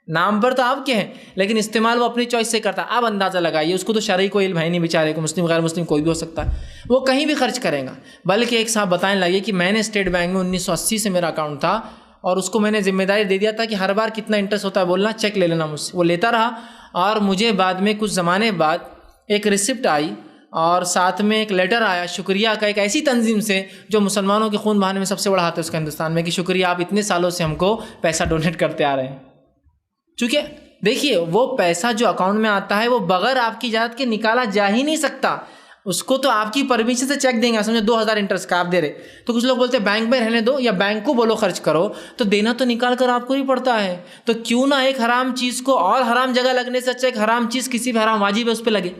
نام پر تو آپ کے ہیں، لیکن استعمال وہ اپنی چوائس سے کرتا ہے. آپ اندازہ لگائیے، اس کو تو شرعی کوئی علم ہے نہیں بیچارے کو، مسلم غیر مسلم کوئی بھی ہو سکتا ہے، وہ کہیں بھی خرچ کرے گا. بلکہ ایک صاحب بتائیں لگے کہ میں نے اسٹیٹ بینک میں 1980 سے میرا اکاؤنٹ تھا، اور اس کو میں نے ذمہ داری دے دیا تھا کہ ہر بار کتنا انٹرسٹ ہوتا ہے بولنا، چیک لے لینا مجھ سے. وہ لیتا رہا، اور مجھے بعد میں کچھ زمانے بعد ایک ریسپٹ آئی اور ساتھ میں ایک لیٹر آیا شکریہ کا، ایک ایسی تنظیم سے جو مسلمانوں کے خون بہانے میں سب سے بڑا ہاتھ ہے اس کا ہندوستان میں، کہ شکریہ آپ اتنے سالوں سے ہم کو پیسہ ڈونیٹ کرتے آ رہے ہیں. چونکہ دیکھیے وہ پیسہ جو اکاؤنٹ میں آتا ہے وہ بغیر آپ کی اجازت کے نکالا جا ہی نہیں سکتا. اس کو تو آپ کی پرمیشن سے چیک دیں گے. سمجھو 2000 انٹرسٹ کا آپ دے رہے، تو کچھ لوگ بولتے ہیں بینک میں رہنے دو یا بینک کو بولو خرچ کرو، تو دینا تو نکال کر آپ کو ہی پڑتا ہے. تو کیوں نہ ایک حرام چیز کو اور حرام جگہ لگنے سے اچھا ایک حرام چیز کسی بھی حرام واجب ہے اس پہ لگے.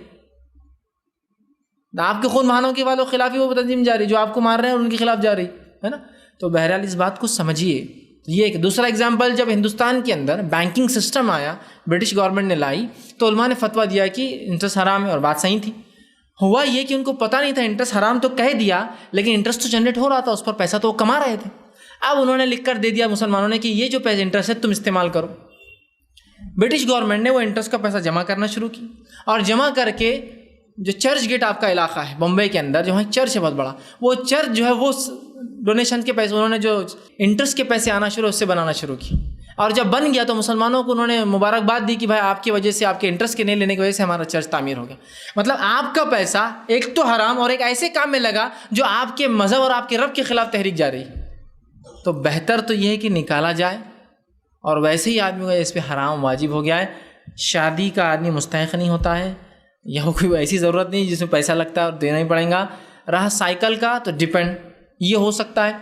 آپ کے خون بہانوں کے والوں خلاف ہی وہ تنظیم جاری، جو آپ کو مار رہے ہیں اور ان کے خلاف جاری ہے نا. تو بہرحال اس بات کو سمجھیے. یہ ایک دوسرا اگزامپل، جب ہندوستان کے اندر بینکنگ سسٹم آیا، برٹش گورنمنٹ نے لائی، تو علماء نے فتویٰ دیا کہ انٹرسٹ حرام ہے، اور بات صحیح تھی. ہوا یہ کہ ان کو پتہ نہیں تھا، انٹرسٹ حرام تو کہہ دیا، لیکن انٹرسٹ تو جنریٹ ہو رہا تھا، اس پر پیسہ تو وہ کما رہے تھے. اب انہوں نے لکھ کر دے دیا مسلمانوں نے کہ یہ جو پیسے انٹرسٹ ہے تم استعمال کرو. برٹش گورنمنٹ نے وہ انٹرسٹ کا پیسہ جمع کرنا شروع کی، اور جمع کر کے جو چرچ گیٹ آپ کا علاقہ ہے بمبئی کے اندر، جو ہے چرچ ہے بہت بڑا، وہ چرچ جو ہے وہ ڈونیشن کے پیسے انہوں نے جو انٹرسٹ کے پیسے آنا شروع اس سے بنانا شروع کی. اور جب بن گیا تو مسلمانوں کو انہوں نے مبارکباد دی کہ بھائی آپ کی وجہ سے، آپ کے انٹرسٹ کے نہیں لینے کی وجہ سے ہمارا چرچ تعمیر ہو گیا. مطلب آپ کا پیسہ ایک تو حرام اور ایک ایسے کام میں لگا جو آپ کے مذہب اور آپ کے رب کے خلاف تحریک جا رہی. تو بہتر تو یہ ہے کہ نکالا جائے. اور ویسے ہی آدمی کو اس پہ حرام واجب ہو گیا ہے. شادی کا آدمی مستحق نہیں ہوتا ہے، یا کوئی ایسی ضرورت نہیں جس میں پیسہ لگتا ہے اور دینا ہی پڑے گا. رہا سائیکل کا تو ڈیپینڈ یہ ہو سکتا ہے،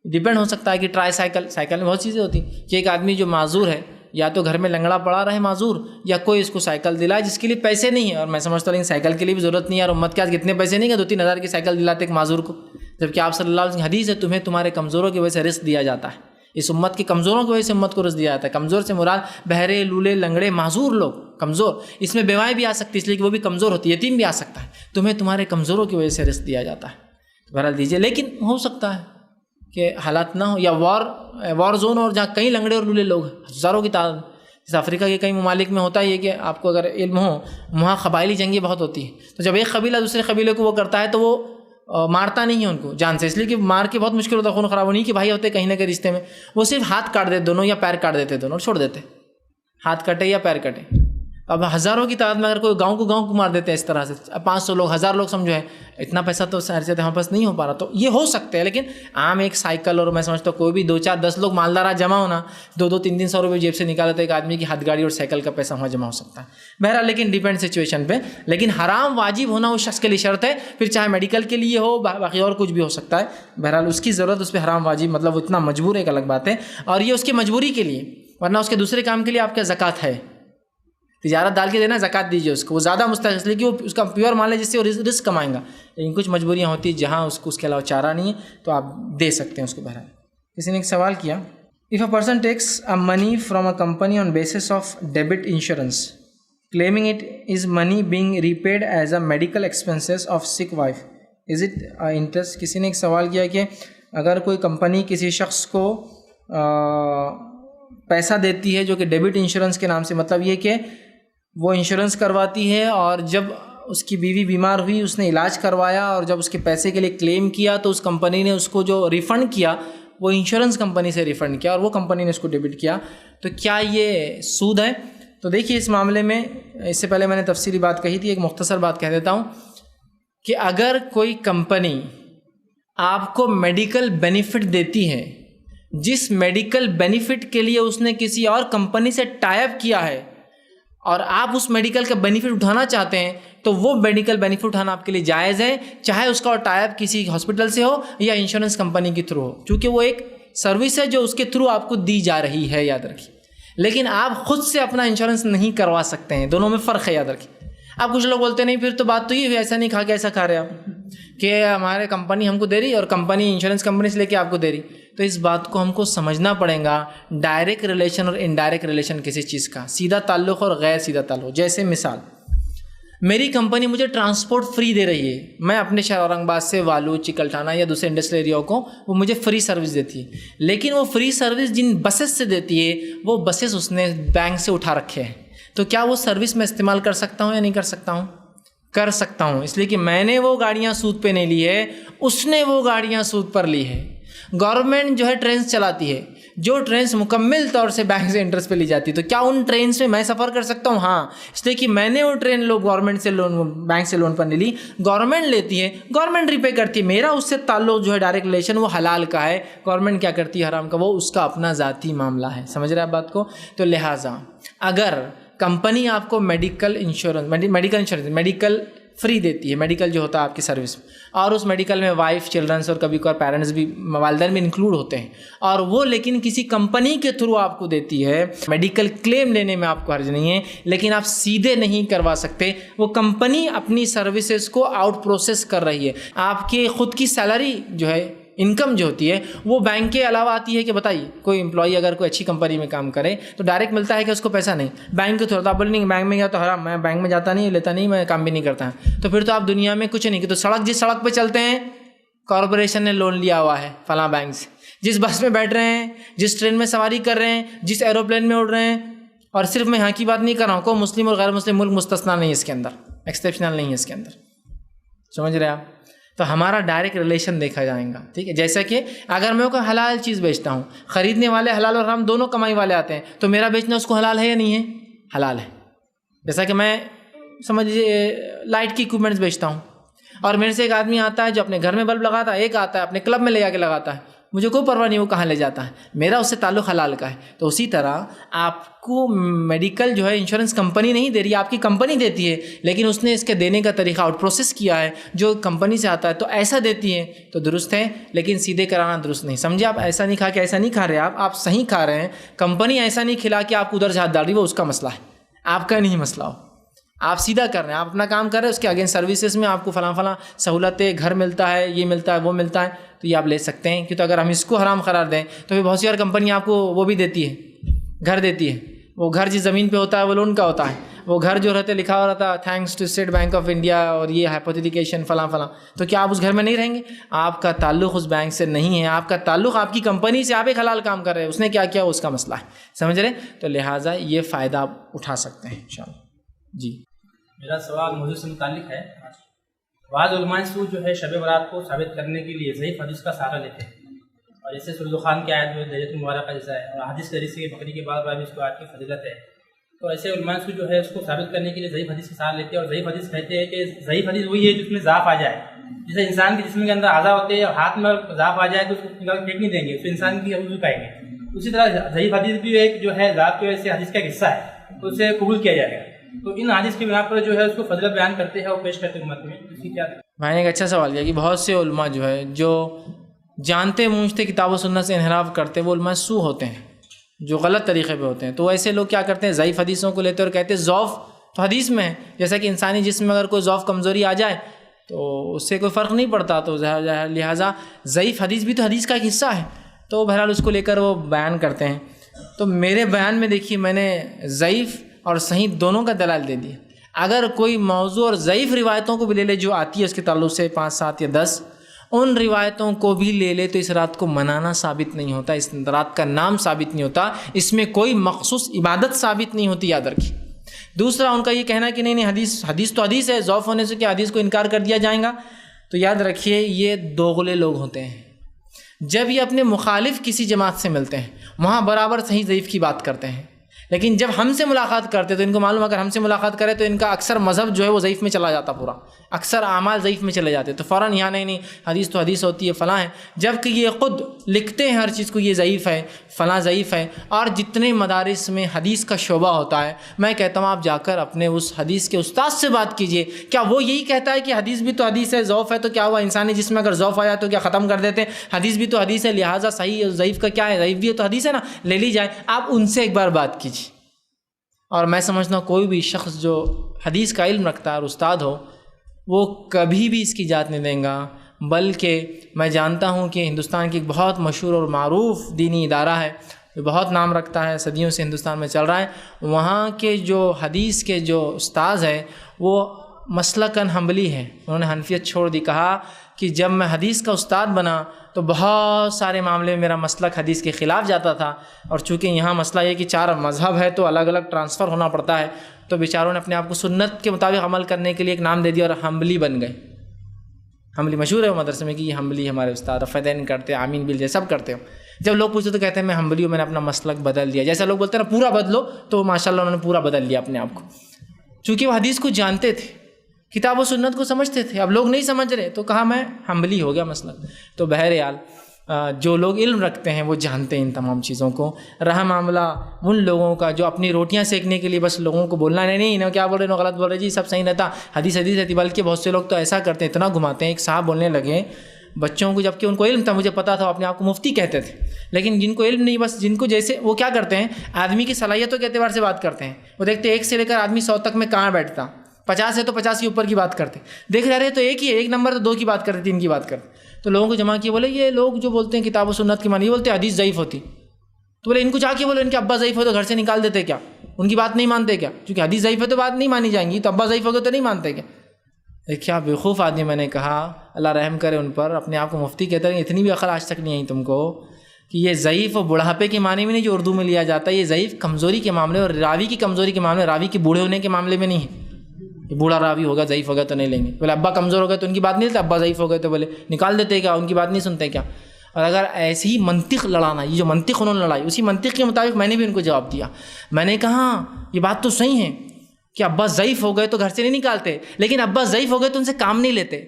ڈیپینڈ ہو سکتا ہے کہ ٹرائی سائیکل میں بہت چیزیں ہوتی ہیں کہ ایک آدمی جو معذور ہے یا تو گھر میں لنگڑا پڑا رہے معذور، یا کوئی اس کو سائیکل دلائے جس کے لیے پیسے نہیں ہیں. اور میں سمجھتا ہوں سائیکل کے لیے بھی ضرورت نہیں ہے، اور امت کے آج کتنے پیسے نہیں کہ 2-3 ہزار کی سائیکل دلاتے ایک معذور کو، جبکہ آپ صلی اللہ علیہ وسلم کی حدیث ہے تمہیں تمہارے کمزوروں کی وجہ سے رزق دیا جاتا ہے. اس امت کے کمزوروں کی وجہ سے امت کو رزق دیا جاتا ہے. کمزور سے مراد بہرے، لولے، لنگڑے، معذور لوگ کمزور. اس میں بیوائیں بھی آ سکتی اس لیے کہ وہ بھی کمزور ہوتی ہے، یتیم بھی آ سکتا ہے. تمہیں تمہارے کمزوروں کی وجہ سے رزق دیا جاتا ہے. بہرحال دیجیے، لیکن ہو سکتا ہے کہ حالات نہ ہو، یا وار زون اور جہاں کئی لنگڑے اور لولے لوگ ہزاروں کی تعداد، جیسے افریقہ کے کئی ممالک میں ہوتا ہے یہ کہ آپ کو اگر علم ہو وہاں قبائلی جنگیں بہت ہوتی ہیں، تو جب ایک قبیلہ دوسرے قبیلے کو وہ کرتا ہے تو وہ مارتا نہیں ہے ان کو جان سے، اس لیے کہ مار کے بہت مشکل ہوتا ہے، خون خراب ہونی کہ بھائی ہوتے کہیں نہ کہیں رشتے میں، وہ صرف ہاتھ کاٹ دیتے دونوں یا پیر کاٹ دیتے دونوں اور چھوڑ دیتے، ہاتھ کٹے یا پیر کٹے۔ اب ہزاروں کی تعداد میں اگر کوئی گاؤں کو مار دیتے ہیں اس طرح سے، 500 لوگ 1000 لوگ سمجھو ہے، اتنا پیسہ تو شہر سے ہمارے پاس نہیں ہو پا رہا، تو یہ ہو سکتے ہیں، لیکن عام ایک سائیکل اور میں سمجھتا ہوں کوئی بھی 2 4 10 لوگ مالدار جمع ہونا، 2 3 300 روپئے جیب سے نکالا تو ایک آدمی کی ہاتھ گاڑی اور سائیکل کا پیسہ وہاں جمع ہو سکتا ہے۔ بہرحال لیکن ڈیپینڈ سچویشن پہ، لیکن حرام واجب ہونا اس شخص کے لیے شرط ہے، پھر چاہے میڈیکل کے لیے ہو باقی اور کچھ بھی ہو سکتا ہے، بہرحال اس کی ضرورت، اس پہ حرام واجب مطلب وہ اتنا مجبور ہے ایک الگ بات ہے، اور یہ اس کی مجبوری کے لیے، ورنہ اس کے دوسرے کام کے لیے آپ کا زکوٰۃ ہے، تجارت ڈال کے دینا، زکوٰۃ دیجیے اس کو، وہ زیادہ مستحق اس لیے کہ وہ اس کا پیور مال ہے جس سے وہ رزق کمائیں گا، لیکن کچھ مجبوریاں ہوتی ہیں جہاں اس کو اس کے علاوہ چارہ نہیں ہے تو آپ دے سکتے ہیں اس کو۔ بہرحال کسی نے ایک سوال کیا، if a person takes a money from a company on basis of debit insurance claiming it is money being repaid as a medical expenses of sick wife, is it interest؟ کسی نے ایک سوال کیا کہ اگر کوئی کمپنی کسی شخص کو پیسہ دیتی ہے جو کہ ڈیبٹ انشورنس کے نام سے، مطلب یہ کہ وہ انشورنس کرواتی ہے اور جب اس کی بیوی بیمار ہوئی اس نے علاج کروایا اور جب اس کے پیسے کے لیے کلیم کیا تو اس کمپنی نے اس کو جو ریفنڈ کیا وہ انشورنس کمپنی سے ریفنڈ کیا اور وہ کمپنی نے اس کو ڈیبٹ کیا، تو کیا یہ سود ہے؟ تو دیکھیے اس معاملے میں اس سے پہلے میں نے تفصیلی بات کہی تھی، ایک مختصر بات کہہ دیتا ہوں کہ اگر کوئی کمپنی آپ کو میڈیکل بینیفٹ دیتی ہے، جس میڈیکل بینیفٹ کے لیے اس نے کسی اور کمپنی سے ٹائی اپ کیا ہے اور آپ اس میڈیکل کا بینیفٹ اٹھانا چاہتے ہیں تو وہ میڈیکل بینیفٹ اٹھانا آپ کے لیے جائز ہے، چاہے اس کا ٹائی اپ کسی ہاسپٹل سے ہو یا انشورنس کمپنی کے تھرو ہو، کیونکہ وہ ایک سروس ہے جو اس کے تھرو آپ کو دی جا رہی ہے، یاد رکھیے۔ لیکن آپ خود سے اپنا انشورنس نہیں کروا سکتے ہیں، دونوں میں فرق ہے، یاد رکھیے۔ اب کچھ لوگ بولتے نہیں پھر تو بات تو یہ ہوئی، ایسا نہیں کھا کے ایسا کھا رہے آپ کہ ہمارے کمپنی ہم کو دے رہی اور کمپنی انشورنس کمپنی سے لے کے آپ کو دے رہی، تو اس بات کو ہم کو سمجھنا پڑے گا، ڈائریکٹ ریلیشن اور انڈائریکٹ ریلیشن کسی چیز کا، سیدھا تعلق اور غیر سیدھا تعلق۔ جیسے مثال، میری کمپنی مجھے ٹرانسپورٹ فری دے رہی ہے، میں اپنے شہر اورنگ آباد سے والو، چکلٹھانہ یا دوسرے انڈسٹریل ایریاؤں کو وہ مجھے فری سروس دیتی ہے، لیکن وہ فری سروس جن بسز سے دیتی ہے وہ بسز اس نے بینک سے اٹھا رکھے ہیں، تو کیا وہ سروس میں استعمال کر سکتا ہوں یا نہیں کر سکتا ہوں؟ کر سکتا ہوں، اس لیے کہ میں نے وہ گاڑیاں سود پہ نہیں لی ہے، اس نے وہ گاڑیاں سود پر لی ہے۔ گورنمنٹ جو ہے ٹرینس چلاتی ہے، جو ٹرینس مکمل طور سے بینک سے انٹرسٹ پہ لی جاتی ہے، تو کیا ان ٹرینس میں سفر کر سکتا ہوں؟ ہاں، اس لیے کہ میں نے وہ ٹرین گورنمنٹ سے لون، بینک سے لون پر نہیں لی، گورنمنٹ لیتی ہے، گورنمنٹ ریپے کرتی ہے، میرا اس سے تعلق جو ہے ڈائریکٹ ریلیشن وہ حلال کا ہے، گورنمنٹ کیا کرتی ہے حرام کا، وہ اس کا اپنا ذاتی معاملہ ہے، سمجھ رہے ہیں بات کو؟ تو لہٰذا اگر کمپنی آپ کو میڈیکل فری دیتی ہے، میڈیکل جو ہوتا ہے آپ کی سروس میں، اور اس میڈیکل میں وائف، چلڈرنس اور کبھی کبھار پیرنٹس بھی، والدین بھی انکلوڈ ہوتے ہیں، اور وہ لیکن کسی کمپنی کے تھرو آپ کو دیتی ہے، میڈیکل کلیم لینے میں آپ کو حرج نہیں ہے، لیکن آپ سیدھے نہیں کروا سکتے، وہ کمپنی اپنی سروسز کو آؤٹ پروسیس کر رہی ہے، آپ کی خود کی سیلری جو ہے، انکم جو ہوتی ہے وہ بینک کے علاوہ آتی ہے کہ بتائیے کوئی امپلائی اگر کوئی اچھی کمپنی میں کام کرے تو ڈائریکٹ ملتا ہے کہ اس کو پیسہ نہیں، بینک کے تھرو، تو آپ بولیں گے بینک میں گیا تو حرام، میں بینک میں جاتا نہیں، لیتا نہیں، میں کام بھی نہیں کرتا، تو پھر تو آپ دنیا میں کچھ نہیں کہ، تو جس سڑک پہ چلتے ہیں کارپوریشن نے لون لیا ہوا ہے فلاں بینک سے، جس بس میں بیٹھ رہے ہیں، جس ٹرین میں سواری کر رہے ہیں، جس ایروپلین میں اڑ رہے ہیں، اور صرف میں یہاں کی بات نہیں کر رہا ہوں، کوئی مسلم اور غیر مسلم ملک مستثنا نہیں ہے اس کے اندر، ایکسیپشنل نہیں ہے اس کے اندر، سمجھ رہے ہیں آپ؟ تو ہمارا ڈائریکٹ ریلیشن دیکھا جائے گا، ٹھیک ہے؟ جیسا کہ اگر میں کوئی حلال چیز بیچتا ہوں، خریدنے والے حلال اور حرام دونوں کمائی والے آتے ہیں، تو میرا بیچنا اس کو حلال ہے یا نہیں ہے؟ حلال ہے۔ جیسا کہ میں سمجھ لیجیے لائٹ کی اکوپمنٹس بیچتا ہوں، اور میرے سے ایک آدمی آتا ہے جو اپنے گھر میں بلب لگاتا ہے، ایک آتا ہے اپنے کلب میں لے جا کے لگاتا ہے، مجھے کوئی پرواہ نہیں وہ کہاں لے جاتا ہے، میرا اس سے تعلق حلال کا ہے۔ تو اسی طرح آپ کو میڈیکل جو ہے انشورنس کمپنی نہیں دے رہی، آپ کی کمپنی دیتی ہے، لیکن اس نے اس کے دینے کا طریقہ آؤٹ پروسیس کیا ہے جو کمپنی سے آتا ہے، تو ایسا دیتی ہے تو درست ہے، لیکن سیدھے کرانا درست نہیں۔ سمجھے آپ؟ ایسا نہیں کھا کے ایسا نہیں کھا رہے آپ صحیح کھا رہے ہیں، کمپنی ایسا نہیں کھلا کہ آپ کو ادھر سے ہاتھ ڈال رہی، وہ اس کا مسئلہ ہے، آپ کا نہیں مسئلہ ہو، آپ سیدھا کر رہے ہیں، آپ اپنا کام کر رہے ہیں، اس کے اگین سروسز میں آپ کو فلاں سہولتیں، گھر ملتا ہے، یہ ملتا ہے، وہ ملتا ہے، تو یہ آپ لے سکتے ہیں، کیونکہ اگر ہم اس کو حرام قرار دیں تو پھر بہت سی اور کمپنی آپ کو وہ بھی دیتی ہے، گھر دیتی ہے، وہ گھر جس زمین پہ ہوتا ہے وہ لون کا ہوتا ہے، وہ گھر جو رہتے لکھا ہوا رہتا thanks to State Bank of India اور یہ ہائپوتھیکیشن فلاں فلاں، تو کیا آپ اس گھر میں نہیں رہیں گے؟ آپ کا تعلق اس بینک سے نہیں ہے، آپ کا تعلق آپ کی کمپنی سے، آپ ایک حلال کام کر رہے ہیں، اس نے کیا کیا اس کا مسئلہ ہے، سمجھ رہے؟ تو لہٰذا یہ فائدہ آپ اٹھا سکتے ہیں انشاءاللہ۔ جی میرا سوال موضوع سے متعلق ہے۔ بعض علماء سو جو ہے شب برات کو ثابت کرنے کے لیے ضعیف حدیث کا سہارا لیتے ہیں، اور جیسے سورۃ الدخان کی آیت جو لیلۃ المبارکہ جیسا ہے، اور حدیث کے ذریعے سے بقرہ کے بعد بھی اس کو آیت کی فضیلت ہے، تو ایسے علماء سو جو ہے اس کو ثابت کرنے کے لیے ضعیف حدیث کا سہارا لیتے ہیں، اور ضعیف حدیث کہتے ہیں کہ ضعیف حدیث وہی ہے جس میں ضعف آ جائے، جیسے انسان کے جسم کے اندر اعضاء ہوتے ہیں اور ہاتھ میں ضعف آ جائے تو اس کو نکال پھینک نہیں دیں گے، اس کو انسان کی وضو کہیں گے۔ اسی طرح ضعیف حدیث بھی ایک جو ہے ذات کی وجہ سے حدیث کا حصہ ہے، تو اسے قبول کیا جائے گا۔ تو ان حدیث کی بنا پر جو ہے اس کو فضیلت بیان کرتے ہیں اور پیش کرتے ہیں امت میں، اس کی کیا؟ میں نے ایک اچھا سوال کیا کہ بہت سے علماء جو ہے جو جانتے مونجھتے کتاب و سنت سے انحراف کرتے، وہ علماء سو ہوتے ہیں جو غلط طریقے پہ ہوتے ہیں، تو ایسے لوگ کیا کرتے ہیں، ضعیف حدیثوں کو لیتے اور کہتے ہیں ضعف تو حدیث میں ہے، جیسا کہ انسانی جسم میں اگر کوئی ضعف کمزوری آ جائے تو اس سے کوئی فرق نہیں پڑتا، تو لہٰذا ضعیف حدیث بھی تو حدیث کا ایک حصہ ہے، تو بہرحال اس کو لے کر وہ بیان کرتے ہیں۔ تو میرے بیان میں دیکھیے میں نے ضعیف اور صحیح دونوں کا دلائل دے دیا۔ اگر کوئی موضوع اور ضعیف روایتوں کو بھی لے لے جو آتی ہے اس کے تعلق سے 5 7 یا 10، ان روایتوں کو بھی لے لے تو اس رات کو منانا ثابت نہیں ہوتا، اس رات کا نام ثابت نہیں ہوتا، اس میں کوئی مخصوص عبادت ثابت نہیں ہوتی، یاد رکھیے۔ دوسرا ان کا یہ کہنا کہ نہیں حدیث تو حدیث ہے، ضعف ہونے سے کیا حدیث کو انکار کر دیا جائے گا، تو یاد رکھیے یہ دوغلے لوگ ہوتے ہیں۔ جب یہ اپنے مخالف کسی جماعت سے ملتے ہیں وہاں برابر صحیح ضعیف کی بات کرتے ہیں، لیکن جب ہم سے ملاقات کرتے تو ان کو معلوم اگر ہم سے ملاقات کرے تو ان کا اکثر مذہب جو ہے وہ ضعیف میں چلا جاتا، پورا اکثر اعمال ضعیف میں چلے جاتے، تو فوراً یہاں نہیں حدیث تو حدیث ہوتی ہے فلاں ہے، جب کہ یہ خود لکھتے ہیں ہر چیز کو یہ ضعیف ہے فلاں ضعیف ہے۔ اور جتنے مدارس میں حدیث کا شعبہ ہوتا ہے میں کہتا ہوں آپ جا کر اپنے اس حدیث کے استاد سے بات کیجئے، کیا وہ یہی کہتا ہے کہ حدیث بھی تو حدیث ہے، ضعف ہے تو کیا ہوا انسانی جسم میں اگر ضعف آیا تو کیا ختم کر دیتے ہیں، حدیث بھی تو حدیث ہے لہٰذا صحیح اور ضعیف کا کیا ہے، ضعیف بھی ہے تو حدیث ہے نا، لے لی جائے۔ آپ ان سے ایک بار بات کیجیے، اور میں سمجھتا ہوں کوئی بھی شخص جو حدیث کا علم رکھتا ہے اور استاد ہو وہ کبھی بھی اس کی اجازت نہیں دیں گا، بلکہ میں جانتا ہوں کہ ہندوستان کی ایک بہت مشہور اور معروف دینی ادارہ ہے جو بہت نام رکھتا ہے، صدیوں سے ہندوستان میں چل رہا ہے، وہاں کے جو حدیث کے جو استاذ ہیں وہ مسلکاً حنبلی ہے، انہوں نے حنفیت چھوڑ دی، کہا کہ جب میں حدیث کا استاد بنا تو بہت سارے معاملے میں میرا مسلک حدیث کے خلاف جاتا تھا، اور چونکہ یہاں مسئلہ یہ کہ 4 مذہب ہے تو الگ الگ ٹرانسفر ہونا پڑتا ہے، تو بیچاروں نے اپنے آپ کو سنت کے مطابق عمل کرنے کے لیے ایک نام دے دیا اور حنبلی بن گئے۔ حنبلی مشہور ہے وہ مدرسے میں کہ یہ حنبلی ہمارے استاد، رفعین کرتے ہیں، آمین بل سب کرتے ہو۔ جب لوگ پوچھتے تو کہتے ہیں میں حنبلی ہوں، میں نے اپنا مسلک بدل دیا، جیسا لوگ بولتے ہیں نا پورا بدلو، تو ماشاءاللہ انہوں نے پورا بدل لیا اپنے آپ کو، چونکہ وہ حدیث کو جانتے تھے، کتاب و سنت کو سمجھتے تھے، اب لوگ نہیں سمجھ رہے تو کہا میں حنبلی ہو گیا مسلک۔ تو بہرحال جو لوگ علم رکھتے ہیں وہ جانتے ہیں ان تمام چیزوں کو۔ رہا معاملہ ان لوگوں کا جو اپنی روٹیاں سیکنے کے لیے بس لوگوں کو بولنا نہیں کیا بول رہے ہیں غلط بول رہے جی سب صحیح رہتا، حدیث رہتی، بلکہ بہت سے لوگ تو ایسا کرتے ہیں، اتنا گھماتے ہیں۔ ایک صاحب بولنے لگے بچوں کو، جبکہ ان کو علم تھا، مجھے پتا تھا، اپنے آپ کو مفتی کہتے تھے، لیکن جن کو علم نہیں، بس جن کو جیسے وہ کیا کرتے ہیں آدمی کی صلاحیتوں کے اعتبار سے بات کرتے ہیں، وہ دیکھتے ہیں 1 سے لے کر آدمی 100 تک میں کہاں بیٹھتا، 50 ہے تو 50 کے اوپر کی بات کرتے، دیکھ رہے تو ایک ہی ہے، 1 نمبر تو 2 کی بات کرتے، 3 کی بات کرتے۔ تو لوگوں کو جمع کیے، بولے یہ لوگ جو بولتے ہیں کتاب و سنت کی معنی، یہ بولتے ہیں حدیث ضعیف ہوتی، تو بولے ان کو جا کے بولو ان کے ابا ضعیف ہو تو گھر سے نکال دیتے کیا، ان کی بات نہیں مانتے کیا، کیونکہ حدیث ضعیف ہے تو بات نہیں مانی جائیں گی، تو ابا ضعیف ہو گئے تو نہیں مانتے کیا؟ کیا بیوقوف آدمی، میں نے کہا اللہ رحم کرے ان پر، اپنے آپ کو مفتی کہتے ہیں، اتنی بھی عقل آج تک نہیں آئی تم کو کہ یہ ضعیف و بڑھاپے کے معنی میں نہیں جو اردو میں لیا جاتا ہے، یہ ضعیف کمزوری کے معاملے اور راوی کی کمزوری کے معاملے، راوی کے بوڑھے ہونے کے معاملے میں نہیں ہے کہ بوڑھا راوی ہوگا ضعیف ہوگا تو نہیں لیں گے، بولے ابا کمزور ہو گئے تو ان کی بات نہیں لیتے، ابا ضعیف ہو گئے تو بولے نکال دیتے کیا، ان کی بات نہیں سنتے کیا؟ اور اگر ایسی ہی منطق لڑانا، یہ جو منطق انہوں نے لڑائی، اسی منطق کے مطابق میں نے بھی ان کو جواب دیا، میں نے کہا یہ بات تو صحیح ہے کہ ابا ضعیف ہو گئے تو گھر سے نہیں نکالتے، لیکن ابا ضعیف ہو گئے تو ان سے کام نہیں لیتے،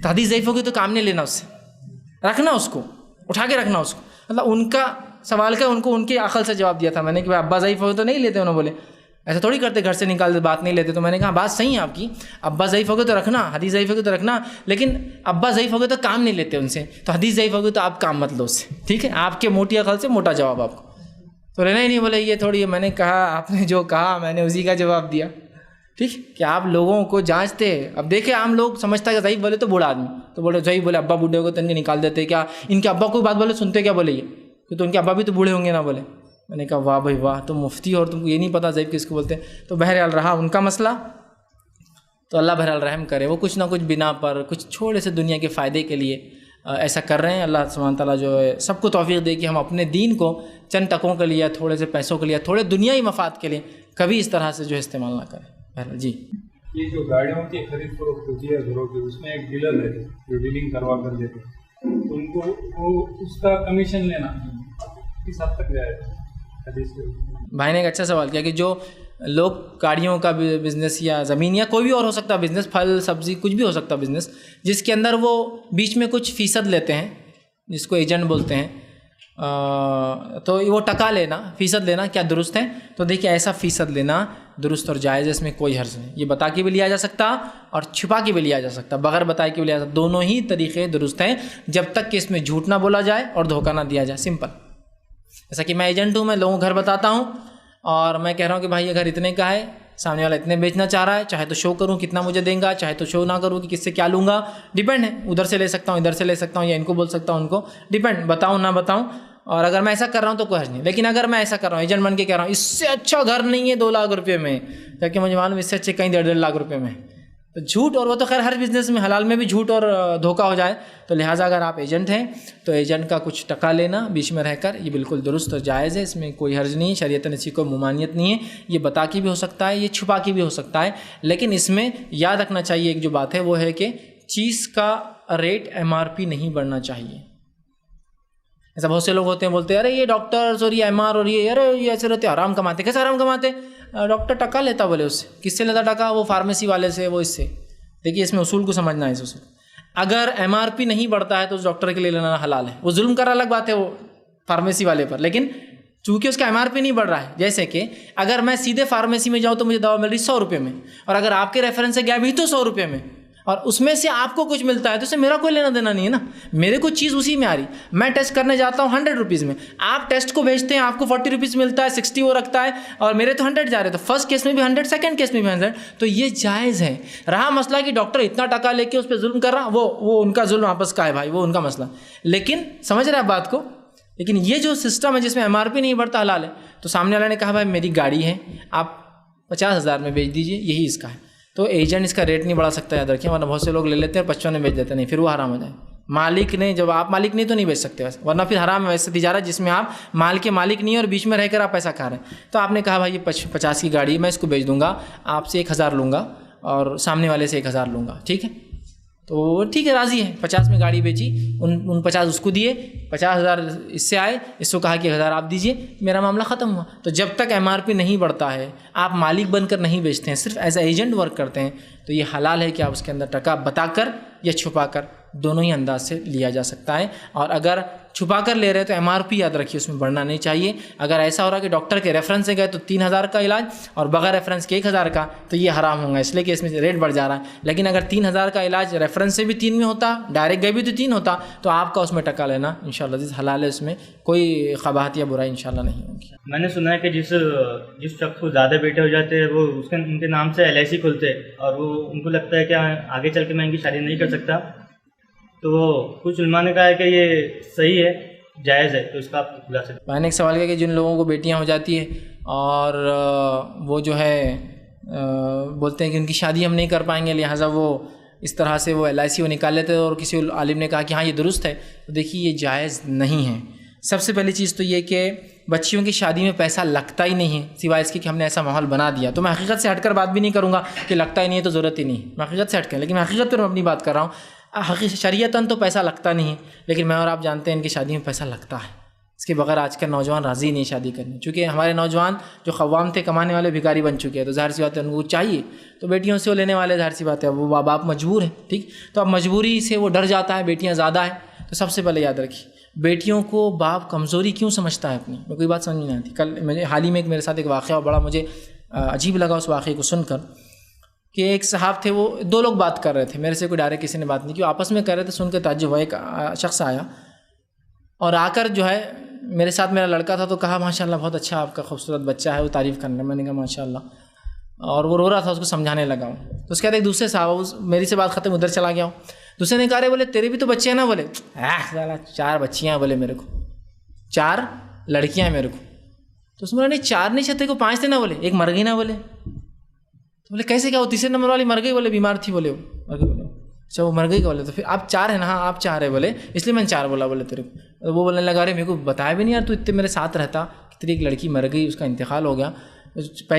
تو حدیث ضعیف ہو گئی تو کام نہیں لینا، اس سے رکھنا، اس کو اٹھا کے رکھنا اس کو، مطلب ان کا سوال کا ان کو ان کی عقل سے جواب دیا تھا میں نے کہ ابا ضعیف ہو گئے تو نہیں لیتے، انہوں نے بولے ایسا تھوڑی کرتے، گھر سے نکالتے بات نہیں لیتے، تو میں نے کہا بات صحیح ہے آپ کی، ابا ضعیف ہو گئے تو رکھنا، حدیث ضعیف ہو گئے تو رکھنا، لیکن ابا ضعیف ہو گئے تو کام نہیں لیتے ان سے، تو حدیث ضعیف ہو گئے تو آپ کام مت لو اس سے، ٹھیک ہے، آپ کے موٹی عقل سے موٹا جواب آپ کو، تو لینا ہی نہیں، بولے یہ تھوڑی ہے، میں نے کہا آپ نے جو کہا میں نے اسی کا جواب دیا، ٹھیک کہ آپ لوگوں کو جانچتے، اب دیکھیں عام لوگ سمجھتا ہے کہ ضعیف بولے تو بوڑھا آدمی، تو بولے ضعیف بولے ابا بوڑھے ہو گئے تو ان کے نکال دیتے کیا، ان کے ابا کوئی بات بولے سنتے کیا، بولے یہ تو ان کے ابا بھی تو بوڑھے ہوں گے نا، بولے میں نے کہا واہ بھائی واہ، تم مفتی اور تم کو یہ نہیں پتہ ضعیف کس کو بولتے ہیں. تو بہرحال رہا ان کا مسئلہ. تو اللہ بہرحال رحم کرے، وہ کچھ نہ کچھ بنا پر کچھ چھوٹے سے دنیا کے فائدے کے لیے ایسا کر رہے ہیں. اللہ سبحانہ تعالیٰ جو ہے سب کو توفیق دے کہ ہم اپنے دین کو چند ٹکوں کے لیے، تھوڑے سے پیسوں کے لیے، تھوڑے دنیائی مفاد کے لیے کبھی اس طرح سے جو ہے استعمال نہ کریں. بہرحال جی. یہ جو گاڑیوں کی خرید فروخت ہوتی ہے گھروں کی، اس میں ایک ڈیلر رہتے جو ڈیلنگ کروا کر دیتے ہیں، ان کو وہ اس کا کمیشن لینا کس حد تک جائے حدیث کے؟ بھائی نے ایک اچھا سوال کیا کہ جو لوگ گاڑیوں کا بزنس یا زمین یا کوئی بھی اور ہو سکتا ہے بزنس، پھل سبزی کچھ بھی ہو سکتا ہے بزنس، جس کے اندر وہ بیچ میں کچھ فیصد لیتے ہیں جس کو ایجنٹ بولتے ہیں، تو وہ ٹکا لینا، فیصد لینا کیا درست ہے؟ تو دیکھیے ایسا فیصد لینا درست اور جائز ہے، اس میں کوئی حرج نہیں. یہ بتا کے بھی لیا جا سکتا اور چھپا کے بھی لیا جا سکتا، بغیر بتائے کے بھی لیا جا سکتا. دونوں ہی طریقے درست ہیں جب تک کہ اس میں جھوٹ نہ بولا جائے اور دھوکہ نہ دیا جائے. سمپل. جیسا کہ میں ایجنٹ ہوں، میں لوگوں کو گھر بتاتا ہوں اور میں کہہ رہا ہوں کہ بھائی یہ گھر اتنے کا ہے، سامنے والا اتنے بیچنا چاہ رہا ہے، چاہے تو شو کروں کتنا مجھے دیں گا، چاہے تو شو نہ کروں کہ کس سے کیا لوں گا، ڈیپینڈ ہے. ادھر سے لے سکتا ہوں، ادھر سے لے سکتا ہوں، یا ان کو بول سکتا ہوں، ان کو ڈیپینڈ، بتاؤں نہ بتاؤں. اور اگر میں ایسا کر رہا ہوں تو کوئی حرج نہیں. لیکن اگر میں ایسا کر رہا ہوں، ایجنٹ بن کے کہہ رہا ہوں اس سے اچھا گھر نہیں ہے 2 لاکھ روپے میں، جبکہ مجھے معلوم اس سے اچھے کہیں 1.5 لاکھ روپے میں، تو جھوٹ. اور وہ تو خیر ہر بزنس میں، حلال میں بھی جھوٹ اور دھوکہ ہو جائے. تو لہٰذا اگر آپ ایجنٹ ہیں تو ایجنٹ کا کچھ ٹکا لینا بیچ میں رہ کر یہ بالکل درست اور جائز ہے، اس میں کوئی حرج نہیں ہے. شریعت اسی کو ممانعت نہیں ہے. یہ بتا کے بھی ہو سکتا ہے، یہ چھپا کے بھی ہو سکتا ہے. لیکن اس میں یاد رکھنا چاہیے ایک جو بات ہے وہ ہے کہ چیز کا ریٹ MRP نہیں بڑھنا چاہیے. ایسا بہت سے لوگ ہوتے ہیں بولتے ہیں ارے یہ ڈاکٹرز اور یہ MR اور یہ ایسے رہتے حرام کماتے. کیسے حرام کماتے؟ ڈاکٹر ٹکا لیتا بولے اس سے. کس سے لیتا ٹکا؟ وہ فارمیسی والے سے، وہ اس سے. دیکھیے اس میں اصول کو سمجھنا ہے. اس اصول اگر MRP نہیں بڑھتا ہے تو اس ڈاکٹر کے لیے لینا حلال ہے. وہ ظلم کر الگ بات ہے وہ فارمیسی والے پر، لیکن چونکہ اس کا MRP نہیں بڑھ رہا ہے. جیسے کہ اگر میں سیدھے فارمیسی میں جاؤں تو مجھے دوا مل رہی 100 روپے میں، اور اگر آپ کے ریفرنس سے گیا بھی تو 100 روپے میں، اور اس میں سے آپ کو کچھ ملتا ہے تو اس سے میرا کوئی لینا دینا نہیں ہے نا. میرے کو چیز اسی میں آ رہی. میں ٹیسٹ کرنے جاتا ہوں 100 روپیز میں، آپ ٹیسٹ کو بھیجتے ہیں، آپ کو 40 روپیز ملتا ہے، 60 وہ رکھتا ہے، اور میرے تو 100 جا رہے. تو فرسٹ کیس میں بھی 100، سیکنڈ کیس میں بھی 100. تو یہ جائز ہے. رہا مسئلہ کہ ڈاکٹر اتنا ٹکا لے کے اس پہ ظلم کر رہا، وہ ان کا ظلم آپس کا ہے بھائی، وہ ان کا مسئلہ. لیکن سمجھ رہے ہیں بات کو؟ لیکن یہ جو سسٹم ہے جس میں MRP نہیں بڑھتا حلال ہے. تو سامنے والے نے کہا بھائی میری گاڑی ہے، آپ 50,000 میں بیچ دیجیے، یہی اس کا ہے. تو ایجنٹ اس کا ریٹ نہیں بڑھا سکتا، یاد رکھیں، ورنہ بہت سے لوگ لے لیتے ہیں اور 55 میں بیچ دیتے ہیں. نہیں، پھر وہ حرام ہو جائے. مالک نے، جب آپ مالک نہیں تو نہیں بیچ سکتے ویسے، ورنہ پھر حرام ہے ویسے تجارت جس میں آپ مال کے مالک نہیں اور بیچ میں رہ کر آپ پیسہ کھا رہے ہیں. تو آپ نے کہا بھائی یہ 50 کی گاڑی میں اس کو بیچ دوں گا، آپ سے 1,000 لوں گا اور سامنے والے سے 1,000 لوں گا، ٹھیک ہے؟ تو ٹھیک ہے، راضی ہے. 50 میں گاڑی بیچی، ان 50 اس کو دیے، 50,000 اس سے آئے، اس کو کہا کہ 1,000 آپ دیجیے، میرا معاملہ ختم ہوا. تو جب تک MRP نہیں بڑھتا ہے، آپ مالک بن کر نہیں بیچتے ہیں، صرف ایز اے ایجنٹ ورک کرتے ہیں، تو یہ حلال ہے کہ آپ اس کے اندر ٹکا بتا کر یا چھپا کر دونوں ہی انداز سے لیا جا سکتا ہے. اور اگر چھپا کر لے رہے تو MRP یاد رکھیے اس میں بڑھنا نہیں چاہیے. اگر ایسا ہو رہا کہ ڈاکٹر کے ریفرنس سے گئے تو 3,000 کا علاج اور بغیر ریفرنس کے 1,000 کا، تو یہ حرام ہوگا، اس لیے کہ اس میں ریٹ بڑھ جا رہا ہے. لیکن اگر 3,000 کا علاج ریفرنس سے بھی 3 میں ہوتا، ڈائریکٹ گئے بھی تو 3 ہوتا، تو آپ کا اس میں ٹکا لینا انشاءاللہ حلال ہے. اس میں کوئی قباحت یا برائی انشاءاللہ نہیں ہوگی. میں نے سنا ہے کہ جس شخص کو زیادہ بیٹے ہو جاتے ہیں وہ ان کے نام سے LIC کھلتے ہیں، اور وہ ان کو لگتا ہے کہ آگے چل کے میں ان کی شادی نہیں کر سکتا. تو وہ کچھ علماء نے کہا ہے کہ یہ صحیح ہے، جائز ہے. تو اس کا آپ خلاصہ. میں نے ایک سوال کیا کہ جن لوگوں کو بیٹیاں ہو جاتی ہیں اور وہ جو ہے بولتے ہیں کہ ان کی شادی ہم نہیں کر پائیں گے، لہٰذا وہ اس طرح سے وہ LIC وہ نکال لیتے ہیں، اور کسی عالم نے کہا کہ ہاں یہ درست ہے. تو دیکھیے یہ جائز نہیں ہے. سب سے پہلی چیز تو یہ کہ بچیوں کی شادی میں پیسہ لگتا ہی نہیں ہے، سوائے اس کے کہ ہم نے ایسا ماحول بنا دیا. تو میں حقیقت سے ہٹ کر بات بھی نہیں کروں گا کہ لگتا ہی نہیں ہے تو ضرورت ہی نہیں ہے، میں حقیقت سے ہٹ کر، لیکن میں حقیقت پر اپنی بات کر رہا ہوں. شریعتاً تو پیسہ لگتا نہیں ہے، لیکن میں اور آپ جانتے ہیں ان کی شادی میں پیسہ لگتا ہے. اس کے بغیر آج کل نوجوان راضی نہیں شادی کرنے، چونکہ ہمارے نوجوان جو خوام تھے کمانے والے بھکاری بن چکے ہیں. تو ظاہر سی بات ہے ان کو چاہیے، تو بیٹیوں سے وہ لینے والے ظاہر سی بات ہے وہ باپ مجبور ہے، ٹھیک. تو اب مجبوری سے وہ ڈر جاتا ہے، بیٹیاں زیادہ ہیں. تو سب سے پہلے یاد رکھیے بیٹیوں کو باپ کمزوری کیوں سمجھتا ہے اپنی. میں کوئی بات سمجھ نہیں آتی. کل مجھے حال ہی میں میرے ساتھ ایک واقعہ اور بڑا مجھے عجیب لگا اس واقعے کو سن کر، کہ ایک صاحب تھے، وہ 2 لوگ بات کر رہے تھے، میرے سے کوئی ڈائریکٹ کسی نے بات نہیں کی، وہ آپس میں کر رہے تھے. سن کے تعجب ہوا، ایک شخص آیا اور آ کر جو ہے میرے ساتھ میرا لڑکا تھا، تو کہا ماشاءاللہ بہت اچھا آپ کا خوبصورت بچہ ہے، وہ تعریف کرنے. میں نے کہا ماشاءاللہ، اور وہ رو رہا تھا، اس کو سمجھانے لگا ہوں. تو اس کے بعد ایک دوسرے صاحب، میری سے بات ختم، ادھر چلا گیا ہوں. دوسرے نے کہا رہے بولے تیرے بھی تو بچے ہیں نا؟ بولے 4 بچیاں ہیں، بولے میرے کو 4 لڑکیاں ہیں میرے کو. تو اس میں بولا نہیں 4 نہیں چاہتے کو 5 تھے نا، بولے 1 مر گئی نا، بولے تو بولے کیسے کیا وہ تیسرے نمبر والی مر گئی، بولے بیمار تھی، بولے وہ مر گئی، بولے اچھا وہ مر گئی کا، بولے تو پھر آپ 4 ہیں نا، ہاں آپ 4 ہے بولے اس لیے میں نے 4 بولا بولے تیرے کو. وہ بولنے لگا ارے میرے کو بتایا بھی نہیں یار، تو اتنے میرے ساتھ رہتا کہ تیری ایک لڑکی مر گئی، اس کا انتقال ہو گیا،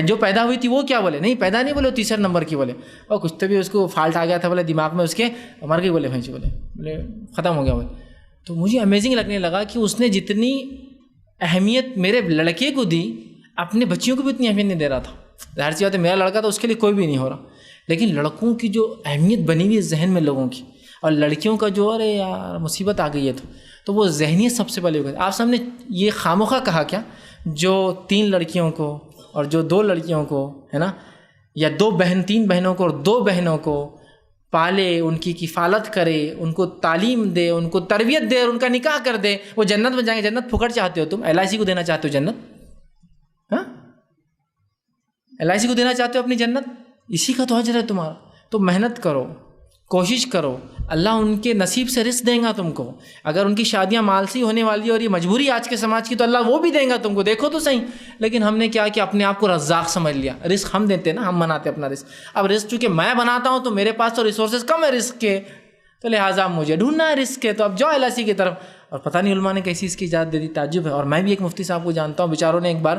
جو پیدا ہوئی تھی وہ کیا، بولے نہیں پیدا نہیں، بولے وہ 3 نمبر کی، بولے اور کچھ تو بھی اس کو فالٹ آ گیا تھا، بولے دماغ میں اس کے، مر گئی، بولے بھائی بولے ختم ہو گیا. بولے تو مجھے امیزنگ لگنے لگا کہ اس نے جتنی اہمیت میرے لڑکے کو دی، اپنے بچیوں کو بھی اتنی اہمیت نہیں دے رہا تھا. ظاہر سی بات ہے میرا لڑکا تو اس کے لیے کوئی بھی نہیں ہو رہا، لیکن لڑکوں کی جو اہمیت بنی ہوئی ہے ذہن میں لوگوں کی، اور لڑکیوں کا جو ارے یار مصیبت آ گئی ہے تو وہ ذہنیت سب سے پہلے ہو گئی. آپ سامنے یہ خاموخواہ کہا کیا جو 3 لڑکیوں کو اور جو 2 لڑکیوں کو ہے نا، یا 3 بہنوں کو اور 2 بہنوں کو پالے، ان کی کفالت کرے، ان کو تعلیم دے، ان کو تربیت دے اور ان کا نکاح کر دے، وہ جنت میں جائیں گے. جنت پھکڑ چاہتے ہو تم؟ LIC کو دینا چاہتے ہو جنت؟ ہاں LIC کو دینا چاہتے ہو اپنی جنت؟ اسی کا تو اجر ہے تمہارا. تو محنت کرو، کوشش کرو، اللہ ان کے نصیب سے رزق دیں گا تم کو. اگر ان کی شادیاں مال سے ہونے والی ہے اور یہ مجبوری آج کے سماج کی، تو اللہ وہ بھی دیں گا تم کو، دیکھو تو صحیح. لیکن ہم نے کیا کہ اپنے آپ کو رزاق سمجھ لیا. رزق ہم دیتے نا، ہم بناتے اپنا رزق. اب رزق چونکہ میں بناتا ہوں تو میرے پاس تو ریسورسز کم ہے رزق کے، تو لہٰذا مجھے ڈھونڈنا ہے رزق کے. تو اب جاؤ LIC کی طرف. اور پتہ نہیں علماء نے کیسی اس کی اجازت دے دی، تعجب ہے. اور میں بھی ایک مفتی صاحب کو جانتا ہوں، بیچاروں نے ایک بار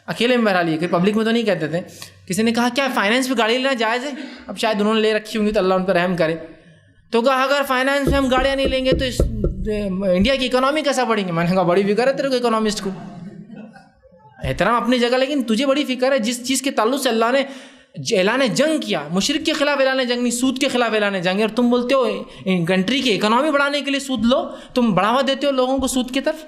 اکیلے میں بہرحال، یہ کہ پبلک میں تو نہیں کہتے تھے، کسی نے کہا کیا فائنینس پہ گاڑی لینا جائز ہے؟ اب شاید انہوں نے لے رکھی ہوں گی تو اللہ ان پر رحم کرے. تو کہا اگر فائنینس میں ہم گاڑیاں نہیں لیں گے تو انڈیا کی اکنامی کیسا بڑھیں گے؟ میں نے کہا بڑی فکر ہے تیرے کو اکنامسٹ کو، احترام اپنی جگہ، لیکن تجھے بڑی فکر ہے جس چیز کے تعلق سے اللہ نے اعلان جنگ کیا، مشرک کے خلاف اعلان جنگ نہیں، سود کے خلاف اعلان جنگ ہے، اور تم بولتے ہو کنٹری کی اکنامی بڑھانے کے لیے سود لو. تم بڑھاوا دیتے ہو لوگوں کو سود کی طرف.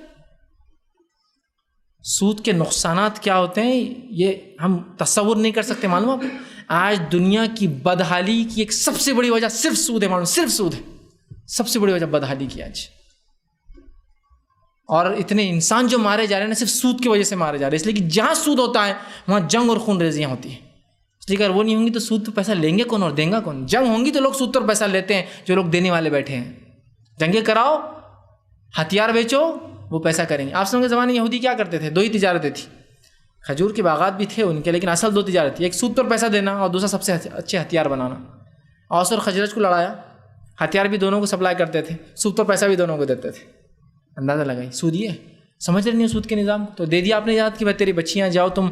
سود کے نقصانات کیا ہوتے ہیں یہ ہم تصور نہیں کر سکتے. معلوم آپ آج دنیا کی بدحالی کی ایک سب سے بڑی وجہ صرف سود ہے. معلوم صرف سود ہے سب سے بڑی وجہ بدحالی کی آج. اور اتنے انسان جو مارے جا رہے ہیں صرف سود کی وجہ سے مارے جا رہے ہیں، اس لیے کہ جہاں سود ہوتا ہے وہاں جنگ اور خون ریزیاں ہوتی ہیں. اس لیے اگر وہ نہیں ہوں گی تو سود پہ پیسہ لیں گے کون اور دیں گا کون؟ جنگ ہوں گی تو لوگ سود پر پیسہ لیتے ہیں، جو لوگ دینے والے بیٹھے ہیں. جنگیں کراؤ، ہتھیار بیچو، وہ پیسہ کریں گے. آپ سب کے زمانے یہودی کیا کرتے تھے؟ 2 ہی تجارتیں تھی. کھجور کے باغات بھی تھے ان کے، لیکن اصل 2 تجارت تھی. ایک سود پر پیسہ دینا اور دوسرا سب سے اچھے ہتھیار بنانا. اوس اور خزرج کو لڑایا، ہتھیار بھی دونوں کو سپلائی کرتے تھے، سود پر پیسہ بھی دونوں کو دیتے تھے. اندازہ لگائی سود یہ سمجھ رہے نہیں سود کے نظام تو دے دیا آپ نے یاد کہ بھائی تیری بچیاں جاؤ تم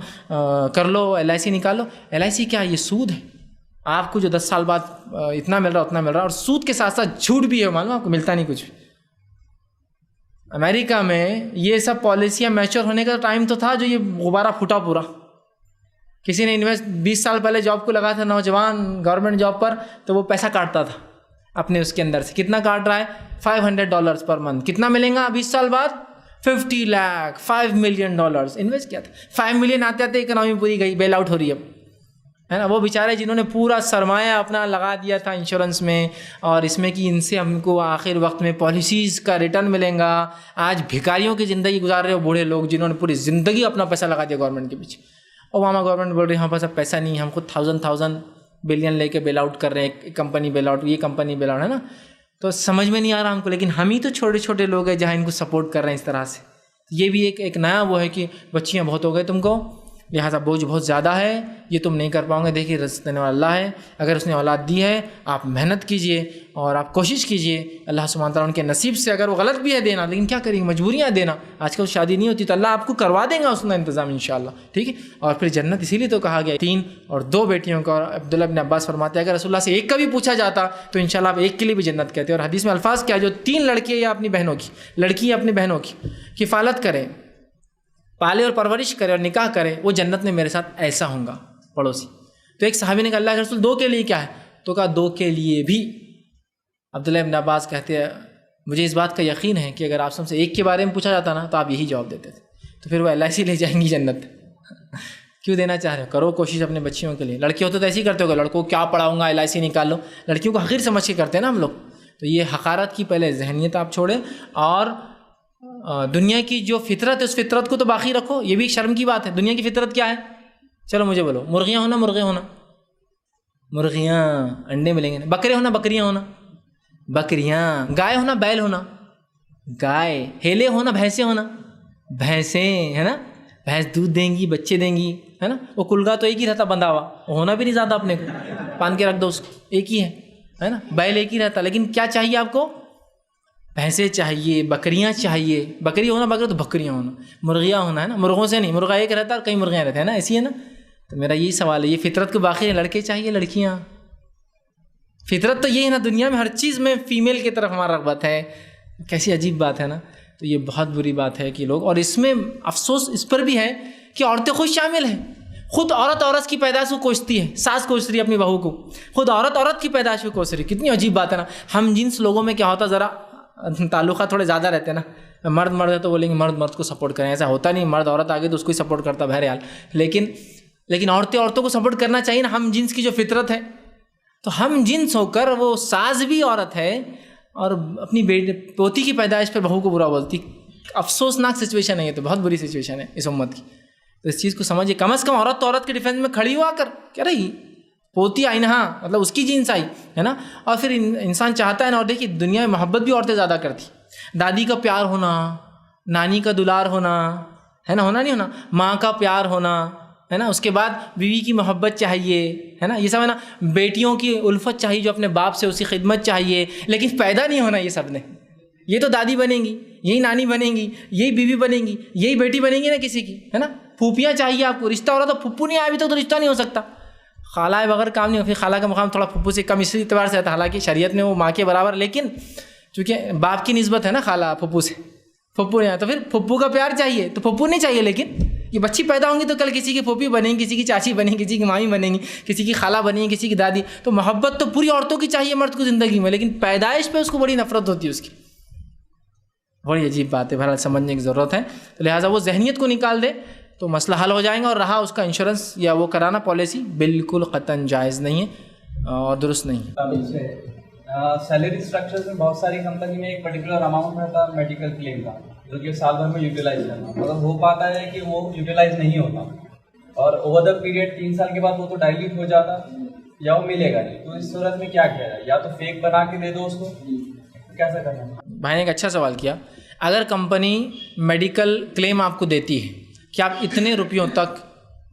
کر لو LIC نکالو. LIC کیا یہ سود ہے. آپ کو جو 10 سال بعد اتنا مل رہا اتنا مل رہا، اور سود کے ساتھ ساتھ جھوٹ بھی ہے. معلوم آپ کو ملتا نہیں کچھ. امریکہ میں یہ سب پالیسیاں میچور ہونے کا ٹائم تو تھا جو یہ غبارہ پھوٹا پورا. کسی نے 20 سال پہلے جاب کو لگا تھا نوجوان گورنمنٹ جاب پر، تو وہ پیسہ کاٹتا تھا اپنے اس کے اندر سے. کتنا کاٹ رہا ہے؟ $500 پر منتھ. کتنا ملیں گا 20 سال بعد؟ 50 لاکھ، $5 ملین انویسٹ کیا تھا. 5 ملین آتے آتے اکنامی پوری گئی، بیل آؤٹ ہو رہی ہے نا. وہ بیچارے جنہوں نے پورا سرمایہ اپنا لگا دیا تھا انشورنس میں، اور اس میں کہ ان سے ہم کو آخر وقت میں پالیسیز کا ریٹرن ملیں گا. آج بھکاریوں کی زندگی گزار رہے ہو بوڑھے لوگ جنہوں نے پوری زندگی اپنا پیسہ لگا دیا گورنمنٹ کے پیچھے. اوباما گورنمنٹ بول رہی ہے ہمارے پاس اب پیسہ نہیں ہے، ہم خود 1000 بلین لے کے بیل آؤٹ کر رہے ہیں. ایک کمپنی بیل آؤٹ، یہ کمپنی بیل آؤٹ ہے نا. تو سمجھ میں نہیں آ رہا ہم کو، لیکن ہم ہی تو چھوٹے چھوٹے لوگ ہیں جہاں ان کو سپورٹ کر رہے ہیں اس طرح سے. یہ بھی ایک نیا وہ ہے کہ بچیاں بہت ہو گئے تم کو، لہٰذا بوجھ بہت زیادہ ہے، یہ تم نہیں کر پاؤ گے. دیکھیے رزق دینے والا اللہ ہے. اگر اس نے اولاد دی ہے آپ محنت کیجئے اور آپ کوشش کیجئے. اللہ سبحانہ تعالیٰ ان کے نصیب سے، اگر وہ غلط بھی ہے دینا، لیکن کیا کریں گے مجبوریاں دینا. آج کل شادی نہیں ہوتی تو اللہ آپ کو کروا دیں گا اس کا انتظام انشاءاللہ. ٹھیک ہے. اور پھر جنت اسی لیے تو کہا گیا 3 اور 2 بیٹیوں کا. اور عبداللہ بن عباس فرماتے ہیں اگر رسول اللہ سے ایک کا بھی پوچھا جاتا تو انشاءاللہ آپ ایک کے لیے بھی جنت کہتے. اور حدیث میں الفاظ کیا، جو 3 لڑکے یا اپنی بہنوں کی، لڑکی یا اپنی بہنوں کی کفالت کریں، پالے اور پرورش کرے اور نکاح کرے، وہ جنت میں میرے ساتھ ایسا ہوں گا پڑوسی. تو ایک صحابی نے کہا اللہ کے رسول 2 کے لیے کیا ہے؟ تو کہا 2 کے لیے بھی. عبداللہ ابن عباس کہتے ہیں مجھے اس بات کا یقین ہے کہ اگر آپ سب سے ایک کے بارے میں پوچھا جاتا نا تو آپ یہی جواب دیتے تھے. تو پھر وہ LIC لے جائیں گی جنت. کیوں دینا چاہ رہے ہو؟ کرو کوشش اپنے بچیوں کے لیے. لڑکے ہوتے تو ایسے ہی کرتے ہو، لڑکوں کو کیا پڑھاؤں گا LIC نکال لو. لڑکیوں کو حقیر سمجھ کے کرتے ہیں نا ہم لوگ. تو یہ حقارت کی پہلے ذہنیت آپ چھوڑیں، اور دنیا کی جو فطرت ہے اس فطرت کو تو باقی رکھو. یہ بھی ایک شرم کی بات ہے. دنیا کی فطرت کیا ہے؟ چلو مجھے بولو. مرغیاں ہونا، مرغے ہونا، مرغیاں انڈے ملیں گے. بکرے ہونا، بکریاں ہونا، بکریاں. گائے ہونا، بیل ہونا، گائے. ہیلے ہونا، بھینسیں ہونا، بھینسیں ہے نا. بھینس دودھ دیں گی، بچے دیں گی، ہے نا. وہ کلگا تو ایک ہی رہتا بندھا ہوا، ہونا بھی نہیں زیادہ اپنے کو، باندھ کے رکھ دو اس کو، ایک ہی ہے نا. بیل ایک ہی رہتا، لیکن کیا چاہیے آپ کو؟ بھینسیں چاہیے، بکریاں چاہیے. بکری ہونا بکری تو بکریاں ہونا، مرغیاں ہونا، ہے نا. مرغوں سے نہیں، مرغا ایک رہتا اور کئی مرغیاں رہتے ہیں نا، ایسی ہے نا. تو میرا یہی سوال ہے، یہ فطرت کو باقی ہے. لڑکے چاہیے، لڑکیاں. فطرت تو یہ ہے نا، دنیا میں ہر چیز میں فیمیل کی طرف ہمارا رغبت ہے. کیسی عجیب بات ہے نا. تو یہ بہت بری بات ہے کہ لوگ، اور اس میں افسوس اس پر بھی ہے کہ عورتیں خود شامل ہیں. خود عورت کی پیدائش کو کوستی ہے، ساس کوس رہی ہے اپنی بہو کو، خود عورت کی پیدائش کو کوس رہی ہے. کتنی عجیب بات ہے نا. ہم جنس لوگوں میں کیا ہوتا، ذرا تعلقات تھوڑے زیادہ رہتے ہیں نا. مرد ہے تو بولیں گے مرد کو سپورٹ کریں، ایسا ہوتا نہیں. مرد عورت آگے تو اس کو ہی سپورٹ کرتا بہرحال. لیکن عورتوں کو سپورٹ کرنا چاہیے نا. ہم جنس کی جو فطرت ہے، تو ہم جنس ہو کر وہ ساز بھی عورت ہے اور اپنی پوتی کی پیدائش پہ بہو کو برا بولتی. افسوسناک سچویشن ہے یہ، تو بہت بری سچویشن ہے اس امت کی. تو اس چیز کو سمجھیے. کم از کم عورت کے ڈیفینس میں کھڑی ہوا کر کیا رہی، پوتی آئی نا، مطلب اس کی جنس آئی ہے نا. اور پھر انسان چاہتا ہے نا. اور دیکھیے دنیا میں محبت بھی عورتیں زیادہ کرتی. دادی کا پیار ہونا، نانی کا دلار ہونا، ہے نا، ہونا نہیں ہونا، ماں کا پیار ہونا، ہے نا. اس کے بعد بیوی کی محبت چاہیے، ہے نا. یہ سب ہے نا. بیٹیوں کی الفت چاہیے جو اپنے باپ سے اس کی خدمت چاہیے. لیکن پیدا نہیں ہونا یہ سب نے. یہ تو دادی بنیں گی، یہی نانی بنیں گی، یہی بیوی بنیں گی، یہی بیٹی بنیں گی نا کسی کی، ہے نا. پھوپھیاں چاہیے آپ کو. رشتہ ہو رہا تو پھپھو نہیں آئے ابھی تک تو رشتہ نہیں ہو سکتا. خالہ بغیر کام نہیں ہو. پھر خالہ کا مقام تھوڑا پھپھو سے کم اس اعتبار سے آتا ہے، حالانکہ شریعت میں وہ ماں کے برابر. لیکن چونکہ باپ کی نسبت ہے نا خالہ پھپھو سے، پھپھو نہیں آیا تو پھر پھپھو کا پیار چاہیے. تو پھپھو نہیں چاہیے. لیکن یہ بچی پیدا ہوں گی تو کل کسی کی پھوپھی بنیں گی، کسی کی چاچی بنیں گی، کسی کی مامی بنیں گی، کسی کی خالہ بنیں گی، کسی کی دادی. تو محبت تو پوری عورتوں کی چاہیے مرد کو زندگی میں، لیکن پیدائش پہ اس کو بڑی نفرت ہوتی ہے اس کی. بڑی عجیب بات ہے. بہرحال سمجھنے کی ضرورت ہے. تو لہٰذا وہ ذہنیت کو نکال دے تو مسئلہ حل ہو جائے گا. اور رہا اس کا انشورنس یا وہ کرانا پالیسی، بالکل قطعاً جائز نہیں ہے اور درست نہیں ہے. سیلری اسٹرکچر میں بہت ساری کمپنی میں ایک پرٹیکولر اماؤنٹ رہتا ہے میڈیکل کلیم کا، جو کہ سال بھر میں یوٹیلائز کرنا، مگر ہو پاتا ہے کہ وہ یوٹیلائز نہیں ہوتا، اور اوور دا پیریڈ 3 سال کے بعد وہ تو ڈائلیٹ ہو جاتا یا وہ ملے گا نہیں. تو اس صورت میں کیا کیا جائے؟ یا تو فیک بنا کے دے دو اس کو، کیسا کرنا؟ بھائی نے ایک اچھا سوال کیا. اگر کمپنی میڈیکل کلیم آپ کو دیتی ہے کہ آپ اتنے روپیوں تک،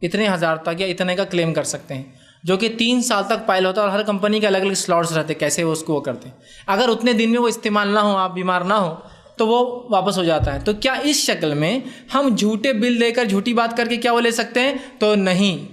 اتنے ہزار تک یا اتنے کا کلیم کر سکتے ہیں، جو کہ 3 سال تک پائل ہوتا ہے، اور ہر کمپنی کے الگ الگ سلاٹس رہتے ہیں کیسے وہ اس کو وہ کرتے ہیں. اگر اتنے دن میں وہ استعمال نہ ہو، آپ بیمار نہ ہو، تو وہ واپس ہو جاتا ہے. تو کیا اس شکل میں ہم جھوٹے بل دے کر جھوٹی بات کر کے کیا وہ لے سکتے ہیں؟ تو نہیں.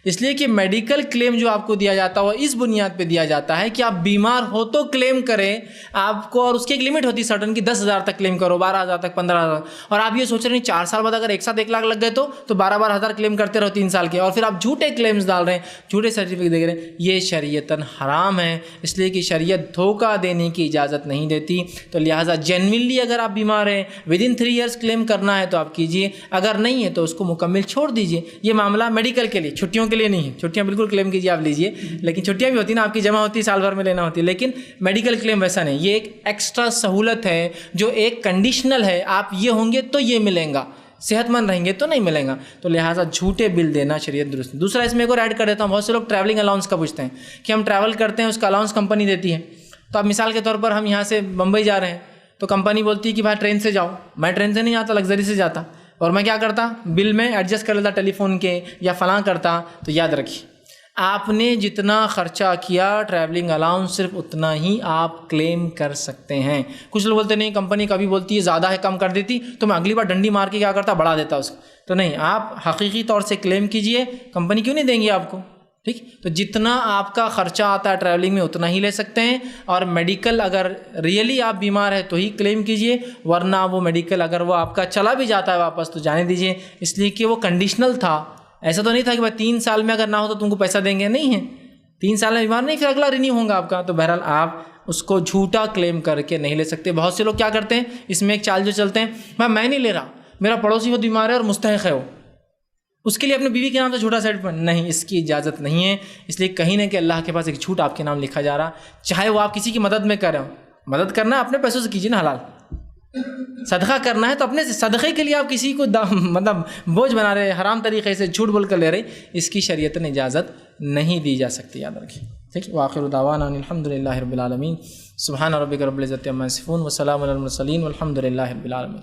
اس لیے کہ میڈیکل کلیم جو آپ کو دیا جاتا ہے وہ اس بنیاد پہ دیا جاتا ہے کہ آپ بیمار ہو تو کلیم کریں آپ کو، اور اس کی ایک لمٹ ہوتی ہے سرٹن کی 10,000 تک کلیم کرو، 12,000 تک، 15,000. اور آپ یہ سوچ رہے ہیں 4 سال بعد اگر ایک ساتھ 1 لاکھ لگ گئے تو 12,000 کلیم کرتے رہو 3 سال کے، اور پھر آپ جھوٹے کلیمز ڈال رہے ہیں، جھوٹے سرٹیفکیٹ دے رہے ہیں. یہ شریعتاً حرام ہے. اس لیے کہ شریعت دھوکہ دینے کی اجازت نہیں دیتی. تو لہٰذا جینوینلی اگر آپ بیمار ہیں ودن 3 ایئرس کلیم کرنا ہے تو آپ کیجیے، اگر نہیں ہے تو اس کو مکمل چھوڑ دیجیے. یہ معاملہ میڈیکل کے لیے، چھٹیوں کے لیے نہیں ہے. چھٹیاں بالکل کلیم کیجیے، آپ لیجیے، لیکن چھٹیاں بھی ہوتی ہیں نا آپ کی جمع ہوتی ہے، سال بھر میں لینا ہوتی ہے. لیکن میڈیکل کلیم ویسا نہیں. یہ ایک ایکسٹرا سہولت ہے جو ایک کنڈیشنل ہے. آپ یہ ہوں گے تو یہ ملیں گا، صحت مند رہیں گے تو نہیں ملیں گا. تو لہٰذا جھوٹے بل دینا شریعت درست. دوسرا اس میں ایک اور ایڈ کر دیتا ہوں. بہت سے لوگ ٹریولنگ الاؤنس کا پوچھتے ہیں کہ ہم ٹریول کرتے ہیں، اس کا الاؤنس کمپنی دیتی ہے. تو اب مثال کے طور پر ہم یہاں سے بمبئی جا رہے ہیں تو کمپنی بولتی ہے کہ بھائی ٹرین سے جاؤ. میں ٹرین سے نہیں جاتا، لگژری سے جاتا، اور میں کیا کرتا، بل میں ایڈجسٹ کر لیتا ٹیلی فون کے یا فلاں کرتا. تو یاد رکھیے آپ نے جتنا خرچہ کیا ٹریولنگ الاؤنس صرف اتنا ہی آپ کلیم کر سکتے ہیں. کچھ لوگ بولتے نہیں، کمپنی کبھی بولتی ہے زیادہ ہے کم کر دیتی تو میں اگلی بار ڈنڈی مار کے کیا کرتا، بڑھا دیتا اس کو. تو نہیں، آپ حقیقی طور سے کلیم کیجئے. کمپنی کیوں نہیں دیں گی آپ کو؟ ٹھیک. تو جتنا آپ کا خرچہ آتا ہے ٹریولنگ میں اتنا ہی لے سکتے ہیں. اور میڈیکل اگر ریئلی آپ بیمار ہے تو ہی کلیم کیجئے، ورنہ وہ میڈیکل اگر وہ آپ کا چلا بھی جاتا ہے واپس تو جانے دیجئے. اس لیے کہ وہ کنڈیشنل تھا. ایسا تو نہیں تھا کہ بھائی 3 سال میں اگر نہ ہو تو تم کو پیسہ دیں گے. نہیں ہے، 3 سال میں بیمار نہیں، پھر اگلا رینیو ہوگا آپ کا. تو بہرحال آپ اس کو جھوٹا کلیم کر کے نہیں لے سکتے. بہت سے لوگ کیا کرتے ہیں، اس میں ایک چال جو چلتے ہیں، میں نہیں لے رہا، میرا پڑوسی وہ بیمار ہے اور مستحق ہے، وہ اس کے لیے اپنے بیوی کے نام سے جھوٹا سرٹیفکیٹ. نہیں، اس کی اجازت نہیں ہے. اس لیے کہیں نہ کہ اللہ کے پاس ایک جھوٹ آپ کے نام لکھا جا رہا، چاہے وہ آپ کسی کی مدد میں کر رہے ہو. مدد کرنا ہے اپنے پیسوں سے کیجیے نا، حلال. صدقہ کرنا ہے تو اپنے صدقے کے لیے آپ کسی کو مطلب بوجھ بنا رہے، حرام طریقے سے جھوٹ بول کر لے رہے، اس کی شریعت نے اجازت نہیں دی جا سکتی. یاد رکھیں. ٹھیک. وآخر دعوانا الحمد للہ رب العالمین. سبحان ربک رب العزت عما یصفون وسلام علی المرسلین والحمد للہ رب العالمین.